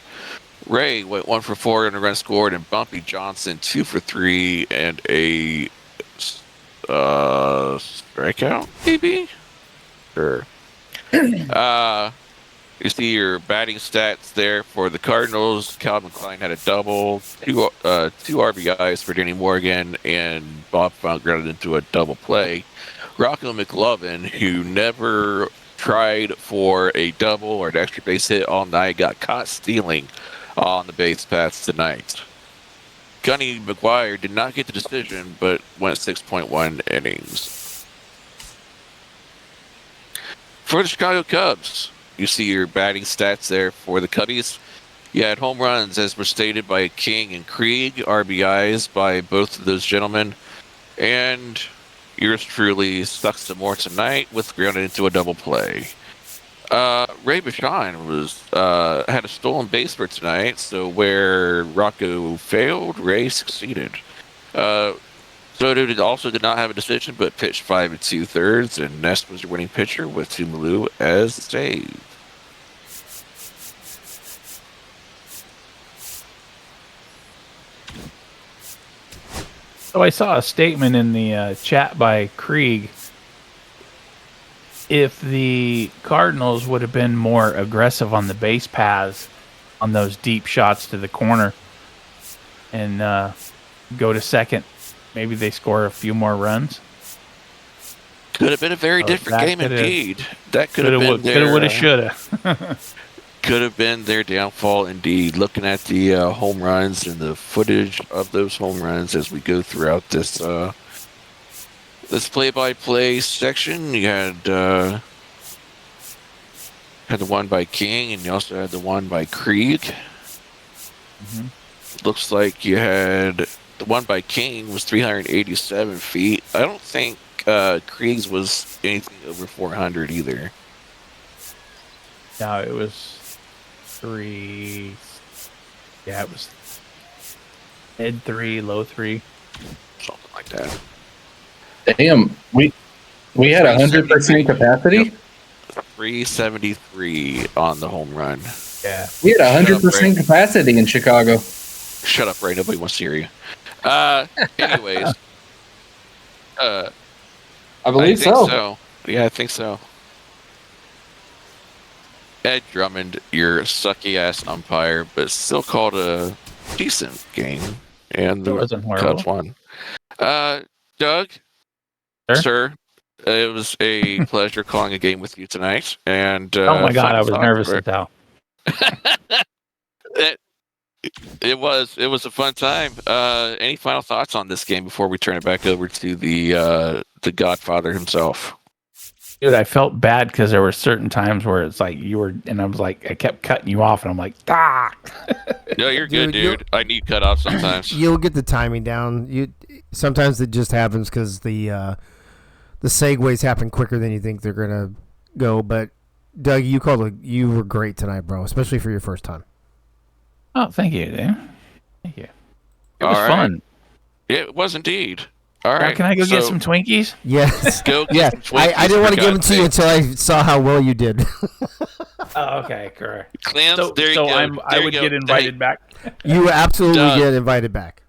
Ray went 1 for 4 and a run scored, and Bumpy Johnson 2 for 3 and a strikeout, maybe. Sure. You see your batting stats there for the Cardinals. Calvin Klein had a double, 2 RBIs for Danny Morgan, and Bob Funk grounded into a double play. Rocco McLovin, who never tried for a double or an extra base hit all night, got caught stealing on the base paths tonight. Gunny McGuire did not get the decision, but went 6.1 innings. For the Chicago Cubs, you see your batting stats there for the Cubbies. You had home runs, as was stated, by King and Krieg, RBIs by both of those gentlemen, and yours truly stuck some more tonight with grounded into a double play. Ray Bashan had a stolen base for tonight, so where Rocco failed, Ray succeeded. Soto also did not have a decision, but pitched 5 2/3, and Ness was your winning pitcher with Tumalu as the save. So I saw a statement in the chat by Krieg. If the Cardinals would have been more aggressive on the base paths on those deep shots to the corner and go to second, maybe they score a few more runs. Could have been a very different game indeed. That could have been their... Coulda, woulda, shoulda. Could have been their downfall indeed. Looking at the home runs and the footage of those home runs as we go throughout this this play-by-play section, you had had the one by King, and you also had the one by Krieg. Looks like you had the one by King was 387 feet. I don't think Krieg's was anything over 400 either. No, it was 3. Yeah, it was mid 3, low 3, something like that. Damn, we had 100% capacity. 373 on the home run. Yeah, we had 100% capacity in Chicago. Shut up, Ray. Nobody wants to hear you. Anyways, I believe think so. so. Yeah, I think so. Ed Drummond, your sucky ass umpire, but still called a decent game, and the Cubs won. Doug, sir, it was a pleasure calling a game with you tonight. And oh my god, I was nervous as hell. It was a fun time. Any final thoughts on this game before we turn it back over to the Godfather himself? Dude, I felt bad because there were certain times where it's like you were, and I was like, I kept cutting you off, and I'm like, ah. No, you're good, dude. I need cut off sometimes. You'll get the timing down. Sometimes it just happens because the segues happen quicker than you think they're gonna go. But Doug, you were great tonight, bro, especially for your first time. Oh, thank you, dude. Thank you. It was fun. It was indeed. All right. Now, can I go get some Twinkies? Yes. Go get some Twinkies. I didn't want to give them to you until I saw how well you did. Oh, okay, correct. Clams, so there you go. I would get invited back. You absolutely get invited back.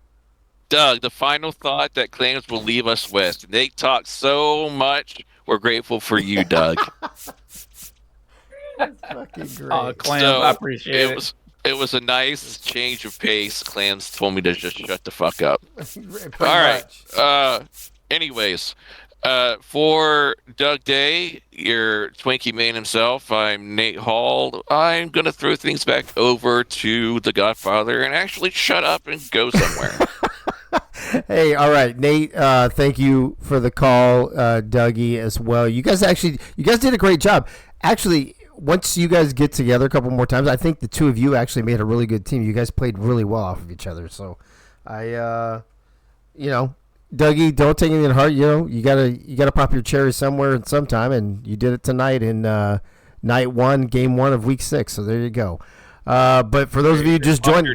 Doug, the final thought that Clams will leave us with. They talk so much. We're grateful for you, Doug. That's fucking great. Oh, Clams, I appreciate it. It was a nice change of pace. Clams told me to just shut the fuck up. All right. Anyways, for Doug Day, your Twinkie man himself, I'm Nate Hall. I'm going to throw things back over to the Godfather and actually shut up and go somewhere. Hey, all right, Nate, thank you for the call, Dougie, as well. You guys did a great job. Actually, once you guys get together a couple more times, I think the two of you actually made a really good team. You guys played really well off of each other. So, Dougie, don't take anything to heart. You gotta pop your cherry somewhere and sometime, and you did it tonight in night 1, game 1 of week 6. So there you go. But for those of you who just joined,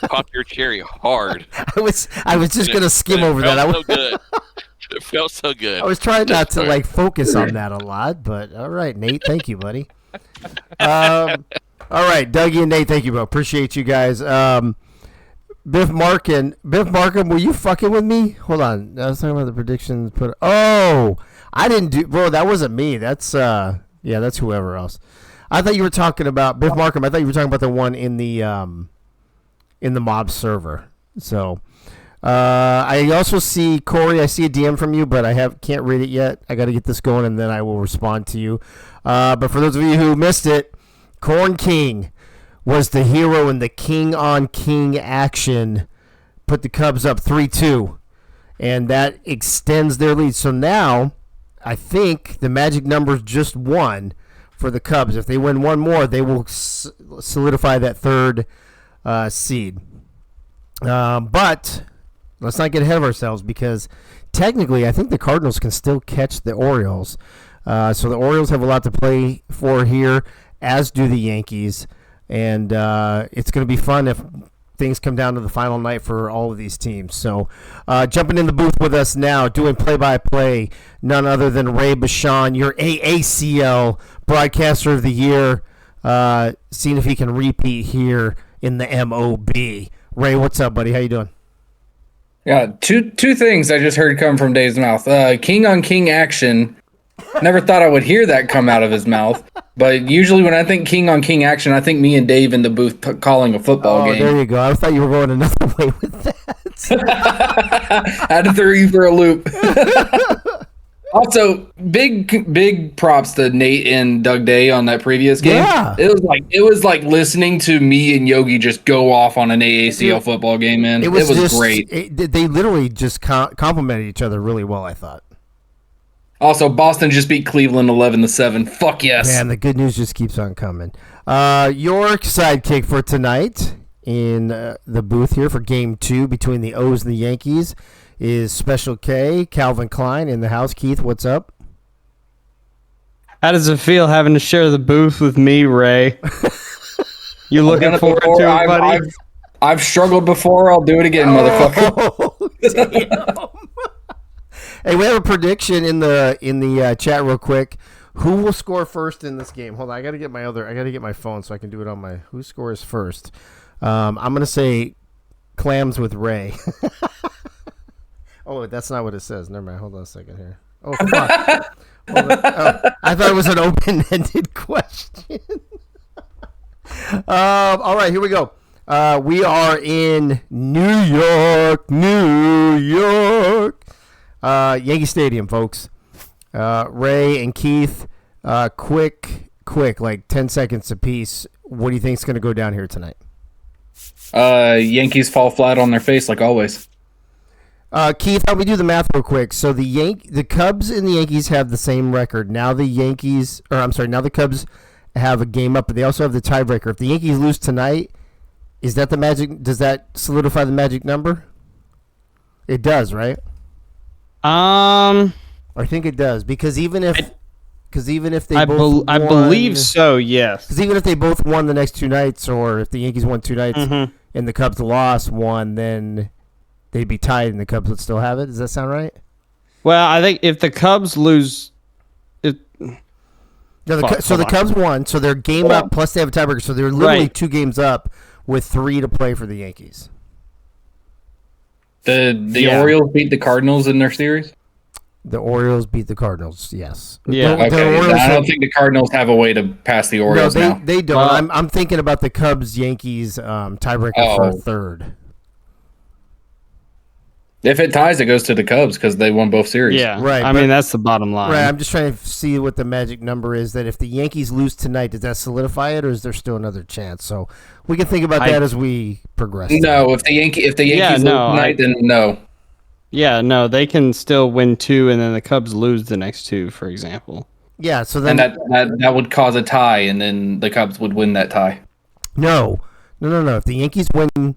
Pop your cherry hard. I was just gonna skim over that. So good. It felt so good. I was trying not to focus on that a lot, but all right, Nate, thank you, buddy. All right, Dougie and Nate, thank you, bro. Appreciate you guys. Biff Markham, were you fucking with me? Hold on, I was talking about the predictions. I didn't do, bro. That wasn't me. That's that's whoever else. I thought you were talking about Biff Markham. I thought you were talking about the one in the mob server. So. I also see Corey. I see a DM from you, but I can't read it yet. I got to get this going, and then I will respond to you. But for those of you who missed it, Corn King was the hero in the king on king action. Put the Cubs up 3-2, and that extends their lead. So now, I think the magic number's just 1 for the Cubs. If they win one more, they will solidify that third seed. But let's not get ahead of ourselves because technically I think the Cardinals can still catch the Orioles. So the Orioles have a lot to play for here, as do the Yankees. And it's going to be fun if things come down to the final night for all of these teams. So jumping in the booth with us now, doing play-by-play, none other than Ray Bashan, your AACL Broadcaster of the Year, seeing if he can repeat here in the MOB. Ray, what's up, buddy? How you doing? Yeah, two things I just heard come from Dave's mouth. King on king action. Never thought I would hear that come out of his mouth. But usually when I think king on king action, I think me and Dave in the booth calling a football game. There you go. I thought you were going another way with that. I had to throw you for a loop. Also, big props to Nate and Doug Day on that previous game. Yeah. It was like listening to me and Yogi just go off on an AACL football game, man. It was great. They literally just complimented each other really well, I thought. Also, Boston just beat Cleveland 11-7. Fuck yes. Man, the good news just keeps on coming. Your sidekick for tonight in the booth here for Game 2 between the O's and the Yankees is Special K, Calvin Klein in the house. Keith, what's up? How does it feel having to share the booth with me, Ray? You looking forward to it, buddy? I've struggled before. I'll do it again, motherfucker. Hey, we have a prediction in the chat real quick. Who will score first in this game? Hold on, I gotta get my phone so I can do it on my. Who scores first? I'm gonna say clams with Ray. Oh, that's not what it says. Never mind. Hold on a second here. Oh, fuck. I thought it was an open-ended question. All right, here we go. We are in New York, Yankee Stadium, folks. Ray and Keith, quick, like 10 seconds apiece. What do you think is going to go down here tonight? Yankees fall flat on their face like always. Keith, help me do the math real quick. So the Cubs and the Yankees have the same record. Now the Cubs have a game up, but they also have the tiebreaker. If the Yankees lose tonight, is that the magic? Does that solidify the magic number? It does, right? I think it does because even if they both won, I believe so, yes. Because even if they both won the next two nights, or if the Yankees won two nights and the Cubs lost one, then they'd be tied and the Cubs would still have it. Does that sound right? Well, I think if the Cubs lose, the Cubs won, so they're game up. Plus they have a tiebreaker, so they're literally 2 games up with 3 to play for the Yankees. The Orioles beat the Cardinals in their series? The Orioles beat the Cardinals, yes. Yeah. I don't think the Cardinals have a way to pass the Orioles now. They don't. I'm thinking about the Cubs-Yankees tiebreaker for third. If it ties, it goes to the Cubs because they won both series. Yeah, right. I mean, that's the bottom line. Right. I'm just trying to see what the magic number is. That if the Yankees lose tonight, does that solidify it, or is there still another chance? So we can think about that as we progress. No, if the Yankees lose tonight, then no. Yeah, no, they can still win 2, and then the Cubs lose the next 2, for example. Yeah, so then that would cause a tie, and then the Cubs would win that tie. No. If the Yankees win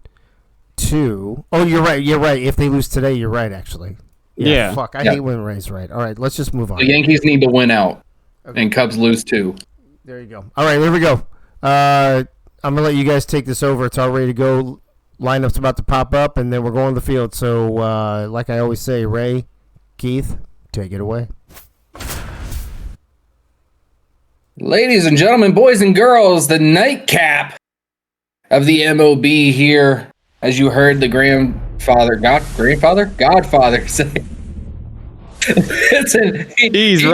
2, you're right. If they lose today, you're right. Actually, yeah. Fuck, I hate when Ray's right. All right, let's just move on. The Yankees need to win out, and Cubs lose 2. There you go. All right, here we go. I'm gonna let you guys take this over. It's all ready to go. Lineup's about to pop up, and then we're going to the field. So, like I always say, Ray, Keith, take it away. Ladies and gentlemen, boys and girls, the nightcap of the MOB here. As you heard the Godfather say. Listen, he's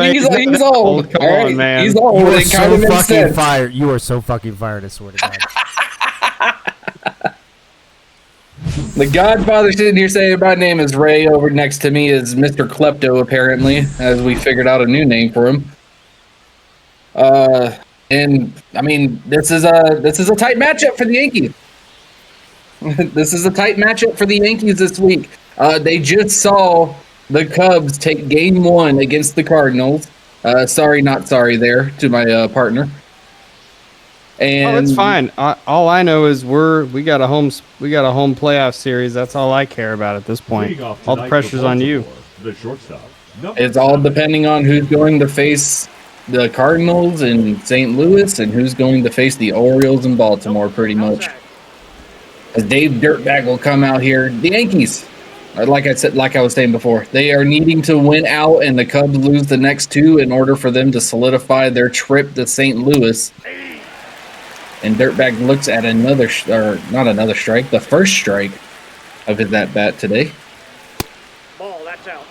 old. Come on, man. He's old. You are so fucking fired. You are so fucking fired, I swear to God. The Godfather sitting here saying my name is Ray. Over next to me is Mr. Klepto, apparently, as we figured out a new name for him. And I mean, this is a tight matchup for the Yankees. This is a tight matchup for the Yankees this week. They just saw the Cubs take Game 1 against the Cardinals. Sorry, not sorry there to my partner. And that's fine. All I know is we got a home playoff series. That's all I care about at this point. All the pressure's on you. The shortstop. It's all depending on who's going to face the Cardinals in St. Louis and who's going to face the Orioles in Baltimore, pretty much. As Dave Dirtbag will come out here. The Yankees, like I was saying before, they are needing to win out, and the Cubs lose the next 2 in order for them to solidify their trip to St. Louis. And Dirtbag looks at the first strike of his at-bat today. Ball, that's out.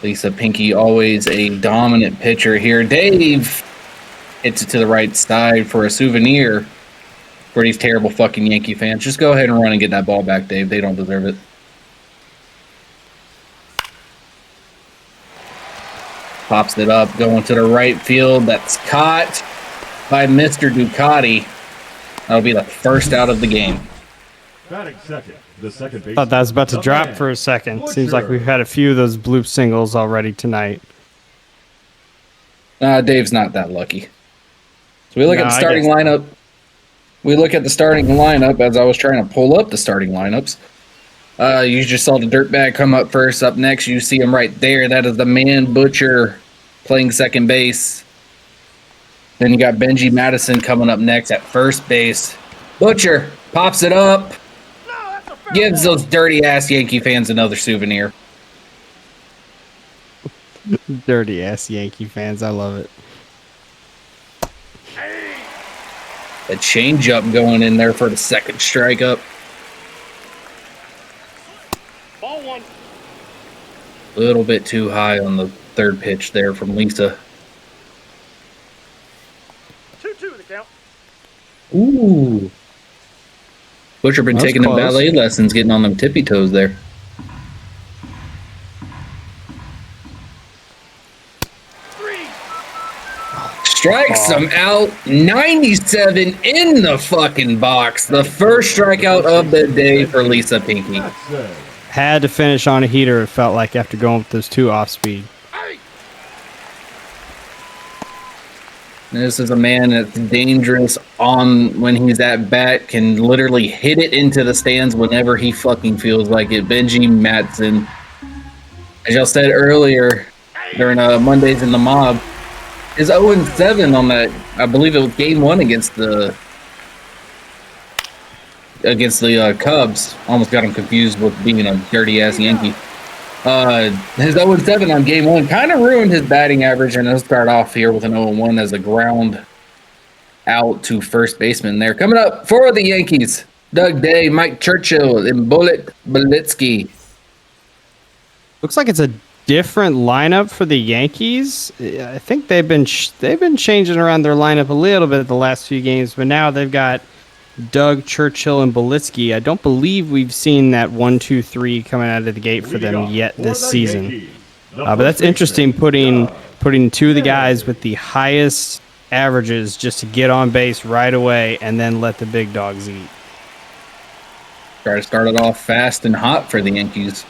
Lisa Pinky, always a dominant pitcher here. Dave hits it to the right side for a souvenir for these terrible fucking Yankee fans. Just go ahead and run and get that ball back, Dave. They don't deserve it. Pops it up, going to the right field. That's caught by Mr. Ducati. That'll be the first out of the game. Batting second, the second base. Thought that was about to drop for a second. Seems like we've had a few of those bloop singles already tonight. Dave's not that lucky. So we look at the starting lineup. We look at the starting lineup as I was trying to pull up the starting lineups. You just saw the dirtbag come up first. Up next, you see him right there. That is the man Butcher playing second base. Then you got Benji Madison coming up next at first base. Butcher pops it up. Gives those dirty-ass Yankee fans another souvenir. Dirty-ass Yankee fans. I love it. A change-up going in there for the second strikeout. Ball one. A little bit too high on the third pitch there from Lisa. 2-2 the count. Ooh. Butcher been taking them ballet lessons, getting on them tippy toes there. Strikes him out. 97 in the fucking box. The first strikeout of the day for Lisa Pinky. Had to finish on a heater, it felt like, after going with those two off speed. This is a man that's dangerous on when he's at bat, can literally hit it into the stands whenever he fucking feels like it. Benji Madsen. As y'all said earlier during Mondays in the Mob, is 0-7 on that. I believe it was game one against the Cubs. Almost got him confused with being a dirty ass Yankee. His 0-7 on game one kind of ruined his batting average, and he'll start off here with an 0-1 as a ground out to first baseman there. Coming up for the Yankees, Doug Day, Mike Churchill, and Bullet Belitsky. Looks like it's a different lineup for the Yankees. I think they've been changing around their lineup a little bit the last few games, but now they've got Doug, Churchill, and Belitsky. I don't believe we've seen that 1-2-3 coming out of the gate for them yet this season. But that's interesting, putting two of the guys with the highest averages just to get on base right away and then let the big dogs eat. Try to start it off fast and hot for the Yankees.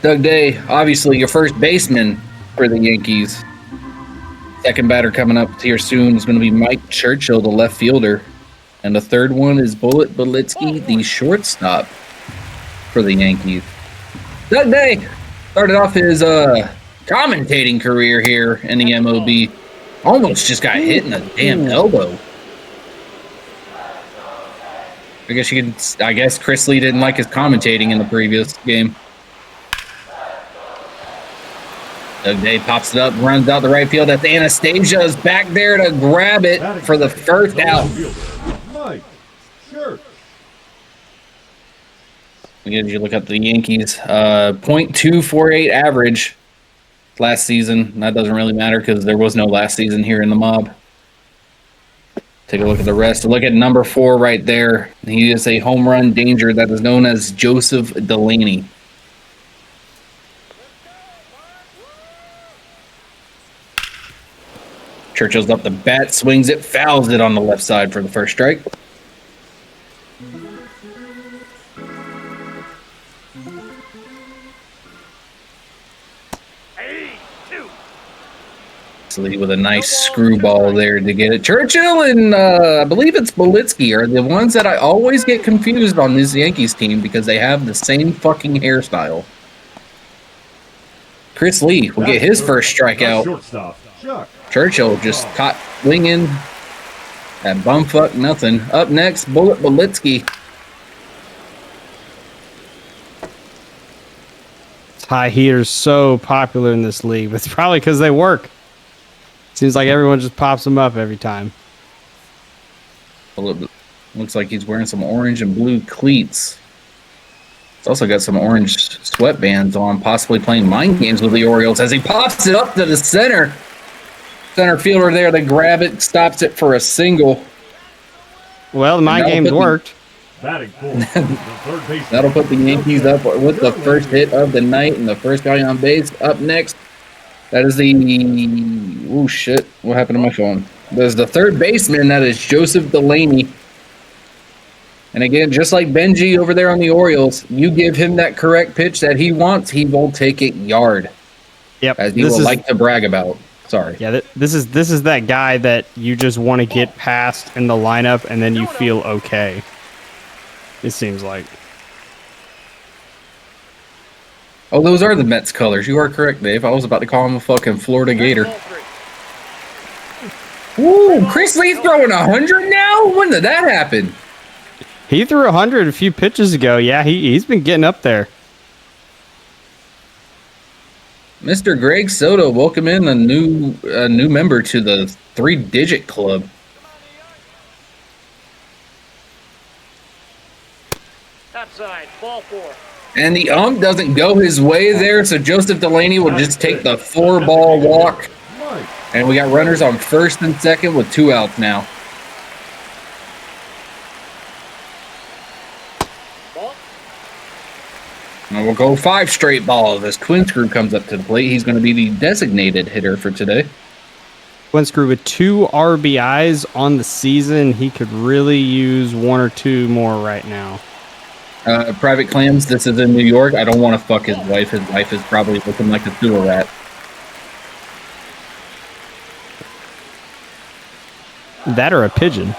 Doug Day, obviously your first baseman for the Yankees. Second batter coming up here soon is going to be Mike Churchill, the left fielder. And the third one is Bullet Belitsky, the shortstop for the Yankees. Doug Day started off his commentating career here in the MLB. Almost just got hit in the damn elbow. I guess Chris Lee didn't like his commentating in the previous game. Doug Day pops it up, runs out the right field. That's Anastasia is back there to grab it for the first out. Again, you look at the Yankees, .248 average last season. That doesn't really matter because there was no last season here in the Mob. Take a look at the rest. Look at number 4 right there. He is a home run danger that is known as Joseph Delaney. Churchill's up the bat, swings it, fouls it on the left side for the first strike. With a nice screwball there to get it. Churchill and I believe it's Belitsky are the ones that I always get confused on this Yankees team because they have the same fucking hairstyle. Chris Lee will get his first strikeout. Churchill just caught winging at bumfuck nothing. Up next, Bullet Belitsky. High heaters so popular in this league, but it's probably because they work. Seems like everyone just pops them up every time. Looks like he's wearing some orange and blue cleats. He's also got some orange sweatbands on, possibly playing mind games with the Orioles as he pops it up to the center. Center fielder there to grab it, stops it for a single. Well, the mind games worked. That'll put the Yankees up with the first hit of the night and the first guy on base. Up next, that is the... Oh, shit. What happened to my phone? There's the third baseman. That is Joseph Delaney. And again, just like Benji over there on the Orioles, you give him that correct pitch that he wants, he will take it yard. Yep. As he will like to brag about. Sorry. Yeah, this is that guy that you just want to get past in the lineup, and then you feel okay. It seems like. Oh, those are the Mets colors. You are correct, Dave. I was about to call him a fucking Florida Gator. Ooh, Chris Lee's throwing 100 now? When did that happen? He threw 100 a few pitches ago. Yeah, he's been getting up there. Mr. Greg Soto, welcome in a new member to the 3-digit club. Outside, ball 4. And the ump doesn't go his way there, so Joseph Delaney will just take the 4-ball walk. And we got runners on first and second with 2 outs now. And we'll go 5 straight balls as Twin Screw comes up to the plate. He's going to be the designated hitter for today. Twin Screw with 2 RBIs on the season. He could really use 1 or 2 more right now. Private Clams, this is in New York. I don't want to fuck his wife. His wife is probably looking like a sewer rat. That or a pigeon.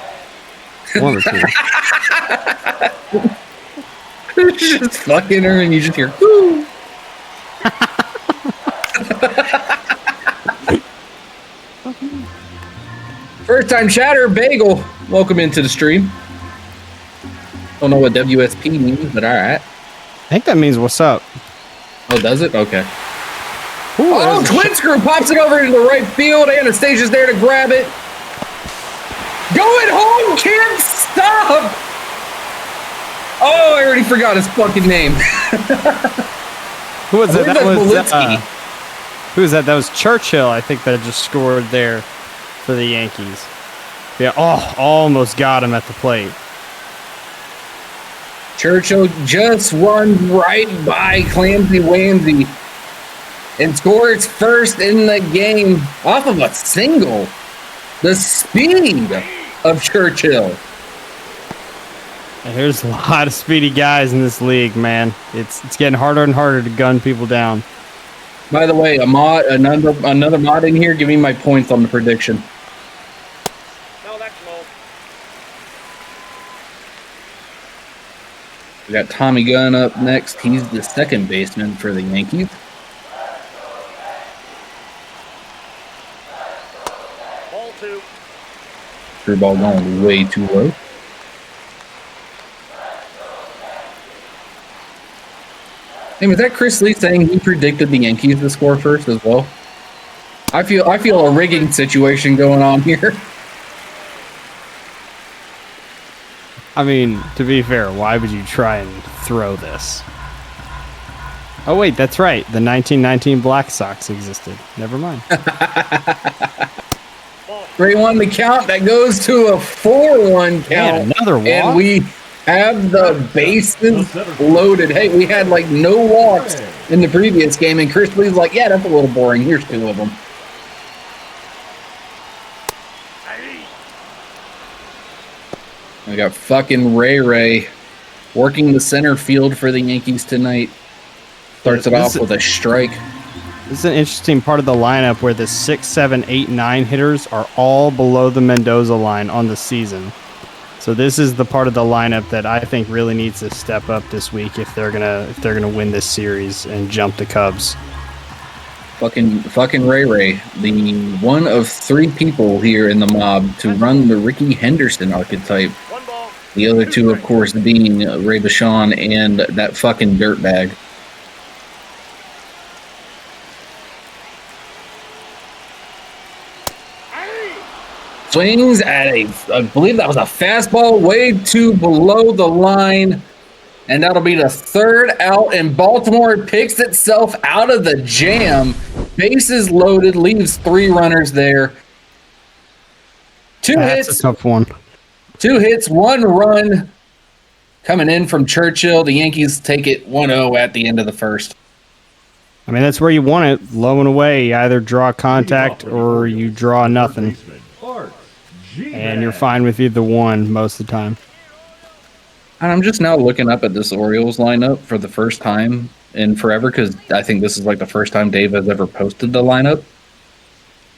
1 or 2. Just fucking her and you just hear, whoo. First time chatter, Bagel. Welcome into the stream. Don't know what WSP means, but all right. I think that means what's up. Oh, does it? Okay. Ooh, Twin Screw pops it over into the right field. Anastasia's there to grab it. Going home, can't stop. Oh, I already forgot his fucking name. Who was that? Who was that? That was Churchill, I think, that just scored there for the Yankees. Yeah, almost got him at the plate. Churchill just run right by Clamsy Wamsy and scores first in the game off of a single. The speed of Churchill. And there's a lot of speedy guys in this league, man. It's getting harder and harder to gun people down. By the way, another mod in here. Give me my points on the prediction. No, that's low. We got Tommy Gunn up next. He's the second baseman for the Yankees. Ball 2. Through ball going way too low. Hey, was that Chris Lee saying he predicted the Yankees to score first as well? I feel a rigging situation going on here. I mean, to be fair, why would you try and throw this? Oh, wait, that's right. The 1919 Black Sox existed. Never mind. Great one, the count. That goes to a 4-1 count. Man, another walk. And we have the bases loaded. Hey, we had like no walks in the previous game, and Chris Lee's like, yeah, that's a little boring. Here's 2 of them. We got fucking Ray working the center field for the Yankees tonight. Starts it off with a strike. This is an interesting part of the lineup where the 6, 7, 8, 9 hitters are all below the Mendoza line on the season. So this is the part of the lineup that I think really needs to step up this week if they're gonna win this series and jump the Cubs. Fucking Ray, the one of 3 people here in the mob to run the Ricky Henderson archetype. The other 2, of course, being Ray Bashan and that fucking dirtbag. Swings at I believe that was a fastball way too below the line. And that'll be the 3rd out, and Baltimore picks itself out of the jam. Bases loaded, leaves 3 runners there. 2 hits. That's a tough one. 2 hits, 1 run coming in from Churchill. The Yankees take it 1-0 at the end of the first. I mean, that's where you want it. Low and away. You either draw contact or you draw nothing. And you're fine with either one most of the time. And I'm just now looking up at this Orioles lineup for the first time in forever because I think this is like the first time Dave has ever posted the lineup.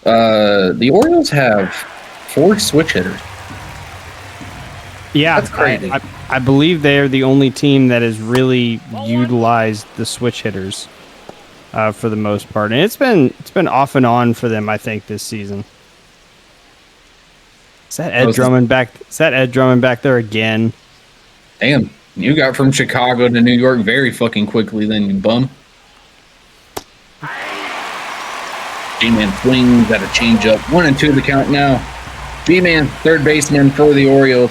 The Orioles have 4 switch hitters. Yeah, That's crazy. I believe they're the only team that has really utilized the switch hitters for the most part, and it's been off and on for them. I think this season. Is that Ed Drummond back? Is that Ed Drummond back there again? Damn, you got from Chicago to New York very fucking quickly, then you bum. G-Man swings at a changeup. 1-2 the count now. G-Man, third baseman for the Orioles.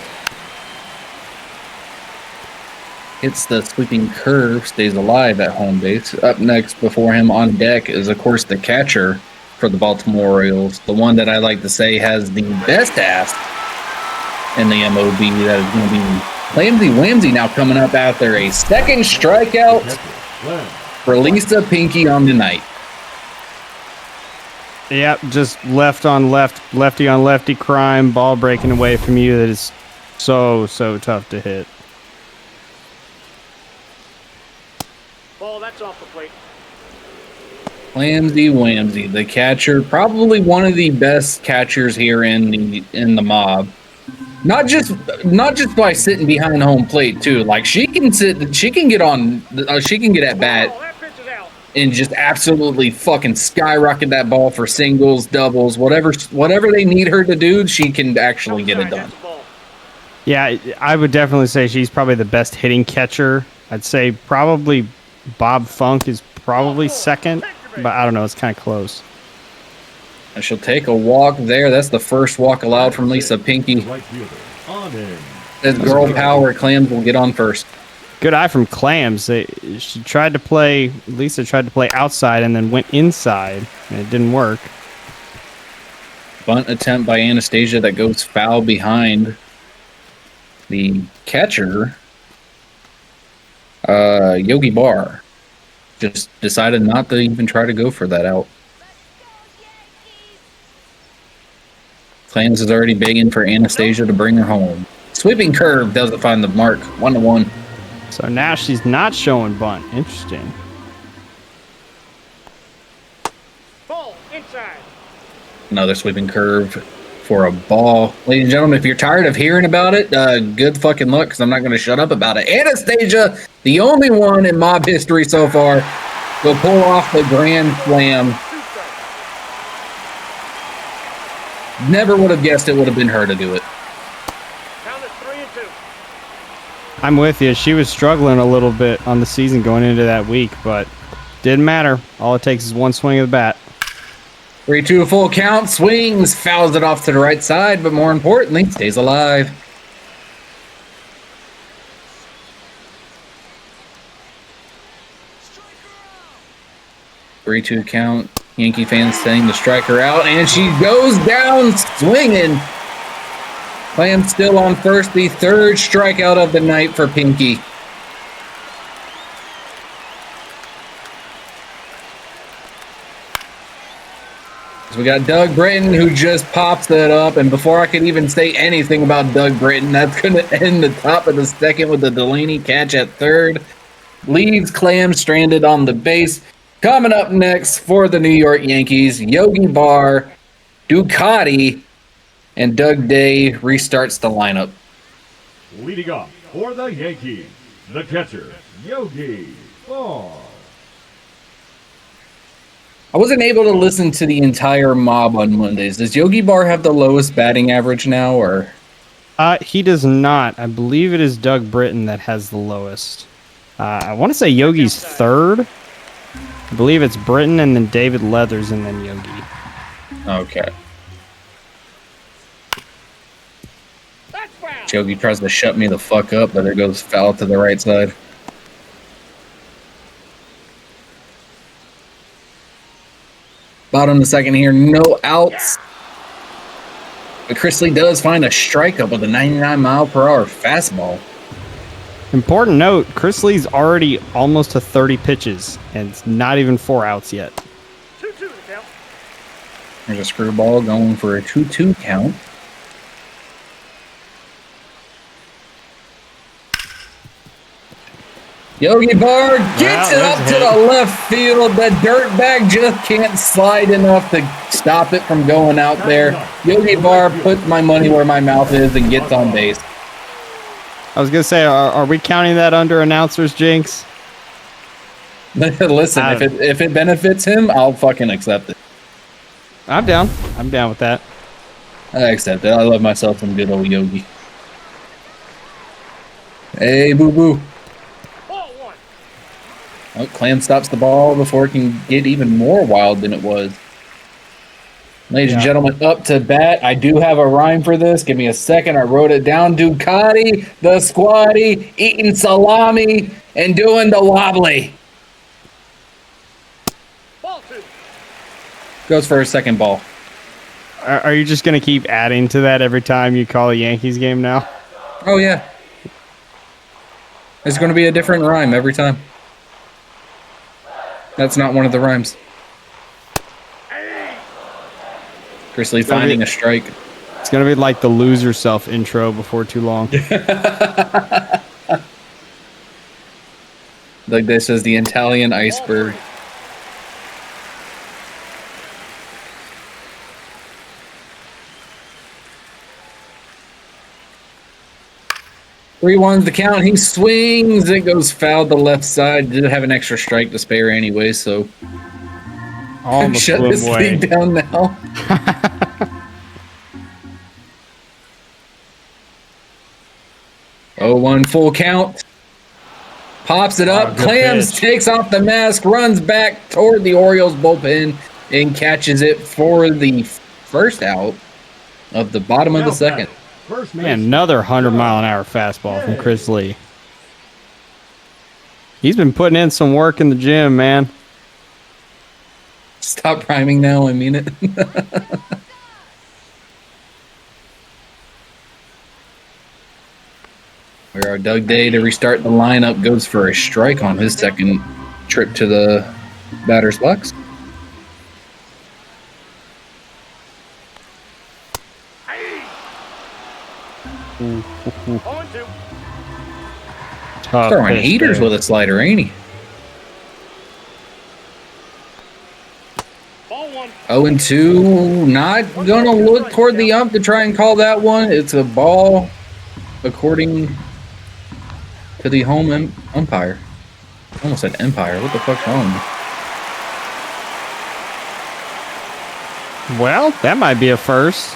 Hits the sweeping curve, stays alive at home base. Up next before him on deck is, of course, the catcher for the Baltimore Orioles. The one that I like to say has the best ass in the MOB. That is going to be Clamsy Whamsy now coming up after a second strikeout for Lisa Pinky on the night. Yep, just left on left, lefty on lefty crime, ball breaking away from you that is so tough to hit. Ball, that's off the plate. Clamsy Whamsy, the catcher, probably one of the best catchers here in the mob. Not just by sitting behind home plate too. Like she can get at bat and just absolutely fucking skyrocket that ball for singles, doubles, whatever they need her to do. She can actually get it done. Yeah, I would definitely say she's probably the best hitting catcher. I'd say probably Bob Funk is probably second, but I don't know. It's kind of close. And she'll take a walk there. That's the first walk allowed from Lisa Pinky. As girl power, Clams will get on first. Good eye from Clams. Lisa tried to play outside and then went inside, and it didn't work. Bunt attempt by Anastasia that goes foul behind the catcher. Yogi Barr just decided not to even try to go for that out. Clams is already begging for Anastasia to bring her home. Sweeping curve doesn't find the mark. 1-1. So now she's not showing bunt. Interesting. Ball, inside. Another sweeping curve for a ball. Ladies and gentlemen, if you're tired of hearing about it, good fucking luck, because I'm not going to shut up about it. Anastasia, the only one in mob history so far, will pull off the grand slam. Never would have guessed it would have been her to do it. Count is 3-2. I'm with you. She was struggling a little bit on the season going into that week, but didn't matter. All it takes is one swing of the bat. 3-2 full count. Swings, fouls it off to the right side, but more importantly, stays alive. Three 3-2 count. Yankee fans saying to strike her out, and she goes down swinging. Clam still on first, the third strikeout of the night for Pinky. So we got Doug Britton, who just pops it up, and before I can even say anything about Doug Britton, that's going to end the top of the second with the Delaney catch at third. Leaves Clam stranded on the base. Coming up next for the New York Yankees, Yogi Barr, Ducati, and Doug Day restarts the lineup. Leading off for the Yankees, the catcher, Yogi Barr. I wasn't able to listen to the entire mob on Mondays. Does Yogi Barr have the lowest batting average now, or? He does not. I believe it is Doug Britton that has the lowest. I want to say Yogi's third. I believe it's Britton and then David Leathers and then Yogi. Okay. Yogi tries to shut me the fuck up, but it goes foul to the right side. Bottom of the second here, no outs. But Chrisley does find a strikeout with a 99-mile-per-hour fastball. Important note, Chris Lee's already almost to 30 pitches, and it's not even 4 outs yet. 2-2 to count. There's a screwball going for a 2-2 count. Yogi Bar gets it up to the left field. The dirt bag just can't slide enough to stop it from going out there. Yogi Bar puts my money where my mouth is and gets on base. I was going to say, are we counting that under announcer's jinx? Listen, if it benefits him, I'll fucking accept it. I'm down. I'm down with that. I accept it. I love myself some good old Yogi. Hey, boo-boo. Oh, Clam stops the ball before it can get even more wild than it was. Ladies and gentlemen, up to bat. I do have a rhyme for this. Give me a second. I wrote it down. Ducati, the squatty, eating salami, and doing the wobbly. Ball 2. Goes for a second ball. Are you just going to keep adding to that every time you call a Yankees game now? Oh, yeah. There's going to be a different rhyme every time. That's not one of the rhymes. Chris Lee finding a strike. It's going to be like the lose yourself intro before too long. Like this is the Italian iceberg. Three ones the count. He swings. It goes foul to the left side. Did have an extra strike to spare anyway, so shut this thing down now. 0-1 full count. Pops it up. Clams takes off the mask, runs back toward the Orioles bullpen, and catches it for the first out of the bottom of the second. Man, another 100-mile-an-hour fastball from Chris Lee. He's been putting in some work in the gym, man. Stop rhyming now. I mean it. Where our Doug Day to restart the lineup goes for a strike on his second trip to the batter's box. Throwing heaters with a slider, ain't he? 0-2. Not gonna look toward the ump to try and call that one. It's a ball, according to the home umpire. I almost said empire. What the fuck's wrong? Well, that might be a first.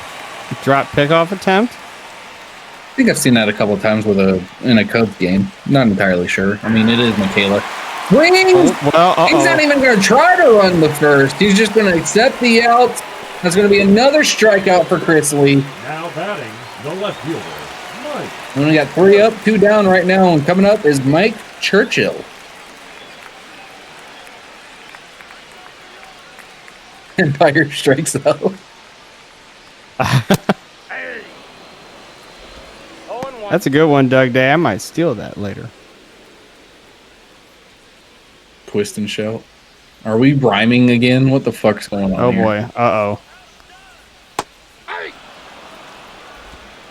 Drop pickoff attempt. I think I've seen that a couple of times in a Cubs game. Not entirely sure. I mean, it is Michaela. Swings! He's not even going to try to run the first. He's just going to accept the out. That's going to be another strikeout for Chris Lee. Now batting, the left fielder, Mike. We only got 3 up, 2 down right now. And coming up is Mike Churchill. Empire strikes out. That's a good one, Doug Day. I might steal that later. Twist and shout. Are we rhyming again? What the fuck's going on here? Boy. Uh-oh.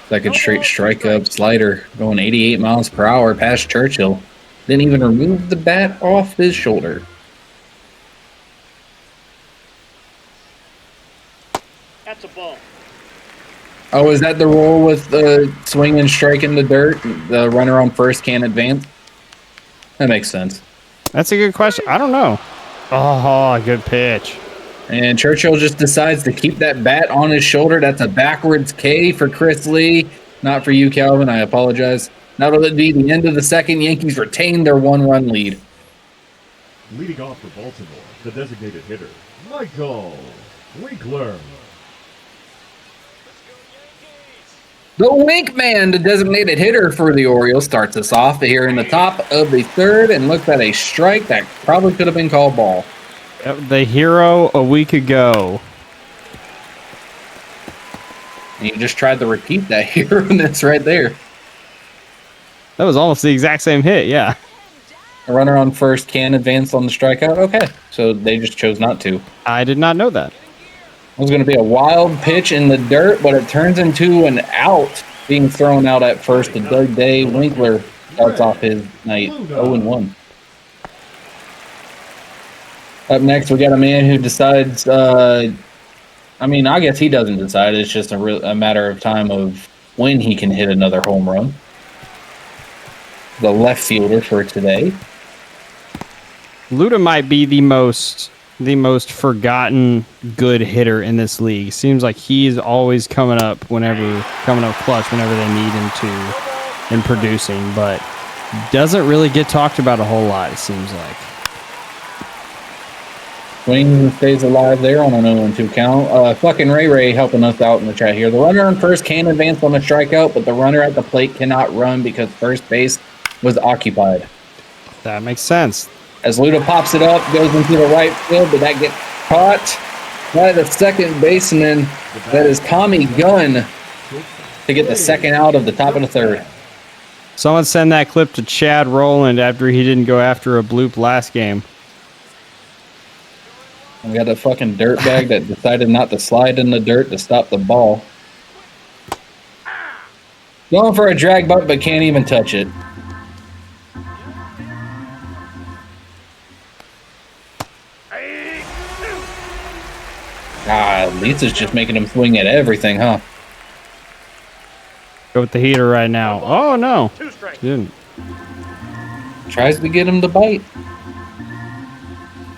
Second straight strike up slider going 88 miles per hour past Churchill. Didn't even remove the bat off his shoulder. That's a ball. Oh, is that the rule with the swing and strike in the dirt? The runner on first can't advance? That makes sense. That's a good question. I don't know. Oh, good pitch. And Churchill just decides to keep that bat on his shoulder. That's a backwards K for Chris Lee. Not for you, Calvin. I apologize. That'll be the end of the second. Yankees retain their 1-run lead. Leading off for Baltimore, the designated hitter, Michael Winkler. The Wink Man, the designated hitter for the Orioles, starts us off here in the top of the third and looks at a strike that probably could have been called ball. The hero a week ago. And you just tried to repeat that hero-ness right there. That was almost the exact same hit, yeah. A runner on first can advance on the strikeout? Okay, so they just chose not to. I did not know that. It was going to be a wild pitch in the dirt, but it turns into an out being thrown out at first. And Doug Day Winkler starts off his night 0-1. Up next, we got a man who decides. I guess he doesn't decide. It's just a matter of time of when he can hit another home run. The left fielder for today. Luda might be the most forgotten good hitter in this league. Seems like he's always coming up clutch whenever they need him to in producing, but doesn't really get talked about a whole lot, it seems like. Swing stays alive there on an 0-2 count. Fucking Ray helping us out in the chat here. The runner on first can advance on a strikeout, but the runner at the plate cannot run because first base was occupied. That makes sense. As Luda pops it up, goes into the right field, but that gets caught by the second baseman. That is Tommy Gunn to get the second out of the top of the third. Someone send that clip to Chad Rowland after he didn't go after a bloop last game. We got a fucking dirtbag that decided not to slide in the dirt to stop the ball. Going for a drag bunt, but can't even touch it. Lisa's just making him swing at everything, huh? Go with the heater right now. Oh, no. Didn't. Tries to get him to bite.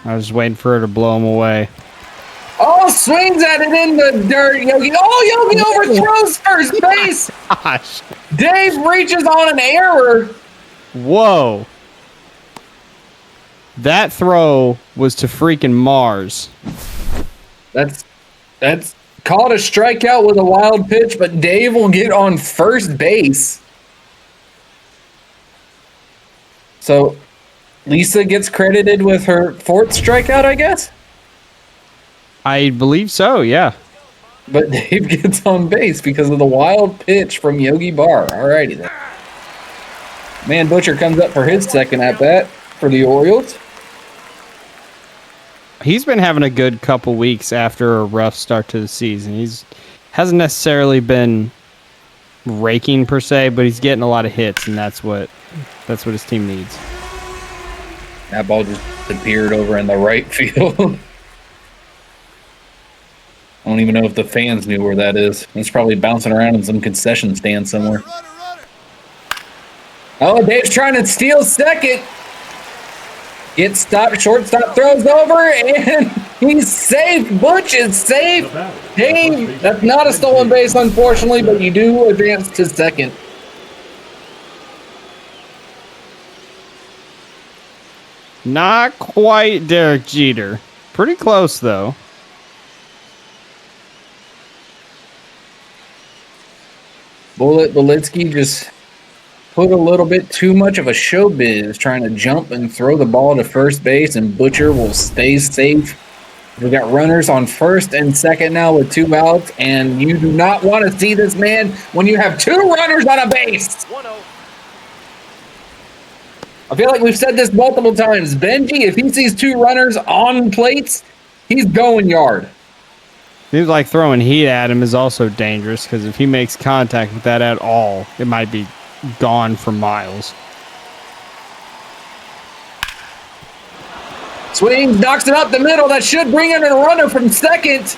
I was just waiting for her to blow him away. Oh, swings at it in the dirt, Yogi. Oh, Yogi overthrows first base. Gosh. Dave reaches on an error. Whoa. That throw was to freaking Mars. That's called a strikeout with a wild pitch, but Dave will get on first base. So Lisa gets credited with her fourth strikeout, I guess? I believe so, yeah. But Dave gets on base because of the wild pitch from Yogi Berra. Alrighty then. Man Butcher comes up for his second at bat for the Orioles. He's been having a good couple weeks after a rough start to the season. Hasn't necessarily been raking per se, but he's getting a lot of hits, and that's what his team needs. That ball just appeared over in the right field. I don't even know if the fans knew where that is. It's probably bouncing around in some concession stand somewhere. Oh, Dave's trying to steal second. Gets stopped, shortstop throws over, and he's safe. Butch is safe. Dave, that's not a stolen base, unfortunately, but you do advance to second. Not quite Derek Jeter. Pretty close, though. Bullet Belitsky just put a little bit too much of a showbiz trying to jump and throw the ball to first base, and Butcher will stay safe. We got runners on first and second now with 2 outs, and you do not want to see this, man, when you have 2 runners on a base. 1-0. I feel like we've said this multiple times. Benji, if he sees 2 runners on plates, he's going yard. Seems like throwing heat at him is also dangerous, because if he makes contact with that at all, it might be gone for miles. Swings, knocks it up the middle. That should bring in a runner from second.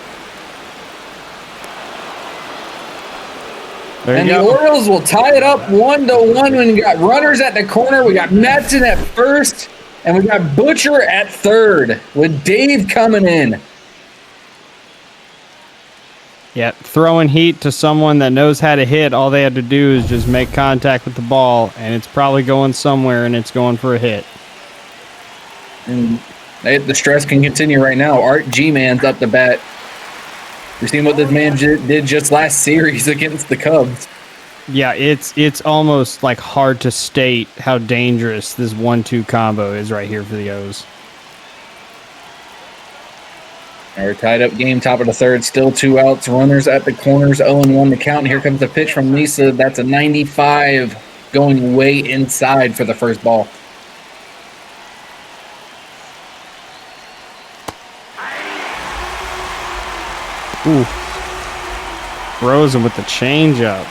And the Orioles will tie it up 1-1 when we got runners at the corner. We got Madsen at first, and we got Butcher at third with Dave coming in. Yeah, throwing heat to someone that knows how to hit, all they had to do is just make contact with the ball, and it's probably going somewhere, and it's going for a hit. And the stress can continue right now. Art G-Man's up to bat. We've seen what this man did just last series against the Cubs. Yeah, it's almost like hard to state how dangerous this 1-2 combo is right here for the O's. Our tied up game, top of the third, still 2 outs. Runners at the corners, 0-1 to count. Here comes the pitch from Lisa. That's a 95 going way inside for the first ball. Ooh. Frozen with the changeup.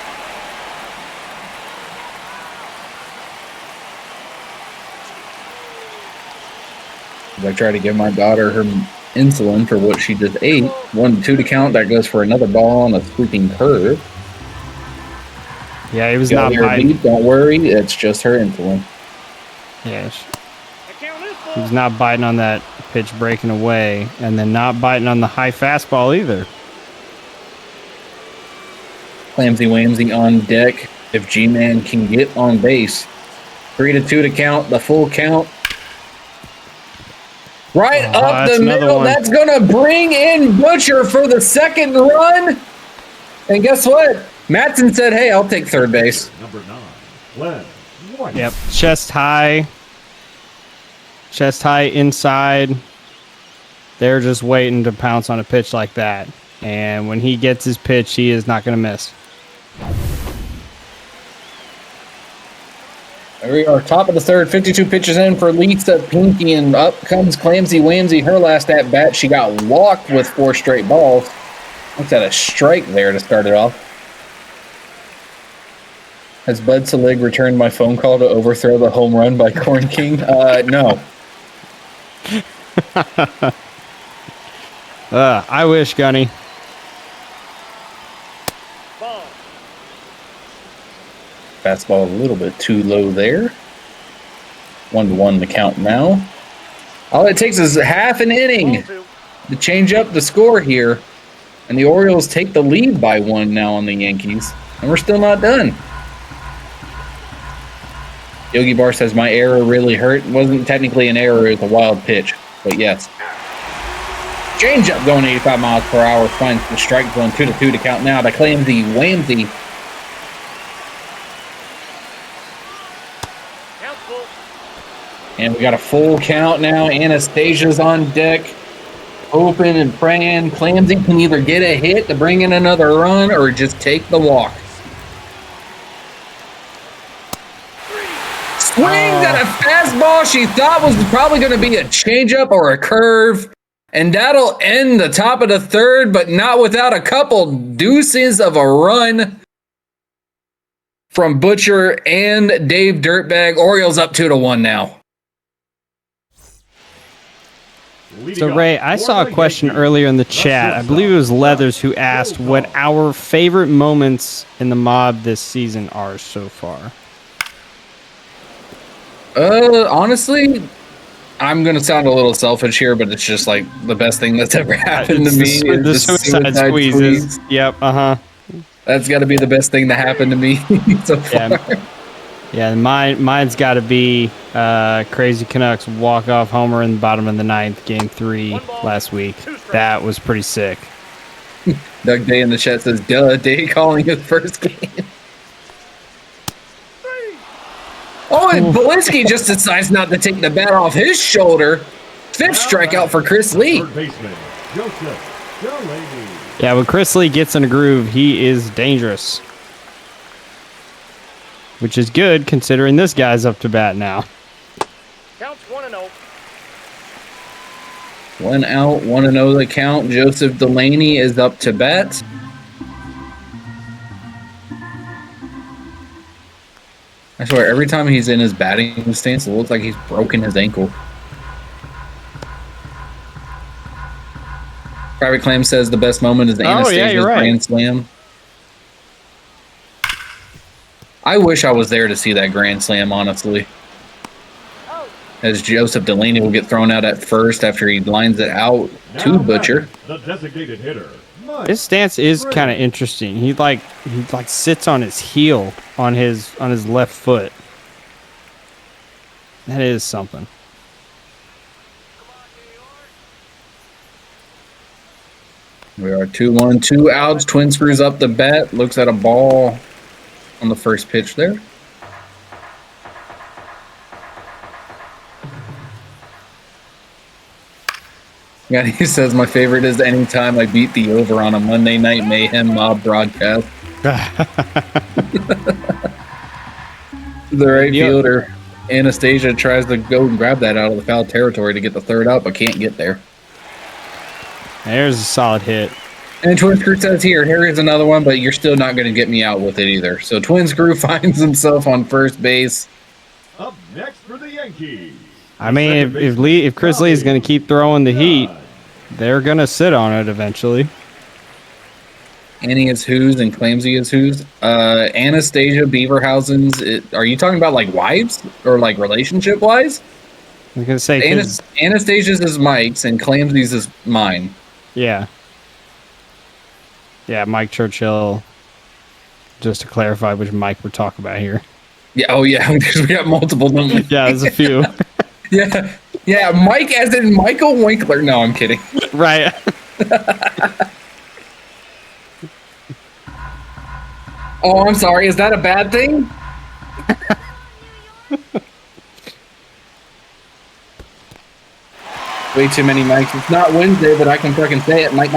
I try to give my daughter her insulin for what she just ate. 1-2 to count. That goes for another ball on a sweeping curve. Yeah, he was not biting. Don't worry, it's just her insulin. Yeah, he was not biting on that pitch breaking away, and then not biting on the high fastball either. Clamsy Wamsy on deck. If G-Man can get on base. 3-2 to count, the full count. Right up the middle. That's going to bring in Butcher for the second run. And guess what? Matson said, hey, I'll take third base. Number 9, Glenn White. Yep, chest high inside. They're just waiting to pounce on a pitch like that. And when he gets his pitch, he is not going to miss. There we are, top of the third, 52 pitches in for Lisa Pinky, and up comes Clamsy Wamsy. Her last at bat, she got walked with 4 straight balls. Looks at a strike there to start it off. Has Bud Selig returned my phone call to overthrow the home run by Corn King? No. I wish, Gunny. Fastball a little bit too low there. 1-1 the count now. All it takes is half an inning to change up the score here. And the Orioles take the lead by 1 now on the Yankees. And we're still not done. Yogi Bar says, my error really hurt. It wasn't technically an error, it was a wild pitch. But yes. Change up going 85 miles per hour. Finds the strike zone. 2-2 to count now. To claim the Wamsy. And we got a full count now. Anastasia's on deck. Hoping and praying. Clamsy can either get a hit to bring in another run or just take the walk. Swings at a fastball she thought was probably going to be a changeup or a curve. And that'll end the top of the third, but not without a couple deuces of a run from Butcher and Dave Dirtbag. Orioles up 2-1 now. So, Ray, I saw a question earlier in the chat. I believe it was Leathers who asked what our favorite moments in the mob this season are so far. Honestly, I'm going to sound a little selfish here, but it's just like the best thing that's ever happened to me. The suicide squeezes. Yep, That's got to be the best thing that happened to me so far. Yeah, mine's got to be Crazy Canucks walk-off homer in the bottom of the 9th, Game 3 last week. That was pretty sick. Doug Day in the chat says, duh, Day calling his first game. Oh, and Bolinski just decides not to take the bat off his shoulder. 5th strikeout for Chris Lee. Yeah, when Chris Lee gets in a groove, he is dangerous. Which is good, considering this guy's up to bat now. Counts 1-0. 1 out, 1-0 the count. Joseph Delaney is up to bat. I swear, every time he's in his batting stance, it looks like he's broken his ankle. Private Clam says the best moment is the Anastasia's Grand Slam. I wish I was there to see that Grand Slam, honestly. As Joseph Delaney will get thrown out at first after he lines it out to Butcher. The designated hitter. His stance is kind of interesting. He sits on his heel on his left foot. That is something. We are 2-1, 2 outs. Twin screws up the bat. Looks at a ball on the first pitch there. Yeah, he says my favorite is anytime I beat the over on a Monday Night Mayhem mob broadcast. The right fielder, Anastasia, tries to go and grab that out of the foul territory to get the third out, but can't get there. There's a solid hit. And Twin Screw says here's another one, but you're still not going to get me out with it either. So Twin Screw finds himself on first base. Up next for the Yankees, I mean, if Chris Lee is going to keep throwing the heat, they're going to sit on it eventually. Annie is whose and claims he is whose. Anastasia Beaverhausen's. Are you talking about like wives or like relationship wise? I was going to say Anastasia's is Mike's and Clamsy's is mine. Yeah. Yeah, Mike Churchill. Just to clarify which Mike we're talking about here. Yeah. Oh yeah, because we got multiple. Yeah, there's a few. Yeah. Mike as in Michael Winkler. No, I'm kidding. Right. Oh, I'm sorry. Is that a bad thing? Way too many mics. It's not Wednesday, but I can fucking say it. Mike.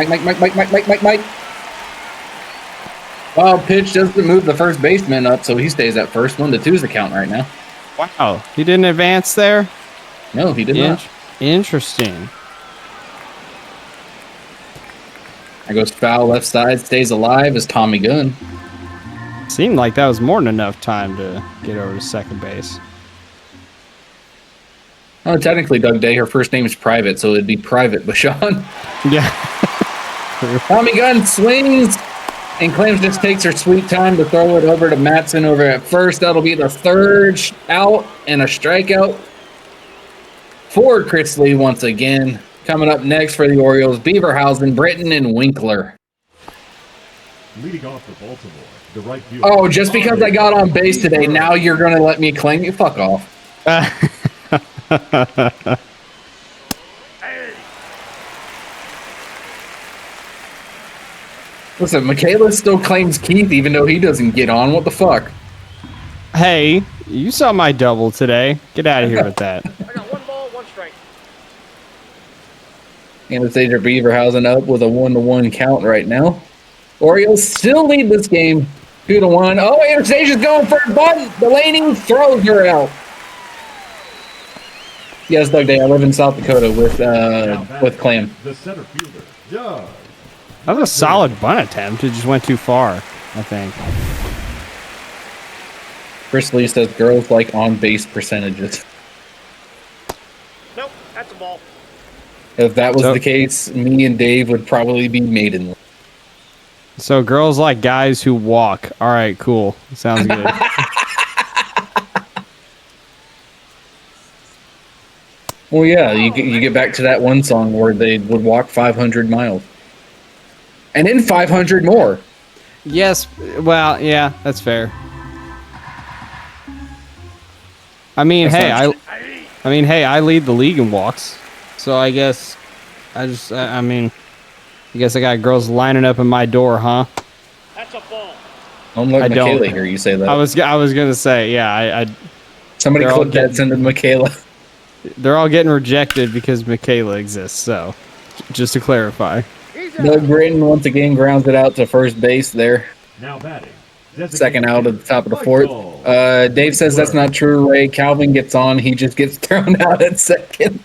Wild pitch doesn't move the first baseman up, so he stays at first. 1-2 is the count right now. Wow. He didn't advance there? No, he did not. Interesting. There goes foul left side. Stays alive as Tommy Gunn. Seemed like that was more than enough time to get over to second base. Oh, technically, Doug Day, her first name is Private, so it'd be Private Bashan. Yeah. Tommy Gunn swings, and Clams just takes her sweet time to throw it over to Matson over at first. That'll be the third out and a strikeout for Chris Lee once again. Coming up next for the Orioles, Beaverhausen, Britton, and Winkler. Leading off for Baltimore, the right fielder. Oh, just because I got on base today, now you're going to let me claim you? Fuck off. Listen, Michaela still claims Keith even though he doesn't get on. What the fuck? Hey, you saw my double today. Get out of here with that. I got 1 ball, 1 strike. Anastasia Beaverhausen up with a 1-1 count right now. Orioles still lead this game 2-1. Oh, Anastasia's going for a bunt. Delaney throws her out. Yes, Doug Day. I live in South Dakota with Clam. The center fielder, Doug. That was a solid bunt attempt. It just went too far, I think. Chris Lee says girls like on-base percentages. Nope, that's a ball. If that was the case, me and Dave would probably be maiden. So girls like guys who walk. All right, cool. Sounds good. Well, yeah, you get back to that one song where they would walk 500 miles. And then 500 more. Yes. Well, yeah, that's fair. I mean, I lead the league in walks. So I guess I guess I got girls lining up in my door, huh? That's a ball. I'm like Michaela here, you say that. I was gonna say, yeah, somebody clip that, send it to Michaela. They're all getting rejected because Michaela exists, so just to clarify. Doug Britton once again grounds it out to first base there. Now batting. Second out at the top of the fourth. Dave says that's not true, Ray. Calvin gets on. He just gets thrown out at second.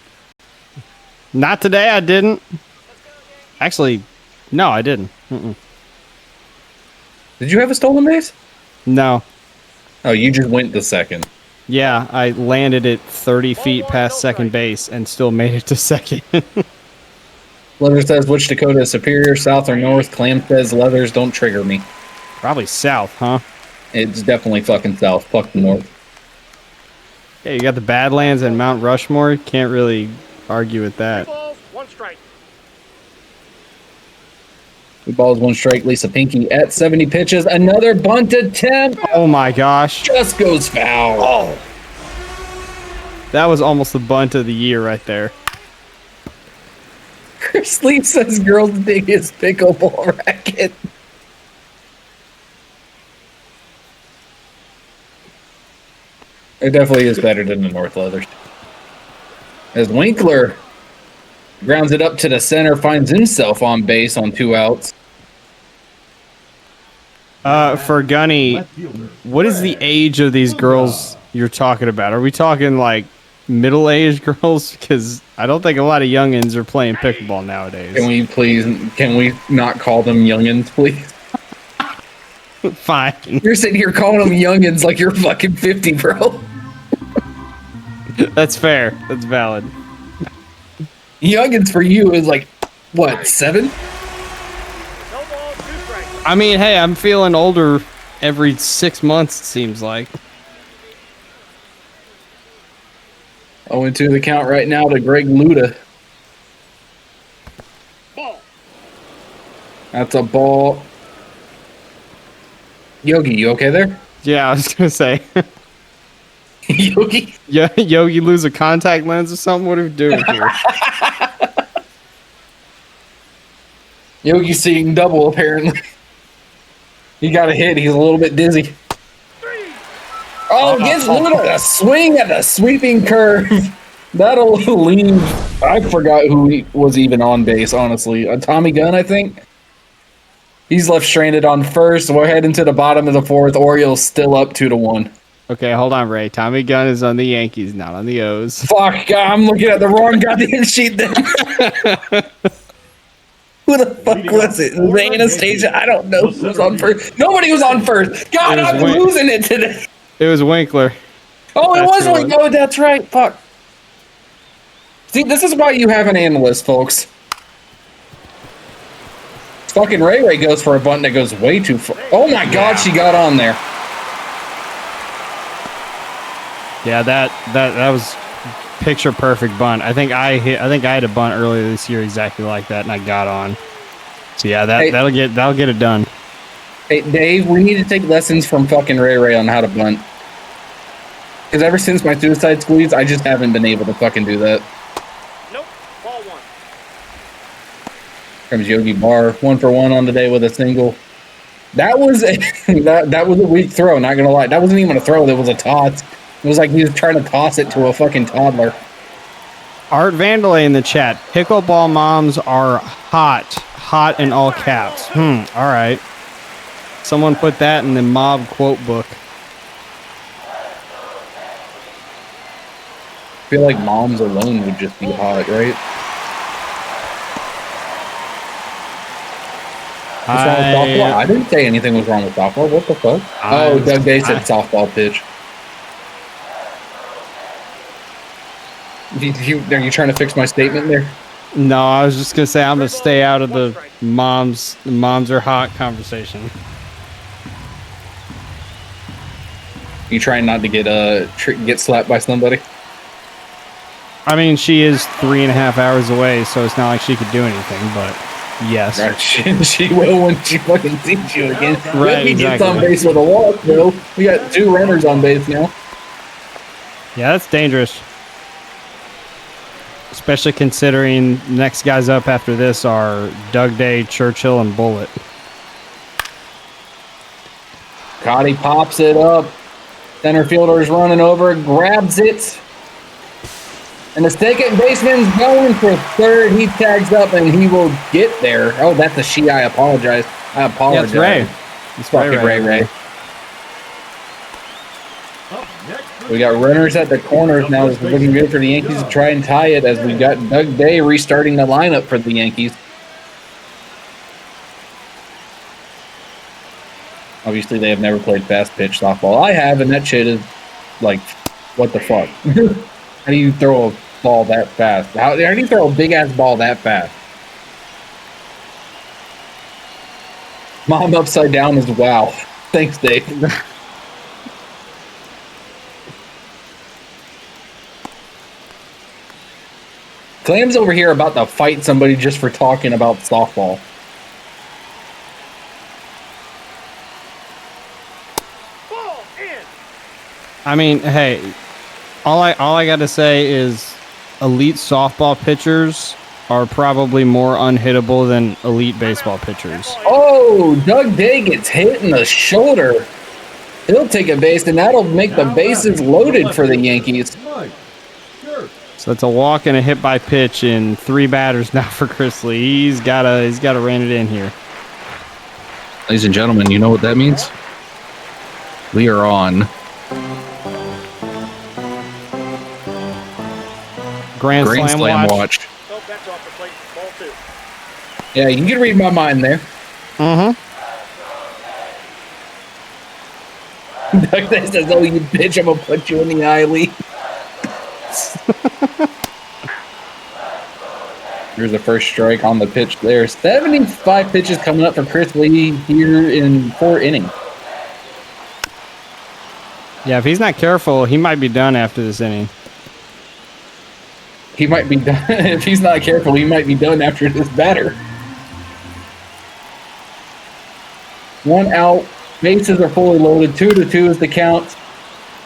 Not today, I didn't. Actually, no, I didn't. Mm-mm. Did you have a stolen base? No. Oh, you just went to second. Yeah, I landed it 30 feet past second base and still made it to second. Leather says, which Dakota is superior, south or north? Clam says, leathers don't trigger me. Probably south, huh? It's definitely fucking south. Fuck the north. Yeah, you got the Badlands and Mount Rushmore. Can't really argue with that. 3 balls, 1 strike. 2 balls, 1 strike. Lisa Pinky at 70 pitches. Another bunt attempt. Oh my gosh. Just goes foul. Oh. That was almost the bunt of the year right there. Chris Lee says girls dig his pickleball racket. It definitely is better than the North Leathers. As Winkler grounds it up to the center, finds himself on base on 2 outs. For Gunny, what is the age of these girls you're talking about? Are we talking like middle-aged girls? Because I don't think a lot of youngins are playing pickleball nowadays. Can we not call them youngins, please? Fine. You're sitting here calling them youngins like you're fucking 50, bro. That's fair. That's valid. Youngins for you is like, what, 7? No ball, 2 strikes. I mean, hey, I'm feeling older every 6 months, it seems like. 0-2 the count right now to Greg Luda. Ball. That's a ball. Yogi, you okay there? Yeah, I was going to say. Yogi? Yeah, Yogi lose a contact lens or something? What are we doing here? Yogi's seeing double, apparently. He got a hit. He's a little bit dizzy. Oh, gets Luda a swing at the sweeping curve. That'll leave. I forgot who he was even on base, honestly. Tommy Gunn, I think. He's left stranded on first. We're heading to the bottom of the 4th. Orioles still up 2-1. Okay, hold on, Ray. Tommy Gunn is on the Yankees, not on the O's. Fuck, God, I'm looking at the wrong goddamn sheet then. Who the fuck was it? Was it Anastasia? I don't know who was on first. Nobody was on first. God, I'm losing it today. It was Winkler. Oh, it was Winkler. Oh, that's right. Fuck. See, this is why you have an analyst, folks. Fucking Ray goes for a bunt that goes way too far. Oh my God, she got on there. Yeah, that was picture perfect bunt. I think I had a bunt earlier this year exactly like that, and I got on. So yeah, that'll get it done. Hey Dave, we need to take lessons from fucking Ray on how to bunt. Because ever since my suicide squeeze, I just haven't been able to fucking do that. Nope. Ball 1. Comes Yogi Barr, 1 for 1 on the day with a single. That was that was a weak throw. Not gonna lie, that wasn't even a throw. That was a toss. It was like he was trying to toss it to a fucking toddler. Art Vandalay in the chat. Pickleball moms are hot in all caps. All right. Someone put that in the mob quote book. I feel like moms alone would just be hot, right? What's wrong with softball? I didn't say anything was wrong with softball. What the fuck? Doug Day said softball pitch. Are you trying to fix my statement there? No, I was just gonna say I'm gonna stay out of the moms are hot conversation. You trying not to get slapped by somebody? I mean, she is 3.5 hours away, so it's not like she could do anything. But yes, right. She will when she fucking sees you again. Right, He gets on base with a walk, though. We got 2 runners on base now. Yeah, that's dangerous. Especially considering the next guys up after this are Doug Day, Churchill, and Bullitt. Cotty pops it up. Center fielder's running over, grabs it. And the second baseman's going for third. He tags up and he will get there. Oh, that's a she. I apologize. I apologize. Yeah, it's Ray. It's fucking Ray. We got runners at the corners now. It's looking good for the Yankees to try and tie it as we got Doug Day restarting the lineup for the Yankees. Obviously, they have never played fast pitch softball. I have, and that shit is like, what the fuck? How do you throw a ball that fast? How do you throw a big-ass ball that fast? Mom upside down is wow. Thanks, Dave. Clam's over here about to fight somebody just for talking about softball. Ball in. I mean, hey, all I got to say is elite softball pitchers are probably more unhittable than elite baseball pitchers. Oh, Doug Day gets hit in the shoulder. He'll take a base, and that'll make the bases loaded for the Yankees. So that's a walk and a hit by pitch, and 3 batters now for Chris Lee. He's gotta rein it in here. Ladies and gentlemen, you know what that means? We are on Grand Slam watch. Oh, that's off the plate. Ball 2. Yeah, you can read my mind there. Mm-hmm. Doug Day says, "Oh, you bitch, I'm gonna put you in the eye, Lee." Yes. Here's the first strike on the pitch there. 75 pitches coming up for Chris Lee here in 4 innings. Yeah, if he's not careful, he might be done after this inning. He might be done. If he's not careful, he might be done after this batter. 1 out. Bases are fully loaded. 2-2 is the count.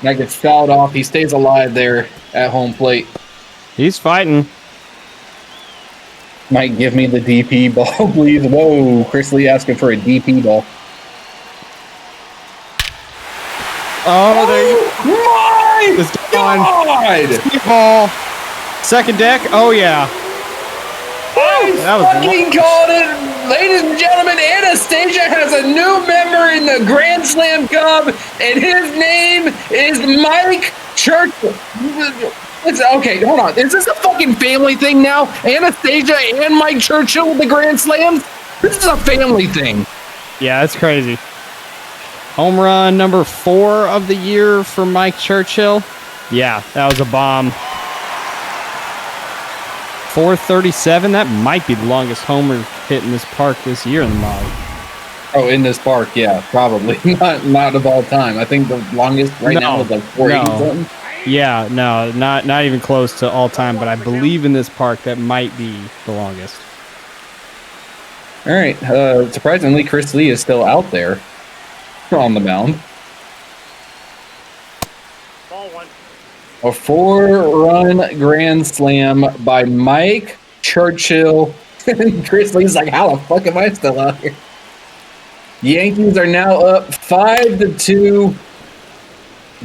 That gets fouled off. He stays alive there at home plate. He's fighting. Might give me the DP ball, please. Whoa, Chris Lee asking for a DP ball. Oh, there you My It's God! Speed ball. Second deck. Oh, yeah. I fucking called it. Ladies and gentlemen, Anastasia has a new member in the Grand Slam Cub, and his name is Mike Churchill. Okay, hold on. Is this a fucking family thing now? Anastasia and Mike Churchill with the Grand Slams? This is a family thing. Yeah, that's crazy. Home run number 4 of the year for Mike Churchill. Yeah, that was a bomb. 437. That might be the longest homer hit in this park this year in the mod. Oh, in this park, yeah, probably. Not of all time. I think the longest now is like 480 something. Yeah, no, not even close to all time, but I believe in this park that might be the longest. All right. Surprisingly, Chris Lee is still out there on the mound. Ball 1. A 4-run grand slam by Mike Churchill. Chris Lee's like, how the fuck am I still out here? Yankees are now up 5-2.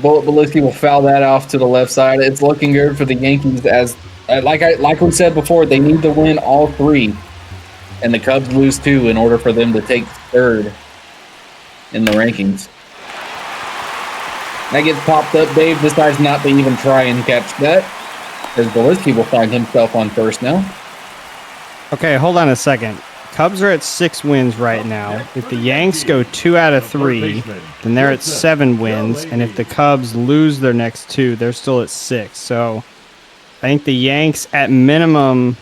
Bullet Beliski will foul that off to the left side. It's looking good for the Yankees as, like we said before, they need to win all 3. And the Cubs lose 2 in order for them to take 3rd in the rankings. That gets popped up. Dave decides not to even try and catch that, as Beliski will find himself on first now. Okay, hold on a second. Cubs are at 6 wins right now. If the Yanks go 2 out of 3, then they're at 7 wins. And if the Cubs lose their next 2, they're still at 6. So I think the Yanks at minimum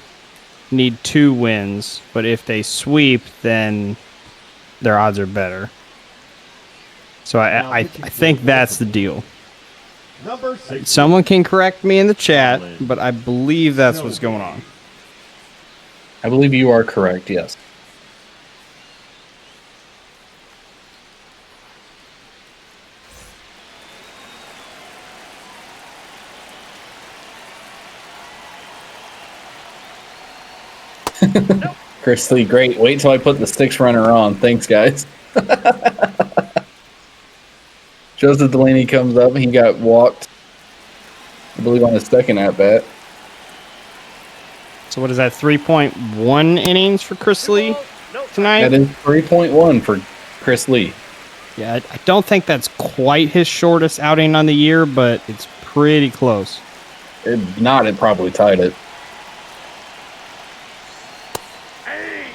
need 2 wins. But if they sweep, then their odds are better. So I think that's the deal. Someone can correct me in the chat, but I believe that's what's going on. I believe you are correct, yes. Chris Lee, great. Wait till I put the 6 runner on. Thanks, guys. Joseph Delaney comes up. He got walked, I believe, on his second at-bat. So what is that, 3.1 innings for Chris Lee tonight? That is 3.1 for Chris Lee. Yeah, I don't think that's quite his shortest outing on the year, but it's pretty close. If not, it probably tied it.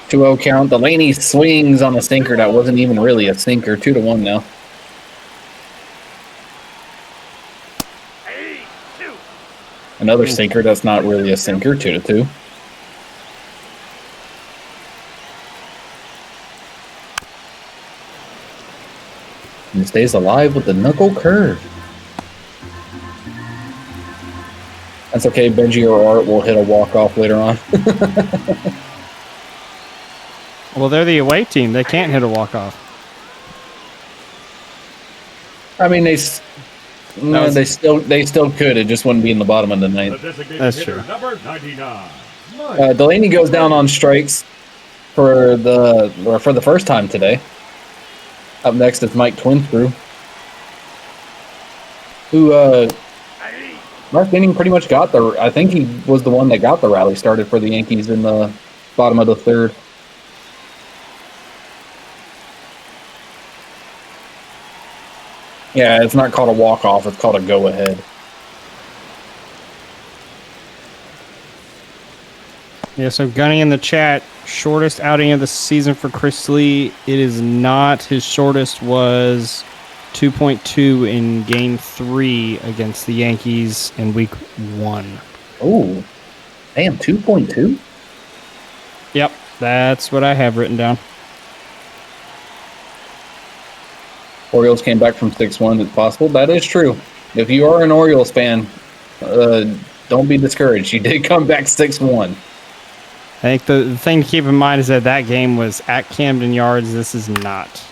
2-0 count. Delaney swings on a sinker that wasn't even really a sinker. 2-1 now. Another sinker that's not really a sinker. 2-2. And he stays alive with the knuckle curve. That's okay. Benji or Art will hit a walk-off later on. Well, they're the away team. They can't hit a walk-off. I mean, they still could. It just wouldn't be in the bottom of the ninth. That's true. Delaney goes down on strikes for the first time today. Up next is Mike Twinscrew, who Mark Inning pretty much got I think he was the one that got the rally started for the Yankees in the bottom of the 3rd. Yeah, it's not called a walk-off. It's called a go-ahead. Yeah, so Gunny in the chat, shortest outing of the season for Chris Lee. It is not. His shortest was 2.2 in Game 3 against the Yankees in Week 1. Oh, damn, 2.2? Yep, that's what I have written down. Orioles came back from 6-1. It's possible. That is true. If you are an Orioles fan, don't be discouraged. You did come back 6-1. I think the thing to keep in mind is that game was at Camden Yards. This is not.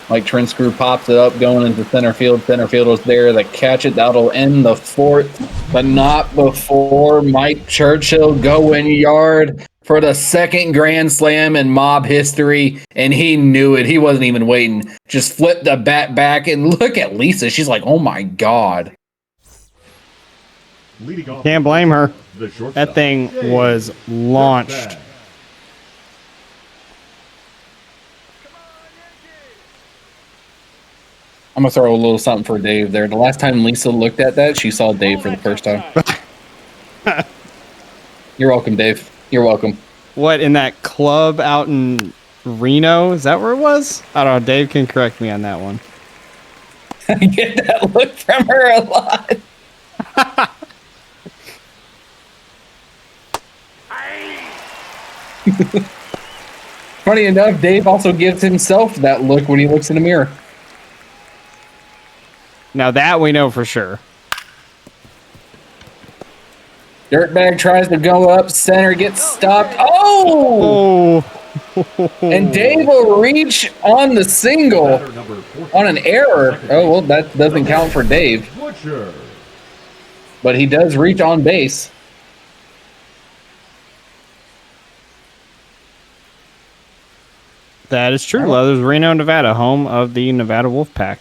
Mike Trinscrew pops it up going into center field. Center fielder's there. The catch it. That'll end the fourth, but not before Mike Churchill going yard for the second grand slam in Mob history, and he knew it. He wasn't even waiting. Just flipped the bat back, and look at Lisa. She's like, oh my God. Can't blame her. That thing was launched. I'm going to throw a little something for Dave there. The last time Lisa looked at that, she saw Dave for the first time. You're welcome, Dave. You're welcome. What, in that club out in Reno? Is that where it was? I don't know. Dave can correct me on that one. I get that look from her a lot. Funny enough, Dave also gives himself that look when he looks in the mirror. Now that we know for sure. Dirtbag tries to go up. Center gets stopped. Oh! And Dave will reach on the single on an error. Oh, well, that doesn't count for Dave. But he does reach on base. That is true. Leathers, Reno, Nevada, home of the Nevada Wolfpack.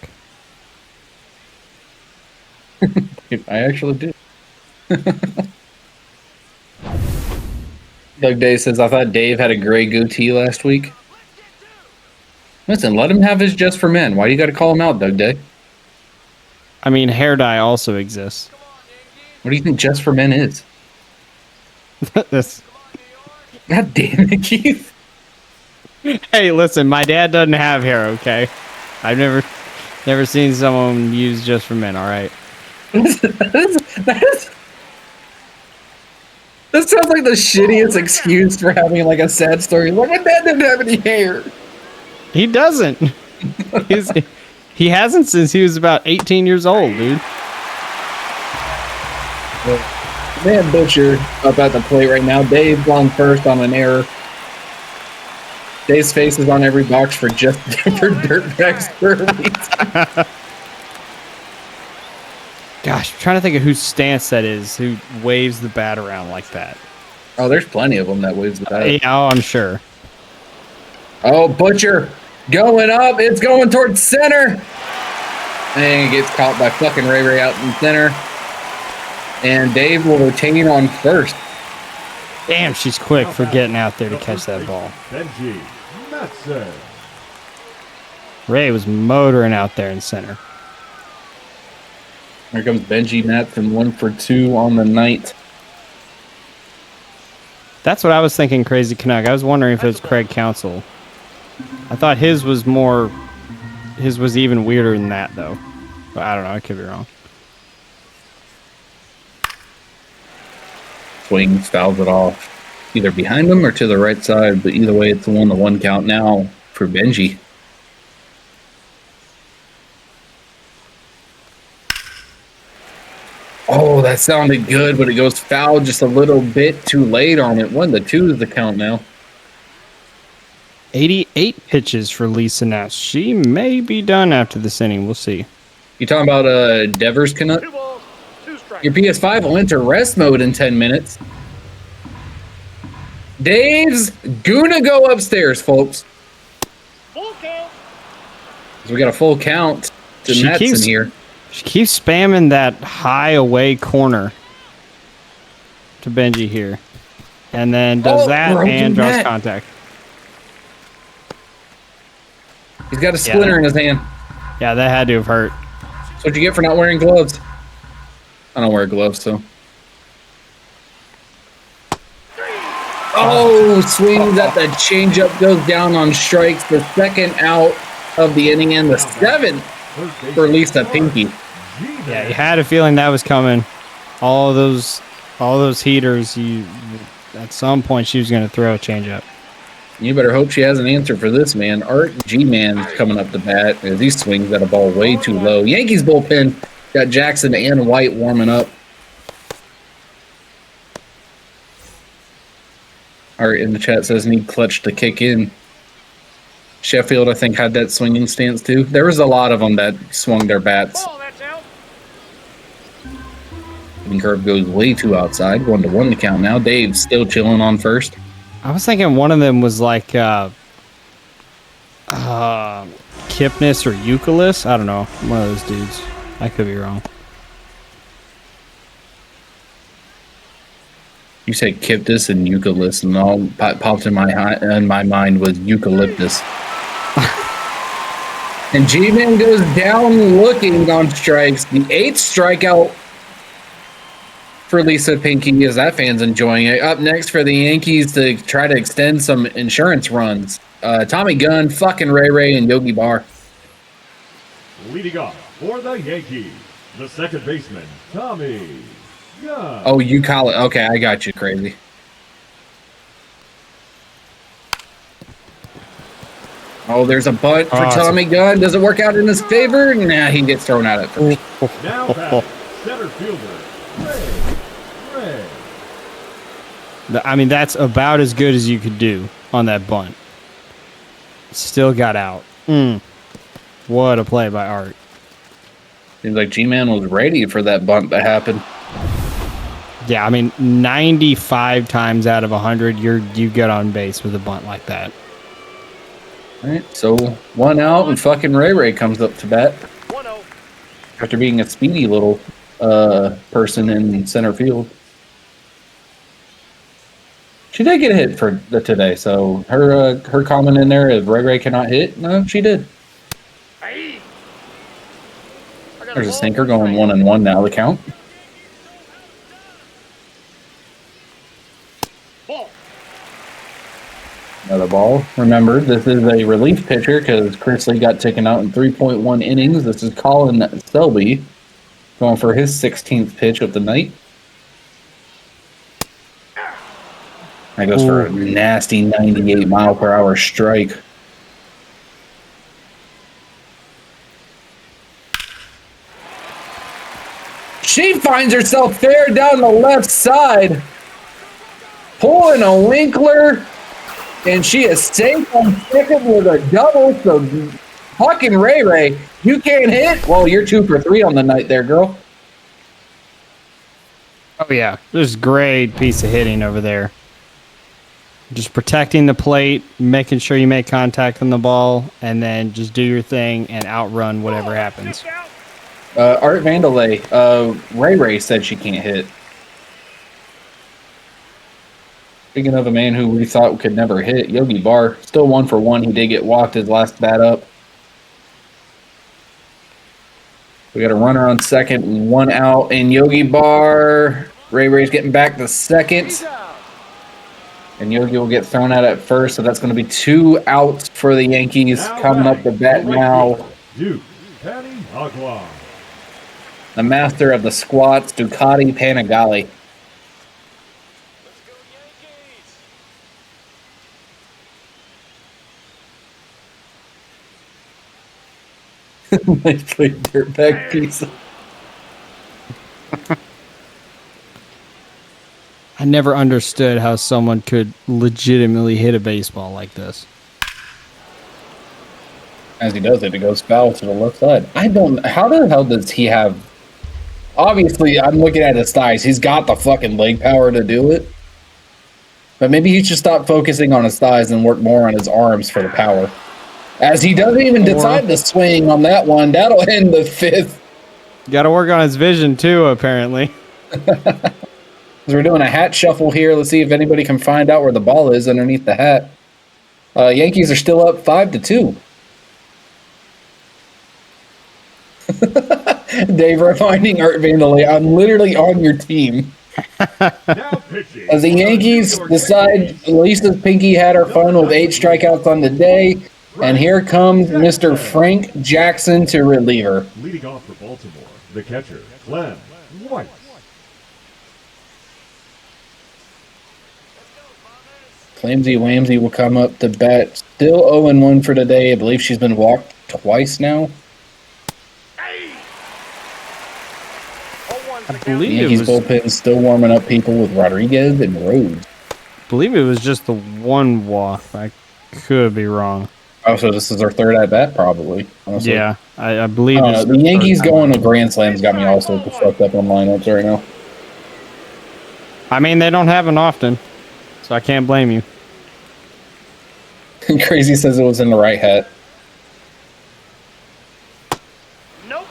I actually did. Doug Day says, I thought Dave had a gray goatee last week. Listen, let him have his Just for Men. Why do you got to call him out, Doug Day? I mean, hair dye also exists. What do you think Just for Men is? This. God damn it, Keith. Hey, listen, my dad doesn't have hair, okay? I've never seen someone use Just for Men, all right? That sounds like the shittiest excuse for having like a sad story. Like, my dad didn't have any hair. He doesn't. He hasn't since he was about 18 years old, dude. Man, Butcher up at the plate right now. Dave on first on an error. Dave's face is on every box for just for Dirtbags for a reason. Gosh, I'm trying to think of whose stance that is, who waves the bat around like that. Oh, there's plenty of them that waves the bat. Yeah, oh, I'm sure. Oh, Butcher going up. It's going towards center. And it gets caught by fucking Ray Ray out in center. And Dave will retain on first. Damn, she's quick for getting out there to catch that ball. Ray was motoring out there in center. Here comes Benji Matson, 1 for 2 on the night. That's what I was thinking, Crazy Canuck. I was wondering if it was Craig Counsell. I thought his was even weirder than that, though. But I don't know. I could be wrong. Swings, fouls it off. Either behind him or to the right side, but either way, it's a 1-1 count now for Benji. Oh, that sounded good, but it goes foul just a little bit too late on it. 1-2 is the count now. 88 pitches for Lisa Ness. She may be done after this inning. We'll see. You talking about Devers Canuck? Your PS5 will enter rest mode in 10 minutes. Dave's gonna go upstairs, folks. Full count. So we got a full count to Mets in here. She keeps spamming that high away corner to Benji here. And then does that and draws contact. He's got a splinter in his hand. Yeah, that had to have hurt. That's what you get for not wearing gloves. I don't wear gloves, so. Oh, swings at the changeup, goes down on strikes. The second out of the inning and the 7th for Lisa Pinky. Yeah, you had a feeling that was coming. All those heaters. At some point she was going to throw a changeup. You better hope she has an answer for this, man. Art G-Man coming up to bat as he swings at a ball way too low. Yankees bullpen got Jackson and White warming up. Art in the chat says need clutch to kick in. Sheffield, I think, had that swinging stance too. There was a lot of them that swung their bats. And curve goes way too outside. 1-1 the count now. Dave's still chilling on first. I was thinking one of them was like Kipnis or Eucalyptus. I don't know. One of those dudes. I could be wrong. You said Kipnis and Eucalyptus, and all popped in my mind was eucalyptus. And G-Man goes down looking on strikes. The 8th strikeout for Lisa Pinky as that fan's enjoying it. Up next for the Yankees to try to extend some insurance runs. Tommy Gunn, fucking Ray, and Yogi Barr. Leading off for the Yankees, the second baseman, Tommy Gunn. Oh, you call it. Okay, I got you, crazy. Oh, there's a bunt for Tommy Gunn. Does it work out in his favor? Nah, he gets thrown out at first. Now batting, center fielder, Ray. I mean, that's about as good as you could do on that bunt. Still got out. What a play by Art. Seems like G-Man was ready for that bunt to happen. Yeah, I mean, 95 times out of 100, you get on base with a bunt like that. All right, so 1 out, and fucking Ray comes up to bat. After being a speedy little person in center field. She did get a hit for today, so her comment in there is Ray cannot hit. No, she did. There's a sinker going 1-1 now, the count. Another ball. Remember, this is a relief pitcher because Chris Lee got taken out in 3.1 innings. This is Colin Selby going for his 16th pitch of the night. That goes for a nasty 98-mile-per-hour strike. She finds herself there down the left side, pulling a Winkler. And she is safe on second with a double. So, fucking Ray, you can't hit. Well, you're 2 for 3 on the night there, girl. Oh, yeah. There's a great piece of hitting over there. Just protecting the plate, making sure you make contact on the ball, and then just do your thing and outrun whatever happens. Art Vandelay, Ray said she can't hit. Speaking of a man who we thought could never hit, Yogi Barr, still 1 for 1. He did get walked his last bat up. We got a runner on second, 1 out, and Yogi Barr. Ray's getting back to second. And Yogi will get thrown out at first, so that's going to be 2 outs for the Yankees. Coming up the bat now. The master of the squats, Ducati Panagali. Nice play, dirtbag piece. I never understood how someone could legitimately hit a baseball like this. As he does it goes foul to the left side. How the hell does he have... Obviously, I'm looking at his thighs. He's got the fucking leg power to do it. But maybe he should stop focusing on his thighs and work more on his arms for the power. As he doesn't even decide to swing on that one. That'll end the 5th. Got to work on his vision, too, apparently. We're doing a hat shuffle here. Let's see if anybody can find out where the ball is underneath the hat. Yankees are still up 5-2. Dave reminding Art Vandelay, I'm literally on your team. As the Yankees decide Lisa Pinky had her fun with 8 strikeouts on the day, And here comes Mr. Frank Jackson to reliever. Leading off for Baltimore, the catcher, Clem White. Flamsy Whamsy will come up to bat. Still 0-1 for today. I believe she's been walked twice now. I believe Yankees it was, bullpen still warming up people with Rodriguez and Rhodes. I believe it was just the one walk. I could be wrong. Oh, so this is their third at bat, probably. Honestly. Yeah, I believe I don't it's know. The Yankees going to Grand Slams got me all sorts of fucked up on lineups right now. I mean, they don't have them often, so I can't blame you. Crazy says it was in the right hat. Nope.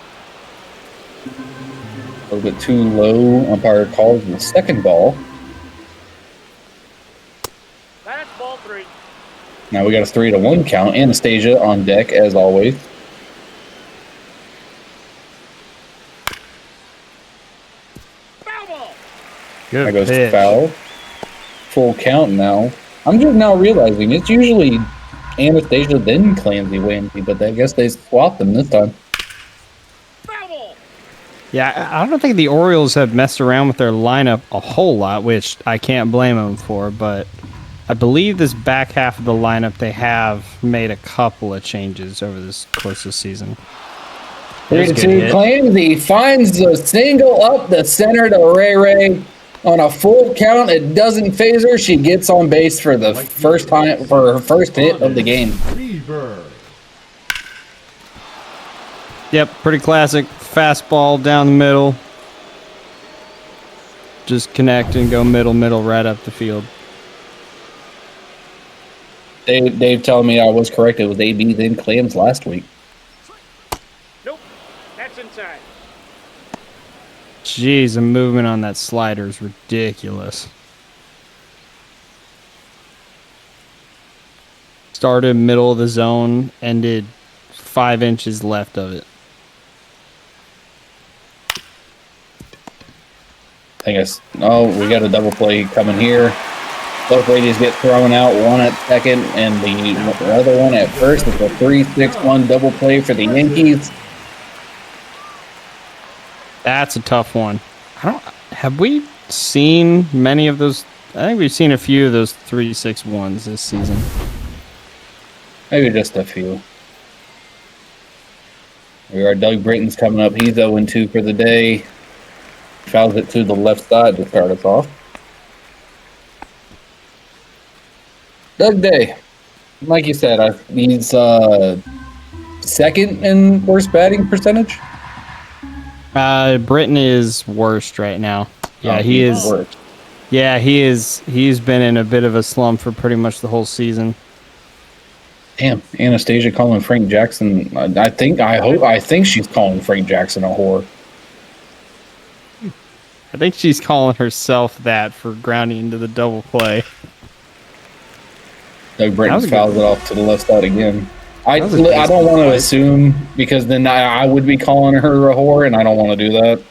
A little bit too low. Umpire calls the second ball. That's ball 3. Now we got a 3-1 count. Anastasia on deck as always. Foul ball. Good That goes pitch. foul. Full count now. I'm just now realizing it's usually Anastasia then Clancy Whamsy, but I guess they swapped them this time. Foul ball. Yeah, I don't think the Orioles have messed around with their lineup a whole lot, which I can't blame them for, but I believe this back half of the lineup, they have made a couple of changes over this course of the season. 3-2 Clancy finds the single up the center to Ray. On a full count, it doesn't phase her. She gets on base for the first time for her first hit of the game. Yep, pretty classic. Fastball down the middle. Just connect and go middle, right up the field. Dave telling me I was correct. It was AB then Clams last week. Nope. That's inside. Jeez, the movement on that slider is ridiculous. Started middle of the zone, ended 5 inches left of it. We got a double play coming here. Both ladies get thrown out, one at second and the other one at first. It's a 3-6-1 double play for the Yankees. That's a tough one. Have we seen many of those? I think we've seen a few of those 3-6-1s this season. Maybe just a few. We are Doug Britton's coming up. He's 0-2 for the day. Fouls it to the left side to start us off. Doug Day, like you said, he's second in worst batting percentage. Britton is worst right now. Yeah, he is. Worst. Yeah, he is. He's been in a bit of a slump for pretty much the whole season. Damn, Anastasia calling Frank Jackson. I think she's calling Frank Jackson a whore. I think she's calling herself that for grounding into the double play. Doug Britton fouls it off to the left side again. I don't want to assume because then I would be calling her a whore, and I don't want to do that.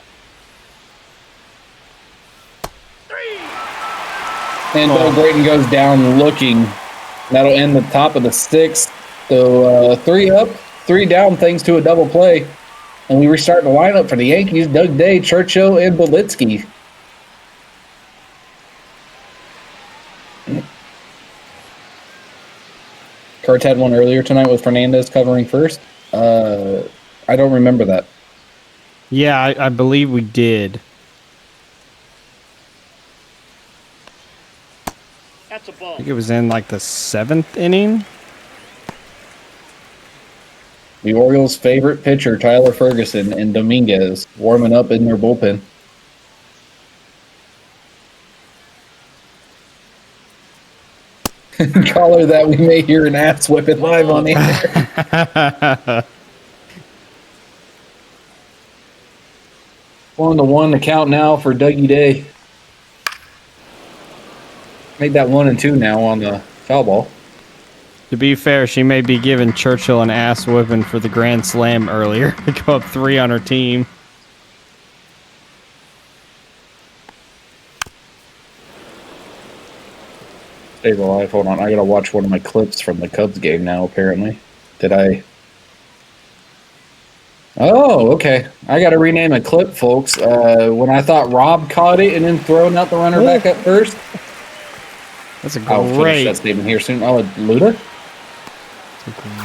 And Doug Britton goes down looking. That'll end the top of the sixth. So 3 up, 3 down thanks to a double play. And we restart the lineup for the Yankees. Doug Day, Churchill, and Belitsky. Cards had one earlier tonight with Fernandez covering first. I don't remember that. Yeah, I believe we did. That's a ball. I think it was in like the 7th inning. The Orioles' favorite pitcher, Tyler Ferguson and Dominguez, warming up in their bullpen. Caller that we may hear an ass whipping live on the air. 1-1 the count now for Dougie Day. Made that 1-2 now on the foul ball. To be fair, she may be giving Churchill an ass whipping for the Grand Slam earlier to go up 3 on her team. Stay alive. Hold on. I gotta watch one of my clips from the Cubs game now, apparently. Did I? Oh, okay. I gotta rename a clip, folks. When I thought Rob caught it and then throwing out the runner back at first. That's a I'll finish great, that statement here soon. Oh, Luda?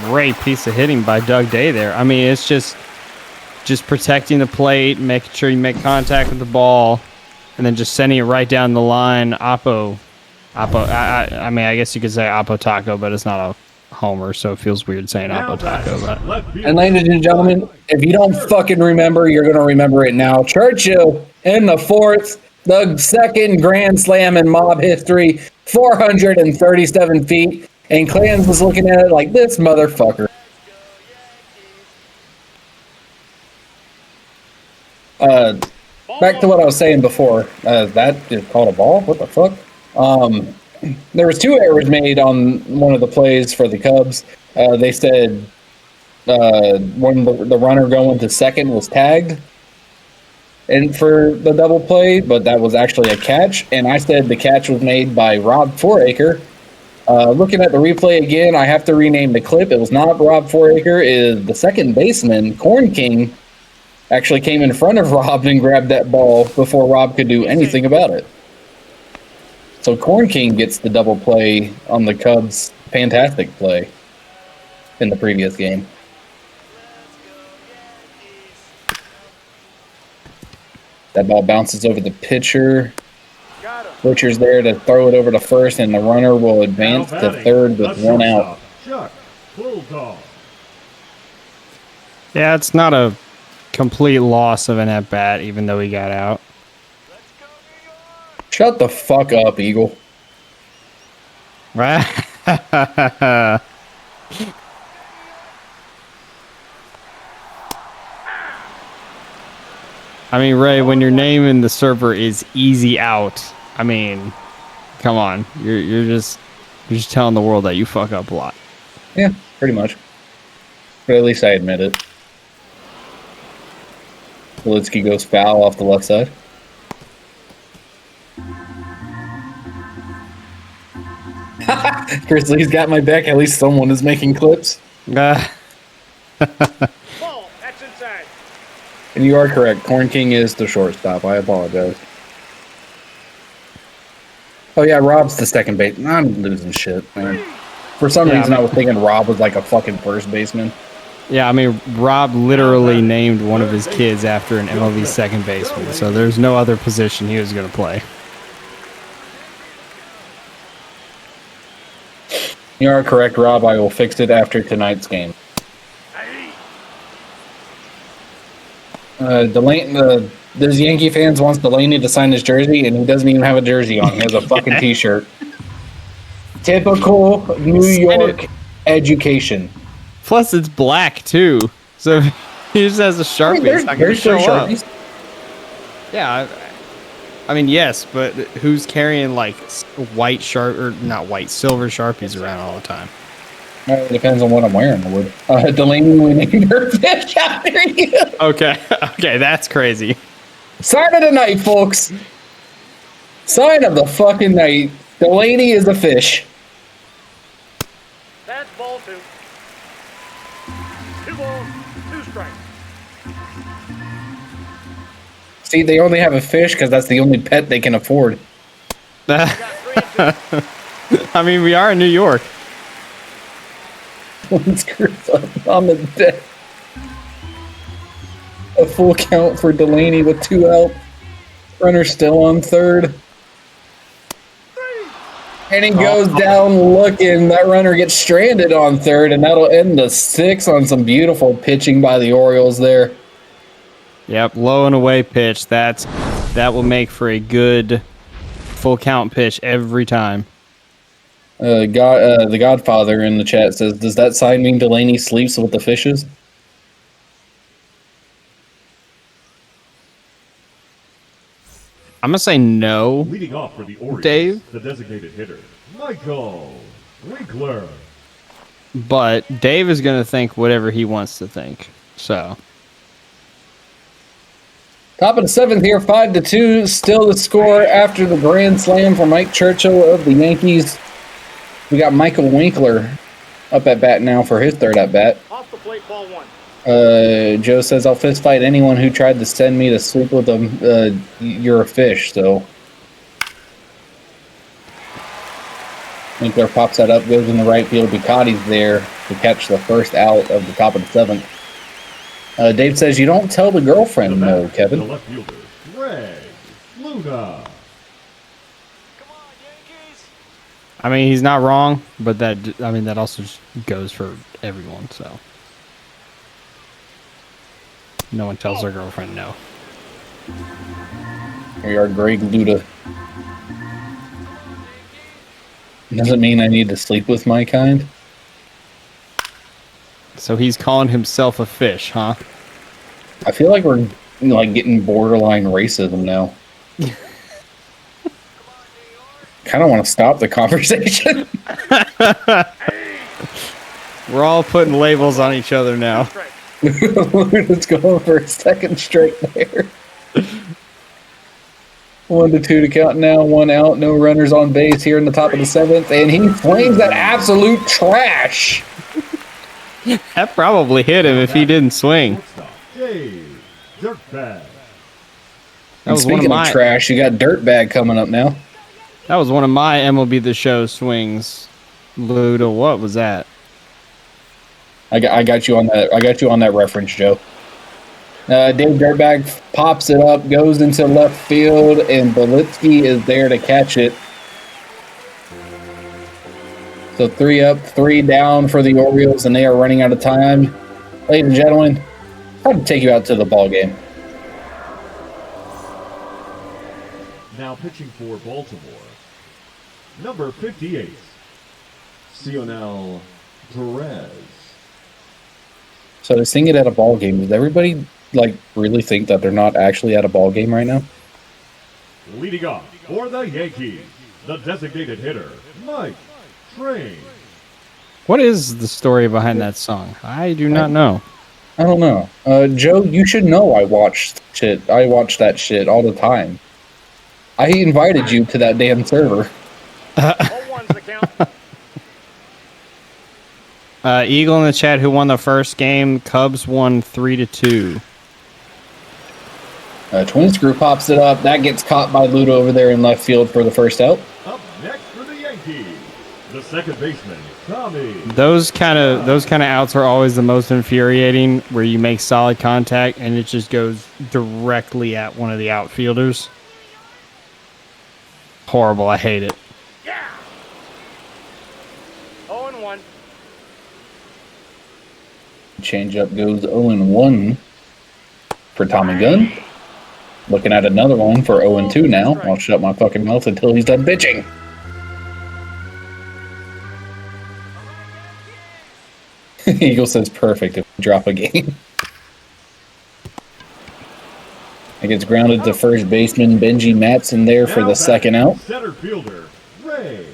great piece of hitting by Doug Day there. I mean, it's just protecting the plate, making sure you make contact with the ball, and then just sending it right down the line. Oppo. I mean, I guess you could say Oppo Taco, but it's not a homer, so it feels weird saying Oppo Taco. But. And ladies and gentlemen, if you don't fucking remember, you're gonna remember it now. Churchill in the fourth, the second grand slam in mob history, 437 feet, and Clans was looking at it like this motherfucker. Back to what I was saying before. That is called a ball? What the fuck? There was 2 errors made on one of the plays for the Cubs. They said when the runner going to second was tagged and for the double play, but that was actually a catch. And I said the catch was made by Rob Foraker. Looking at the replay again, I have to rename the clip. It was not Rob Foraker. It is the second baseman, Corn King, actually came in front of Rob and grabbed that ball before Rob could do anything about it. So Corn King gets the double play on the Cubs' fantastic play in the previous game. That ball bounces over the pitcher. Butcher's there to throw it over to first, and the runner will advance to third with 1 out. Yeah, it's not a complete loss of an at-bat, even though he got out. Shut the fuck up, Eagle. Right? I mean, Ray, when your name in the server is Easy Out, I mean, come on. You're just telling the world that you fuck up a lot. Yeah, pretty much. But at least I admit it. Walitsky goes foul off the left side. Grizzly's got my back. At least someone is making clips. Ball, that's inside. And you are correct. Corn King is the shortstop. I apologize. Oh, yeah, Rob's the second base. I'm losing shit, man. For some reason, I was thinking Rob was like a fucking first baseman. Yeah, I mean, Rob literally named one of his kids after an MLB second baseman, so there's no other position he was going to play. You are correct, Rob. I will fix it after tonight's game. Those Yankee fans wants Delaney to sign his jersey, and he doesn't even have a jersey on. He has a fucking T-shirt. Typical New York education. Plus, it's black, too. So he just has a Sharpie. There's still Sharpies. Yeah, I mean, yes, but who's carrying, like, white silver Sharpies around all the time? It depends on what I'm wearing. Delaney, we named her fish after you. Okay, that's crazy. Sign of the night, folks. Sign of the fucking night. Delaney is a fish. That's ball 2. 2 balls, 2 strikes. See, they only have a fish because that's the only pet they can afford. I mean, we are in New York. One screws up on the deck. A full count for Delaney with 2 out. Runner still on third. And he goes down looking. That runner gets stranded on third, and that'll end the 6 on some beautiful pitching by the Orioles there. Yep, low and away pitch. That will make for a good full count pitch every time. The Godfather in the chat says, "Does that sign mean Delaney sleeps with the fishes?" I'm gonna say no. Leading off for the Orioles, Dave, the designated hitter, Michael Winkler. But Dave is gonna think whatever he wants to think. So. Top of the 7th here, 5-2. Still the score after the grand slam for Mike Churchill of the Yankees. We got Michael Winkler up at bat now for his third at bat. Off the plate, ball one. Joe says, I'll fist fight anyone who tried to send me to sleep with them. You're a fish, so. Winkler pops that up, goes in the right field. Ducati's there to catch the first out of the top of the seventh. Dave says, you don't tell the girlfriend no, Kevin. The left fielder, Greg Luna. I mean, he's not wrong, but that also just goes for everyone, so. No one tells their girlfriend no. Here you are, Greg Luda. Doesn't mean I need to sleep with my kind. So he's calling himself a fish, huh? I feel like we're getting borderline racism now. Kind of want to stop the conversation. We're all putting labels on each other now. Let's go for a second straight there. 1-2 to count now. 1 out. No runners on base here in the top of the seventh. And he flings that absolute trash. That probably hit him if he didn't swing. Dave Dirtbag. That was speaking of trash, you got Dirtbag coming up now. That was one of my MLB The Show swings. Luda, what was that? I got you on that. I got you on that reference, Joe. Dave Dirtbag pops it up, goes into left field, and Belitsky is there to catch it. So 3 up, 3 down for the Orioles, and they are running out of time. Ladies and gentlemen, time to take you out to the ball game. Now pitching for Baltimore, number 58, Cionel Perez. So to sing it at a ball game, does everybody really think that they're not actually at a ball game right now? Leading off for the Yankees, the designated hitter, Mike Train. What is the story behind that song? I do not know. I don't know. Joe, you should know I watch that shit all the time. I invited you to that damn server. Eagle in the chat, who won the first game? Cubs won 3-2. Twin Screw pops it up. That gets caught by Luda over there in left field for the first out. Up next for the Yankees, the second baseman, Tommy. Those kind of outs are always the most infuriating, where you make solid contact and it just goes directly at one of the outfielders. Horrible. I hate it. Yeah. 0-1. Changeup goes 0-1 for Tommy Gunn. Looking at another one for 0-2 now. I'll shut my fucking mouth until he's done bitching. Eagle says perfect if we drop a game. It gets grounded to first baseman Benji Matson there for the second out. Center fielder, Ray.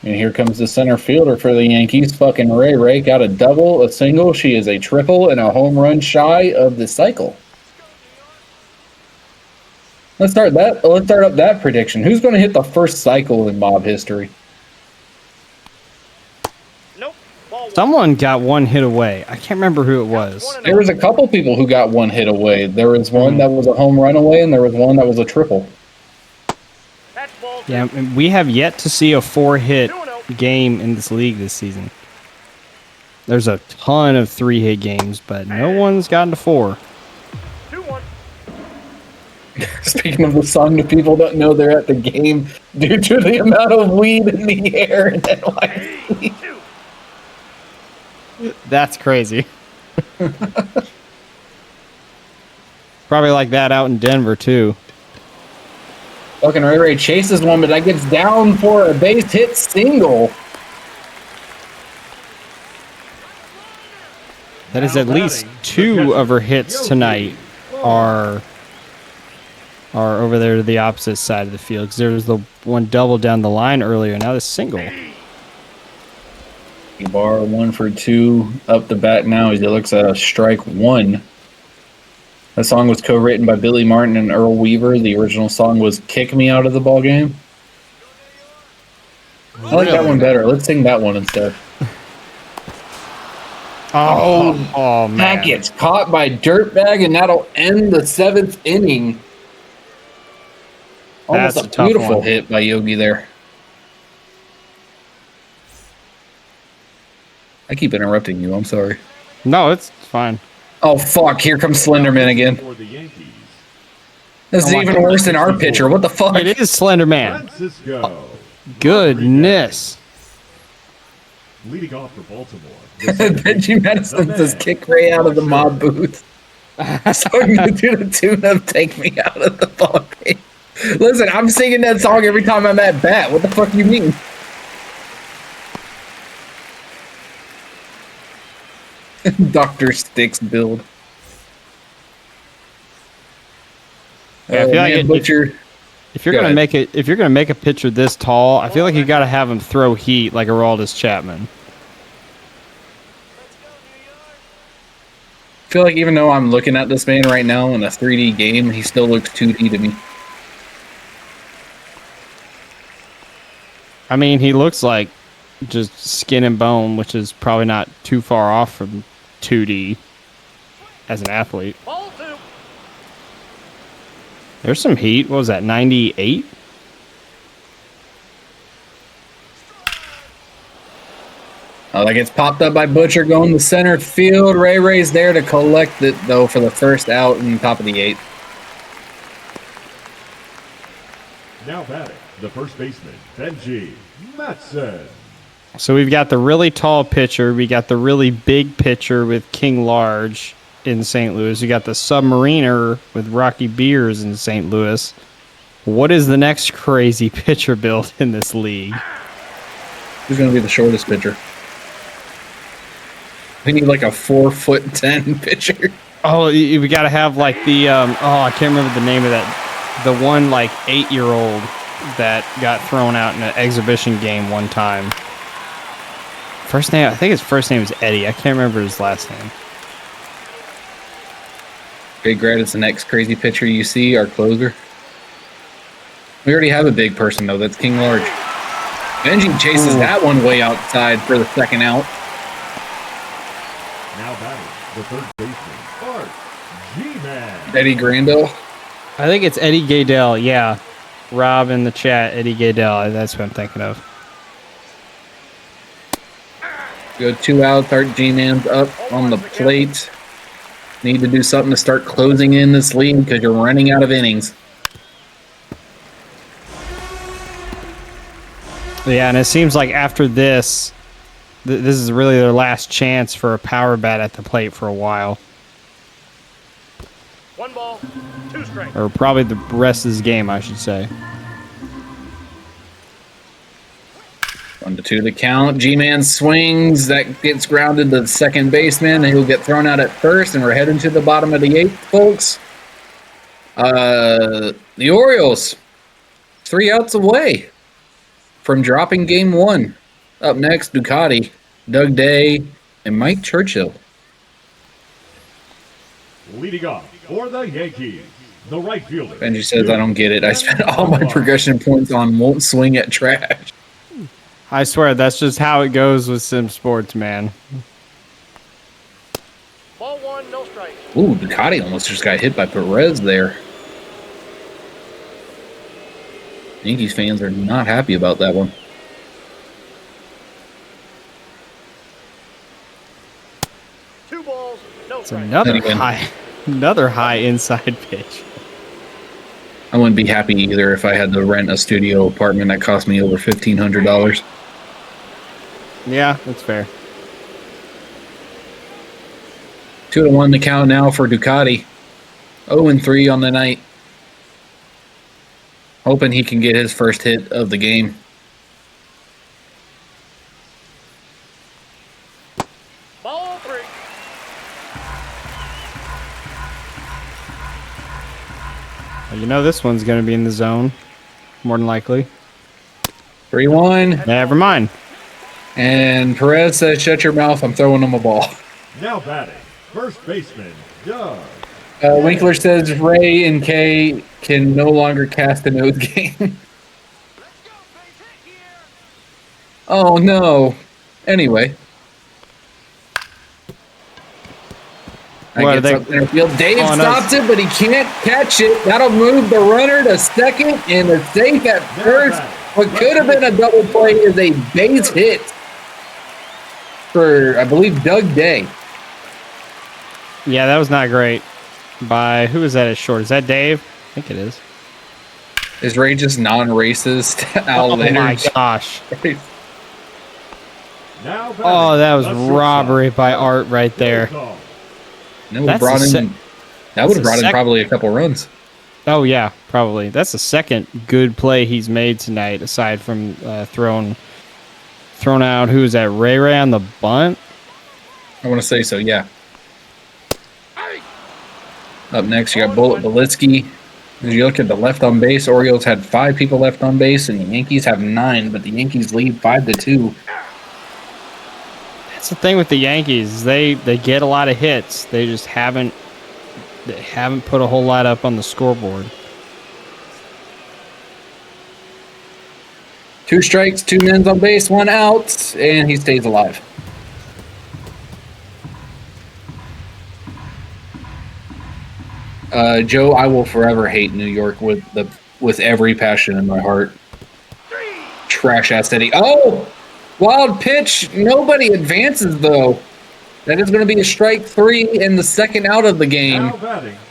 And here comes the center fielder for the Yankees. Fucking Ray. Ray got a double, a single. She is a triple and a home run shy of the cycle. Let's start up that prediction. Who's going to hit the first cycle in mob history? Nope. Someone got one hit away. I can't remember who it was. There was a couple people who got one hit away. There was one that was a home run away, and there was one that was a triple. Yeah, we have yet to see a 4-hit game in this league this season. There's a ton of 3-hit games, but no one's gotten to 4. 2-1. Speaking of the song, the people don't know they're at the game due to the amount of weed in the air in NYC. That's crazy. Probably like that out in Denver, too. Fucking Ray chases one, but that gets down for a base hit single. That is at least 2 of her hits tonight are over there to the opposite side of the field. Because there was the one double down the line earlier. Now the single. Bar 1 for 2 up the bat now as he looks at a strike 1. That song was co-written by Billy Martin and Earl Weaver. The original song was "Kick Me Out of the Ball Game." I like that one better. Let's sing that one instead. Oh man. That gets caught by Dirtbag, and that'll end the 7th inning. Almost That's a a tough beautiful one. hit by Yogi there. I keep interrupting you. I'm sorry. No, it's fine. Oh, fuck. Here comes Slenderman again. For the Yankees, This is even worse than our pitcher. What the fuck? It is Slender Man. Francisco. Goodness. Leading off for Baltimore. Benji Madison says kick Ray out of the mob booth. So I'm going to do the tune of Take Me Out of the Ball Game. Listen, I'm singing that song every time I'm at bat. What the fuck do you mean? Dr. Sticks build. Yeah, I feel like Butcher. if you're Go gonna ahead. make a pitcher this tall, I feel like you got to have him throw heat like Aroldis Chapman. I feel like even though I'm looking at this man right now in a 3D game, he still looks 2D to me. I mean, he looks like just skin and bone, which is probably not too far off from 2D as an athlete. Ball 2. There's some heat. What was that, 98? Oh, that gets popped up by Butcher going to center field. Ray's there to collect it, though, for the first out in the top of the 8th. Now batting, the first baseman, Benji Matson. So we've got the really tall pitcher. We got the really big pitcher with King Large in St. Louis. We got the submariner with Rocky Beers in St. Louis. What is the next crazy pitcher build in this league? Who's going to be the shortest pitcher? We need like a 4'10" pitcher. Oh, we got to have like the I can't remember the name of that. The one like 8-year-old that got thrown out in an exhibition game one time. First name, I think his first name is Eddie. I can't remember his last name. Okay, Grant, it's the next crazy pitcher you see, our closer. We already have a big person, though. That's King Large. Benji chases that one way outside for the second out. Now batting, the third baseman, Art G-Man. Eddie Grandel. I think it's Eddie Gaydell. Yeah. Rob in the chat, Eddie Gaydell. That's what I'm thinking of. Go 2 outs. Art G-Man's up on the plate. Need to do something to start closing in this lead because you're running out of innings. Yeah, and it seems like after this, this is really their last chance for a power bat at the plate for a while. 1 ball, 2 strikes. Or probably the rest of this game, I should say. 1-2 the count. G-Man swings. That gets grounded to the second baseman, and he'll get thrown out at first, and we're heading to the bottom of the 8th, folks. The Orioles, 3 outs away from dropping game 1. Up next, Ducati, Doug Day, and Mike Churchill. Leading off for the Yankees, the right fielder. Benji says, I don't get it. I spent all my progression points on won't swing at trash. I swear, that's just how it goes with Sim Sports, man. Ball 1, no strikes. Ooh, Ducati almost just got hit by Perez there. Yankees fans are not happy about that one. Two balls, no It's strikes. another high inside pitch. I wouldn't be happy either if I had to rent a studio apartment that cost me over $1,500. Yeah, that's fair. 2-1 the count now for Ducati. 0-3 on the night. Hoping he can get his first hit of the game. Ball 3. Well, you know this one's going to be in the zone, more than likely. 3-1. Never mind. And Perez says, shut your mouth, I'm throwing him a ball. Now batting, first baseman, Doug. Winkler says Ray and Kay can no longer cast an oath game. Oh no. Anyway. What, Gets up center field. Dave stops it, but he can't catch it. That'll move the runner to second and a safe at first. What could have been a double play is a base hit for, I believe, Doug Day. Yeah, that was not great. By who is that at short? Is that Dave? I think it is. Is Ray just non-racist? Oh my gosh. Oh, that was robbery by Art right there. That would have brought in probably a couple runs. Oh yeah, probably. That's the second good play he's made tonight, aside from thrown out. Who is that? Ray on the bunt? I want to say so. Yeah. Up next, you got Bullet Belitsky. As you look at the left on base, Orioles had 5 people left on base, and the Yankees have 9, but the Yankees lead 5-2. That's the thing with the Yankees. They get a lot of hits. They just haven't put a whole lot up on the scoreboard. 2 strikes, 2 men on base, 1 out, and he stays alive. Joe, I will forever hate New York with every passion in my heart. Trash ass city. Oh, wild pitch. Nobody advances though. That is going to be a strike 3 in the second out of the game,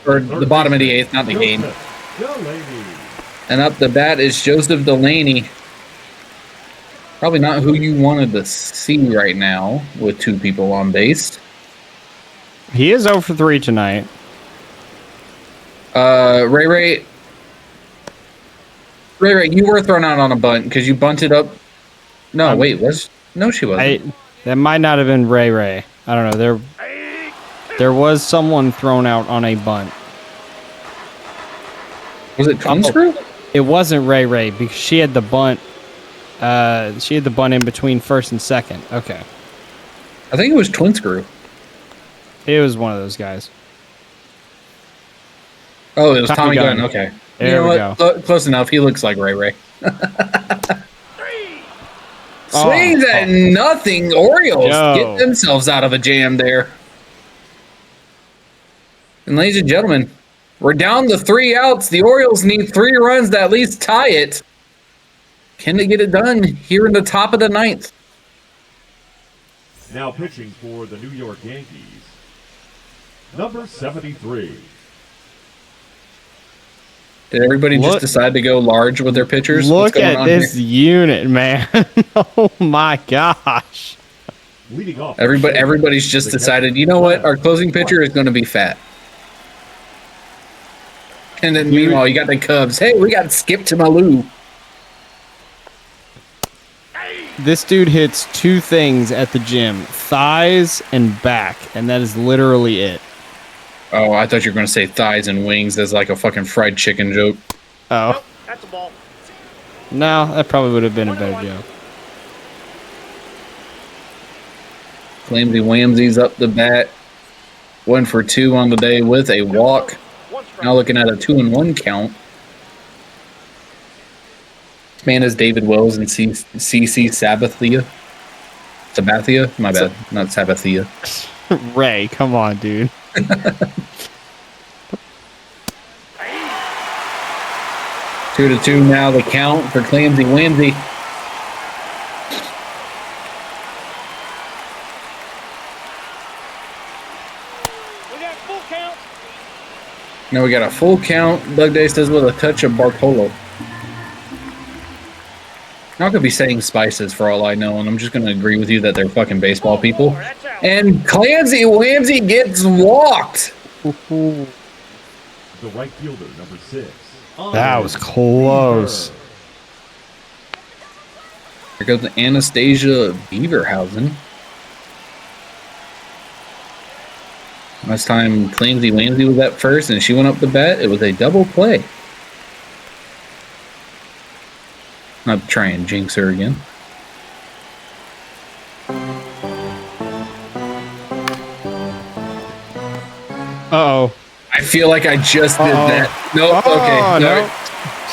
or the bottom of the 8th, not the game. And up the bat is Joseph Delaney. Probably not who you wanted to see right now with 2 people on base. He is 0 for 3 tonight. Ray, you were thrown out on a bunt because you bunted up. No, she wasn't. That might not have been Ray. I don't know. There was someone thrown out on a bunt. Was it Twin Screw? It wasn't Ray because she had the bunt. She had the bunt in between first and second. Okay. I think it was Twin Screw. It was one of those guys. Oh, it was Tommy Gunn. Okay. There we go. Close enough. He looks like Ray. Swings at nothing. Orioles get themselves out of a jam there. And ladies and gentlemen, we're down to 3 outs. The Orioles need 3 runs to at least tie it. Can they get it done here in the top of the 9th? Now pitching for the New York Yankees, number 73. Did everybody just decide to go large with their pitchers? Look at this unit, man. Oh my gosh. Everybody's just decided, you know what? Our closing pitcher is going to be fat. And then meanwhile, you got the Cubs. Hey, we got Skip to Malou. This dude hits 2 things at the gym, thighs and back, and that is literally it. Oh, I thought you were going to say thighs and wings as like a fucking fried chicken joke. Oh. Nope, that's a ball. No, that probably would have been a better joke. Flamsy Whamsy's up the bat. 1 for 2 on the day with a walk. Now looking at a 2-1 count. This man is David Wells and CC Sabathia. Sabathia? My bad. Not Sabathia. Ray, come on, dude. 2-2 now the count for Clamsy Whamsy. Now we got a full count. Doug Day says with a touch of Bartolo. I could be saying spices for all I know, and I'm just going to agree with you that they're fucking baseball people. And Clancy Whamsy gets walked. The right fielder, number 6. That was close. Here goes Anastasia Beaverhausen. Last time Clancy Whamsy was at first and she went up the bat, it was a double play. Not to try and jinx her again. Uh-oh. I feel like I just did that. Nope. Okay. No.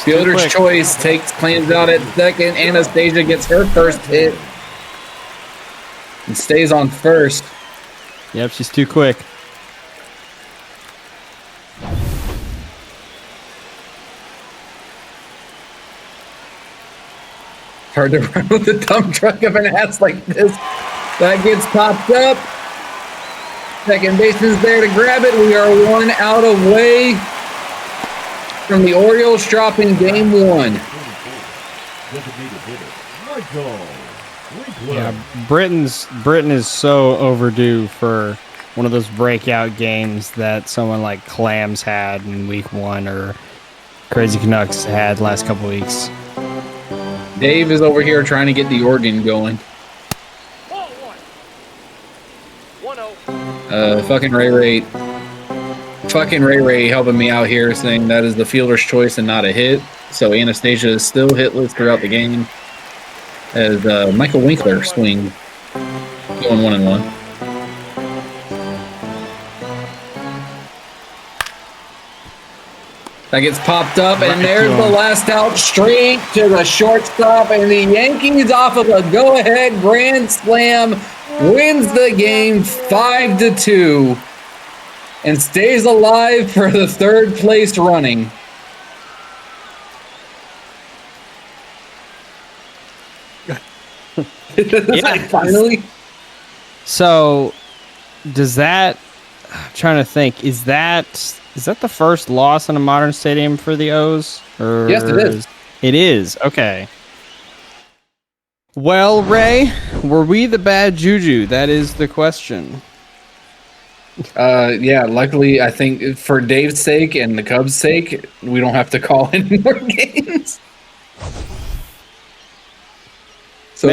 Fielder's choice takes Clams out at second. Anastasia gets her first hit. and stays on first. Yep, she's too quick. It's hard to run with a dump truck of an ass like this. That gets popped up. Second baseman's there to grab it. We are 1 out away from the Orioles dropping game 1. Yeah, Britain is so overdue for one of those breakout games that someone like Clams had in week 1 or Crazy Canucks had last couple weeks. Dave is over here trying to get the organ going. Ball 1. 1-0. Fucking Ray helping me out here, saying that is the fielder's choice and not a hit. So Anastasia is still hitless throughout the game as Michael Winkler swing going 1-1. That gets popped up, and there's the last out straight to the shortstop, and the Yankees off of a go-ahead grand slam wins the game 5-2 and stays alive for the third place running. Yeah. Finally. So, does that? I'm trying to think. Is that the first loss in a modern stadium for the O's? Or yes, it is. It is. Okay. Well, Ray, were we the bad juju? That is the question. Yeah, luckily, I think for Dave's sake and the Cubs' sake, we don't have to call any more games. So,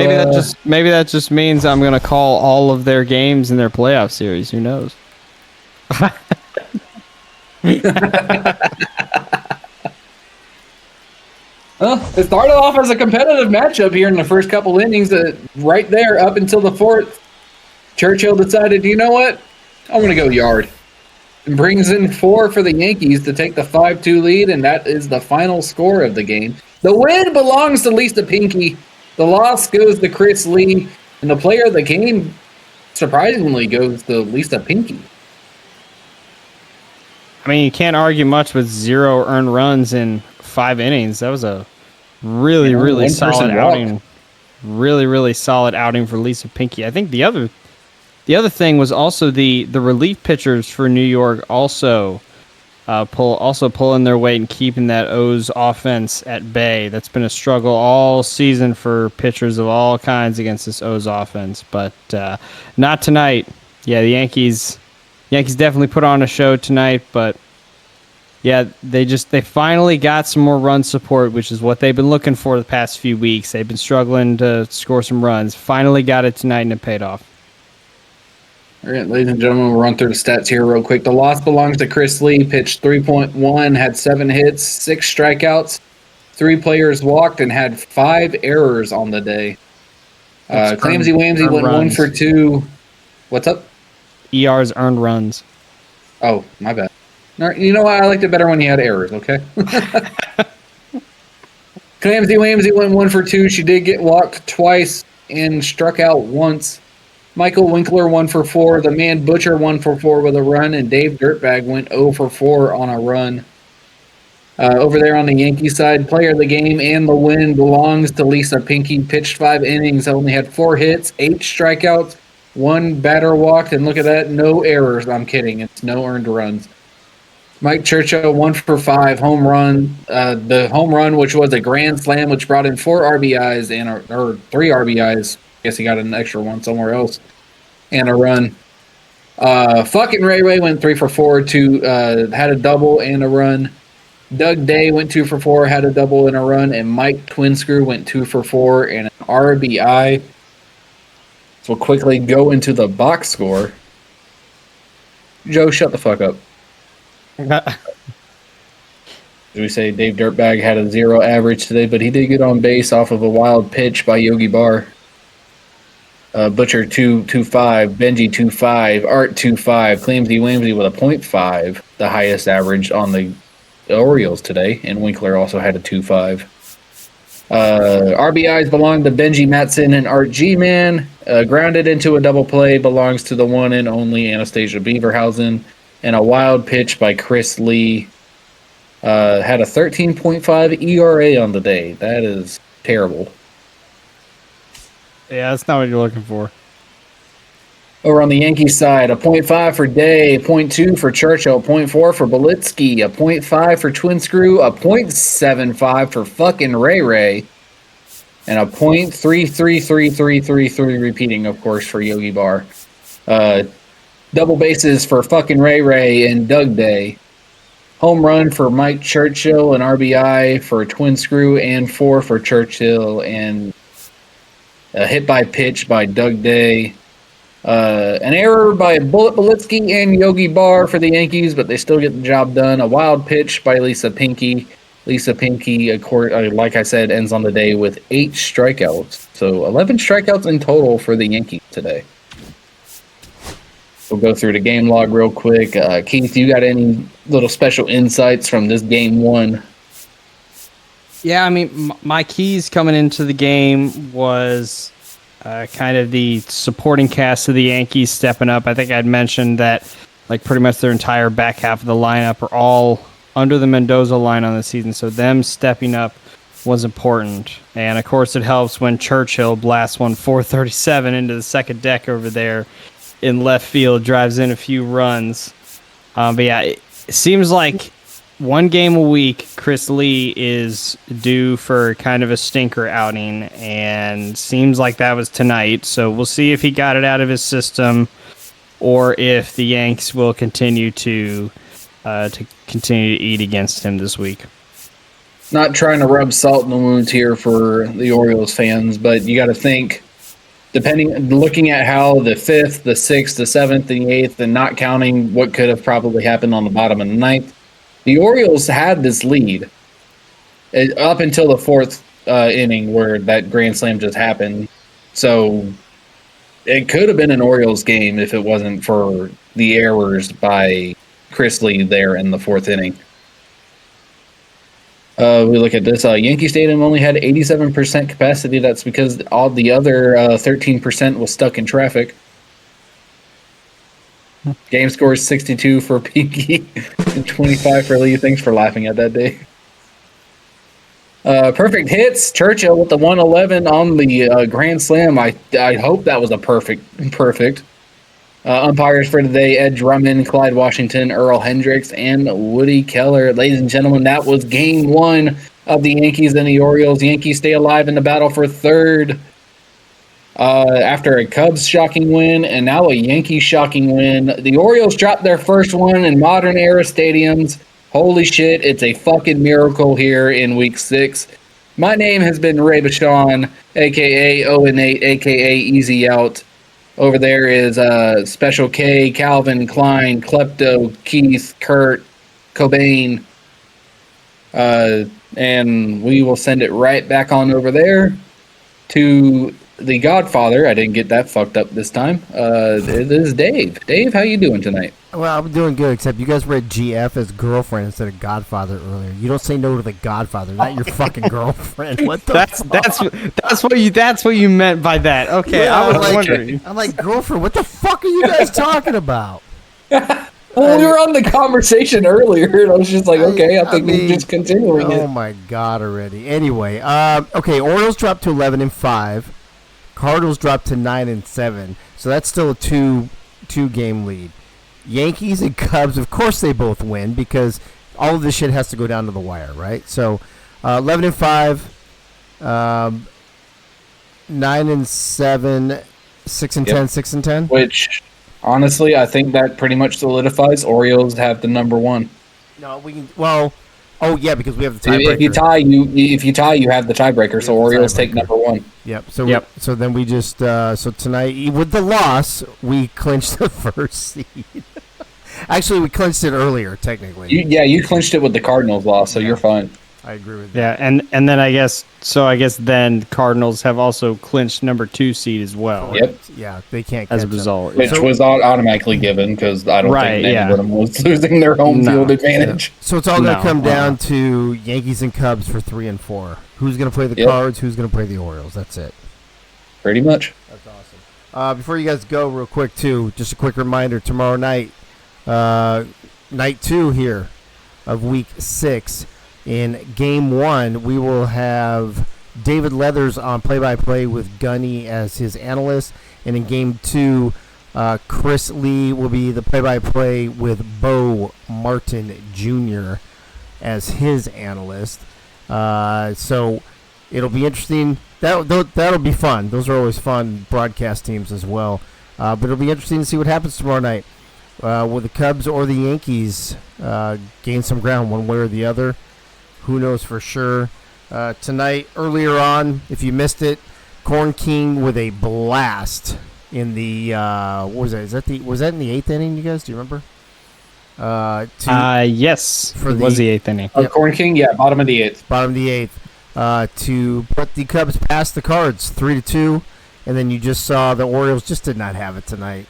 maybe that just means I'm gonna call all of their games in their playoff series. Who knows? Well, it started off as a competitive matchup here in the first couple innings. Right there, up until the fourth, Churchill decided, you know what? I'm going to go yard. And brings in 4 for the Yankees to take the 5-2 lead, and that is the final score of the game. The win belongs to Lisa Pinky. The loss goes to Chris Lee, and the player of the game, surprisingly, goes to Lisa Pinky. I mean, you can't argue much with 0 earned runs in 5 innings. That was a really solid outing. Really solid outing for Lisa Pinky. I think the other thing was also the relief pitchers for New York also pulling their weight and keeping that O's offense at bay. That's been a struggle all season for pitchers of all kinds against this O's offense, but not tonight. Yeah, the Yankees definitely put on a show tonight, but yeah, they finally got some more run support, which is what they've been looking for the past few weeks. They've been struggling to score some runs. Finally got it tonight, and it paid off. All right, ladies and gentlemen, we'll run through the stats here real quick. The loss belongs to Chris Lee, pitched 3.1, had 7 hits, 6 strikeouts, 3 players walked, and had 5 errors on the day. Clamsy Wamsy went runs. 1 for 2. What's up? ER's earned runs. Oh, my bad. All right, you know what? I liked it better when you had errors, okay? Clamsy Wamsy went 1 for 2. She did get walked twice and struck out once. Michael Winkler 1 for 4. The Man Butcher 1 for 4 with a run, and Dave Dirtbag went 0 for 4 on a run. Over there on the Yankee side, player of the game and the win belongs to Lisa Pinky. Pitched 5 innings, only had 4 hits, 8 strikeouts, 1 batter walked, and look at that, no errors. I'm kidding, it's no earned runs. Mike Churchill 1 for 5 home run. The home run, which was a grand slam, which brought in 4 RBIs or 3 RBIs. Guess he got an extra one somewhere else, and a run. Fucking Ray went 3 for 4, had a double and a run. Doug Day went 2 for 4, had a double and a run, and Mike Twinscrew went 2 for 4 and an RBI. So we'll quickly go into the box score. Joe, shut the fuck up. Did we say Dave Dirtbag had a 0 average today, but he did get on base off of a wild pitch by Yogi Barr. Butcher 2.25, Benji 2.5, Art 2.5, Clamsy Wamsy with a 0.5, the highest average on the Orioles today, and Winkler also had a 2.5. RBIs belong to Benji Matson and Art G-Man. Grounded into a double play belongs to the one and only Anastasia Beaverhausen. And a wild pitch by Chris Lee. Had a 13.5 ERA on the day. That is terrible. Yeah, that's not what you're looking for. Over on the Yankees side, a 0.5 for Day, a 0.2 for Churchill, a 0.4 for Belitsky, a 0.5 for Twin Screw, a 0.75 for fucking Ray Ray, and a 0.33333 repeating, of course, for Yogi Bar. Double bases for fucking Ray Ray and Doug Day. Home run for Mike Churchill, an RBI for Twin Screw, and 4 for Churchill, and a hit by pitch by Doug Day. An error by Bullet Belitsky and Yogi Bar for the Yankees, but they still get the job done. A wild pitch by Lisa Pinky. Lisa Pinky, like I said, ends on the day with 8 strikeouts. So 11 strikeouts in total for the Yankees today. We'll go through the game log real quick. Keith, you got any little special insights from this game 1? Yeah, I mean, my keys coming into the game was kind of the supporting cast of the Yankees stepping up. I think I'd mentioned that like pretty much their entire back half of the lineup are all under the Mendoza line on the season, so them stepping up was important. And of course it helps when Churchill blasts one 437 into the second deck over there in left field, drives in a few runs. But yeah, it seems like one game a week, Chris Lee is due for kind of a stinker outing, and seems like that was tonight. So we'll see if he got it out of his system, or if the Yanks will continue to eat against him this week. Not trying to rub salt in the wounds here for the Orioles fans, but you got to think, looking at how the 5th, the 6th, the 7th, and the 8th, and not counting what could have probably happened on the bottom of the 9th, the Orioles had this lead up until the 4th inning where that grand slam just happened. So it could have been an Orioles game if it wasn't for the errors by Chris Lee there in the 4th inning. We look at this. Yankee Stadium only had 87% capacity. That's because all the other 13% was stuck in traffic. Game score is 62 for Pinky and 25 for Lee. Thanks for laughing at that day. Perfect hits. Churchill with the 111 on the grand slam. I hope that was a perfect. Umpires for today: Ed Drummond, Clyde Washington, Earl Hendricks, and Woody Keller. Ladies and gentlemen, that was game 1 of the Yankees and the Orioles. Yankees stay alive in the battle for 3rd. After a Cubs shocking win and now a Yankees shocking win, the Orioles dropped their first one in modern era stadiums. Holy shit, it's a fucking miracle here in week 6. My name has been Ray Bashan, aka 0-8, aka Easy Out. Over there is Special K, Calvin, Klein, Klepto, Keith, Kurt, Cobain. And we will send it right back on over there to the Godfather. I didn't get that fucked up this time. This is Dave. Dave, how you doing tonight? Well, I'm doing good, except you guys read GF as girlfriend instead of Godfather earlier. You don't say no to the Godfather, not your fucking girlfriend. What the That's what you meant by that. Okay, yeah, I was wondering. I'm like, girlfriend, what the fuck are you guys talking about? Well, we were on the conversation earlier, and I was just like, okay, I think we're just continuing it. Oh my god, already. Anyway, okay, Orioles dropped to 11-5. Cardinals dropped to 9-7. So that's still a two game lead. Yankees and Cubs, of course, they both win because all of this shit has to go down to the wire, right? So 11-5, 9-7, 6-10, 6-10. Which, honestly, I think that pretty much solidifies Orioles have the number 1. No, we can. Well, oh yeah, because we have the tiebreaker. If you tie, you have the tiebreaker. So Orioles take number 1. Yep. So so then we just so tonight with the loss we clinched the first seed. Actually, we clinched it earlier, technically. You clinched it with the Cardinals loss, so you're fine. I agree with that. Yeah, and then I guess then Cardinals have also clinched number 2 seed as well. Yep. Yeah, they can't as a catch up. result. Which was automatically given because I don't think any of them was losing their home field advantage. So it's all going to come down to Yankees and Cubs for 3 and 4. Who's going to play the Cards? Who's going to play the Orioles? That's it. Pretty much. That's awesome. Before you guys go, real quick too, just a quick reminder: tomorrow night, night 2 here of Week 6. In Game 1, we will have David Leathers on play-by-play with Gunny as his analyst. And in Game 2, Chris Lee will be the play-by-play with Bo Martin Jr. as his analyst. So it'll be interesting. That'll be fun. Those are always fun broadcast teams as well. But it'll be interesting to see what happens tomorrow night. Will the Cubs or the Yankees gain some ground one way or the other? Who knows for sure. Tonight, earlier on, if you missed it, Corn King with a blast in the what was that? Was that in the 8th inning? You guys, do you remember? Yes, it was the 8th inning. Corn King, bottom of the 8th. Bottom of the 8th. To put the Cubs past the Cards, 3-2, and then you just saw the Orioles just did not have it tonight.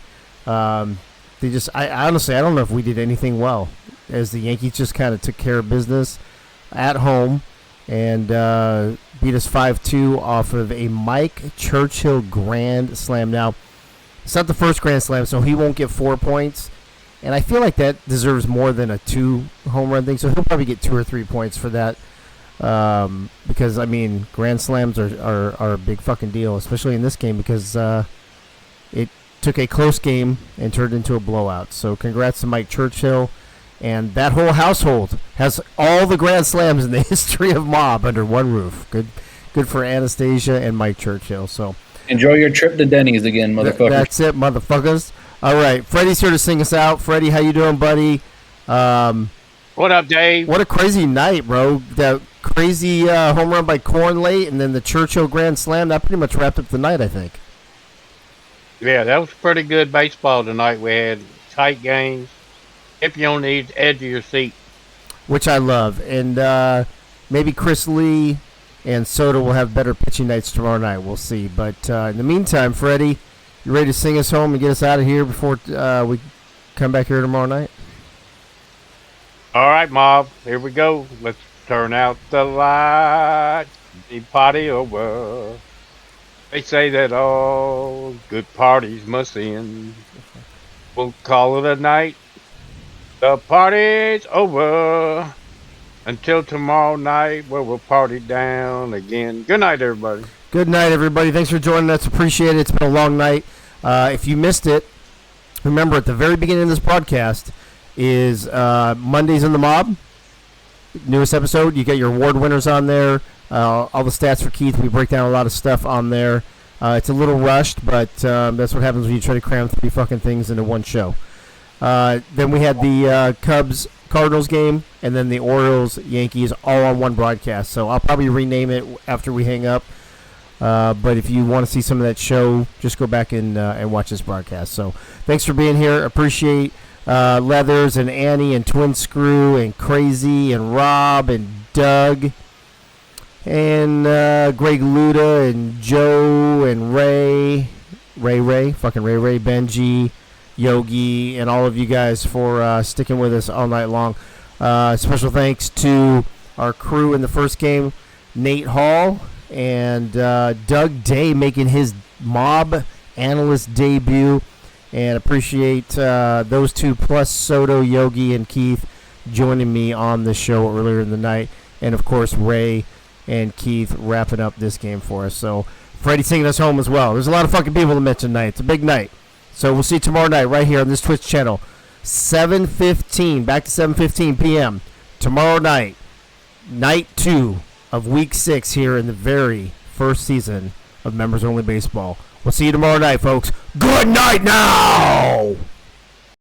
They just, I honestly, I don't know if we did anything well, as the Yankees just kind of took care of business at home and beat us 5-2 off of a Mike Churchill grand slam. Now, it's not the first grand slam, so he won't get 4 points, and I feel like that deserves more than a 2 home run thing, so he'll probably get 2 or 3 points for that, because, I mean, grand slams are a big fucking deal, especially in this game, because it took a close game and turned into a blowout. So congrats to Mike Churchill. And that whole household has all the grand slams in the history of Mob under one roof. Good for Anastasia and Mike Churchill. So enjoy your trip to Denny's again, motherfuckers. That's it, motherfuckers. All right, Freddie's here to sing us out. Freddie, how you doing, buddy? What up, Dave? What a crazy night, bro. That crazy home run by Corn late, and then the Churchill grand slam. That pretty much wrapped up the night, I think. Yeah, that was pretty good baseball tonight. We had tight games. Kept you on the edge of your seat. Which I love. And maybe Chris Lee and Soto will have better pitching nights tomorrow night. We'll see. But in the meantime, Freddie, you ready to sing us home and get us out of here before we come back here tomorrow night? All right, Mob. Here we go. Let's turn out the lights. The party over. They say that all good parties must end. We'll call it a night. The party's over until tomorrow night where we'll party down again. Good night, everybody. Good night, everybody. Thanks for joining us. Appreciate it. It's been a long night. If you missed it, remember at the very beginning of this podcast is Mondays in the Mob. Newest episode. You get your award winners on there. All the stats for Keith. We break down a lot of stuff on there. It's a little rushed, but that's what happens when you try to cram 3 fucking things into one show. Then we had the Cubs-Cardinals game, and then the Orioles-Yankees all on one broadcast. So I'll probably rename it after we hang up. But if you want to see some of that show, just go back and watch this broadcast. So thanks for being here. Appreciate Leathers and Annie and Twin Screw and Crazy and Rob and Doug and Greg Luda and Joe and Ray, Benji, Yogi, and all of you guys for sticking with us all night long. Special thanks to our crew in the first game, Nate Hall and Doug Day making his Mob analyst debut. And appreciate those two, plus Soto, Yogi, and Keith joining me on the show earlier in the night. And, of course, Ray and Keith wrapping up this game for us. So, Freddie singing us home as well. There's a lot of fucking people to mention tonight. It's a big night. So, we'll see you tomorrow night right here on this Twitch channel. 7:15, back to 7:15 p.m. Tomorrow night, night 2 of Week 6 here in the very first season of Members Only Baseball. We'll see you tomorrow night, folks. Good night now!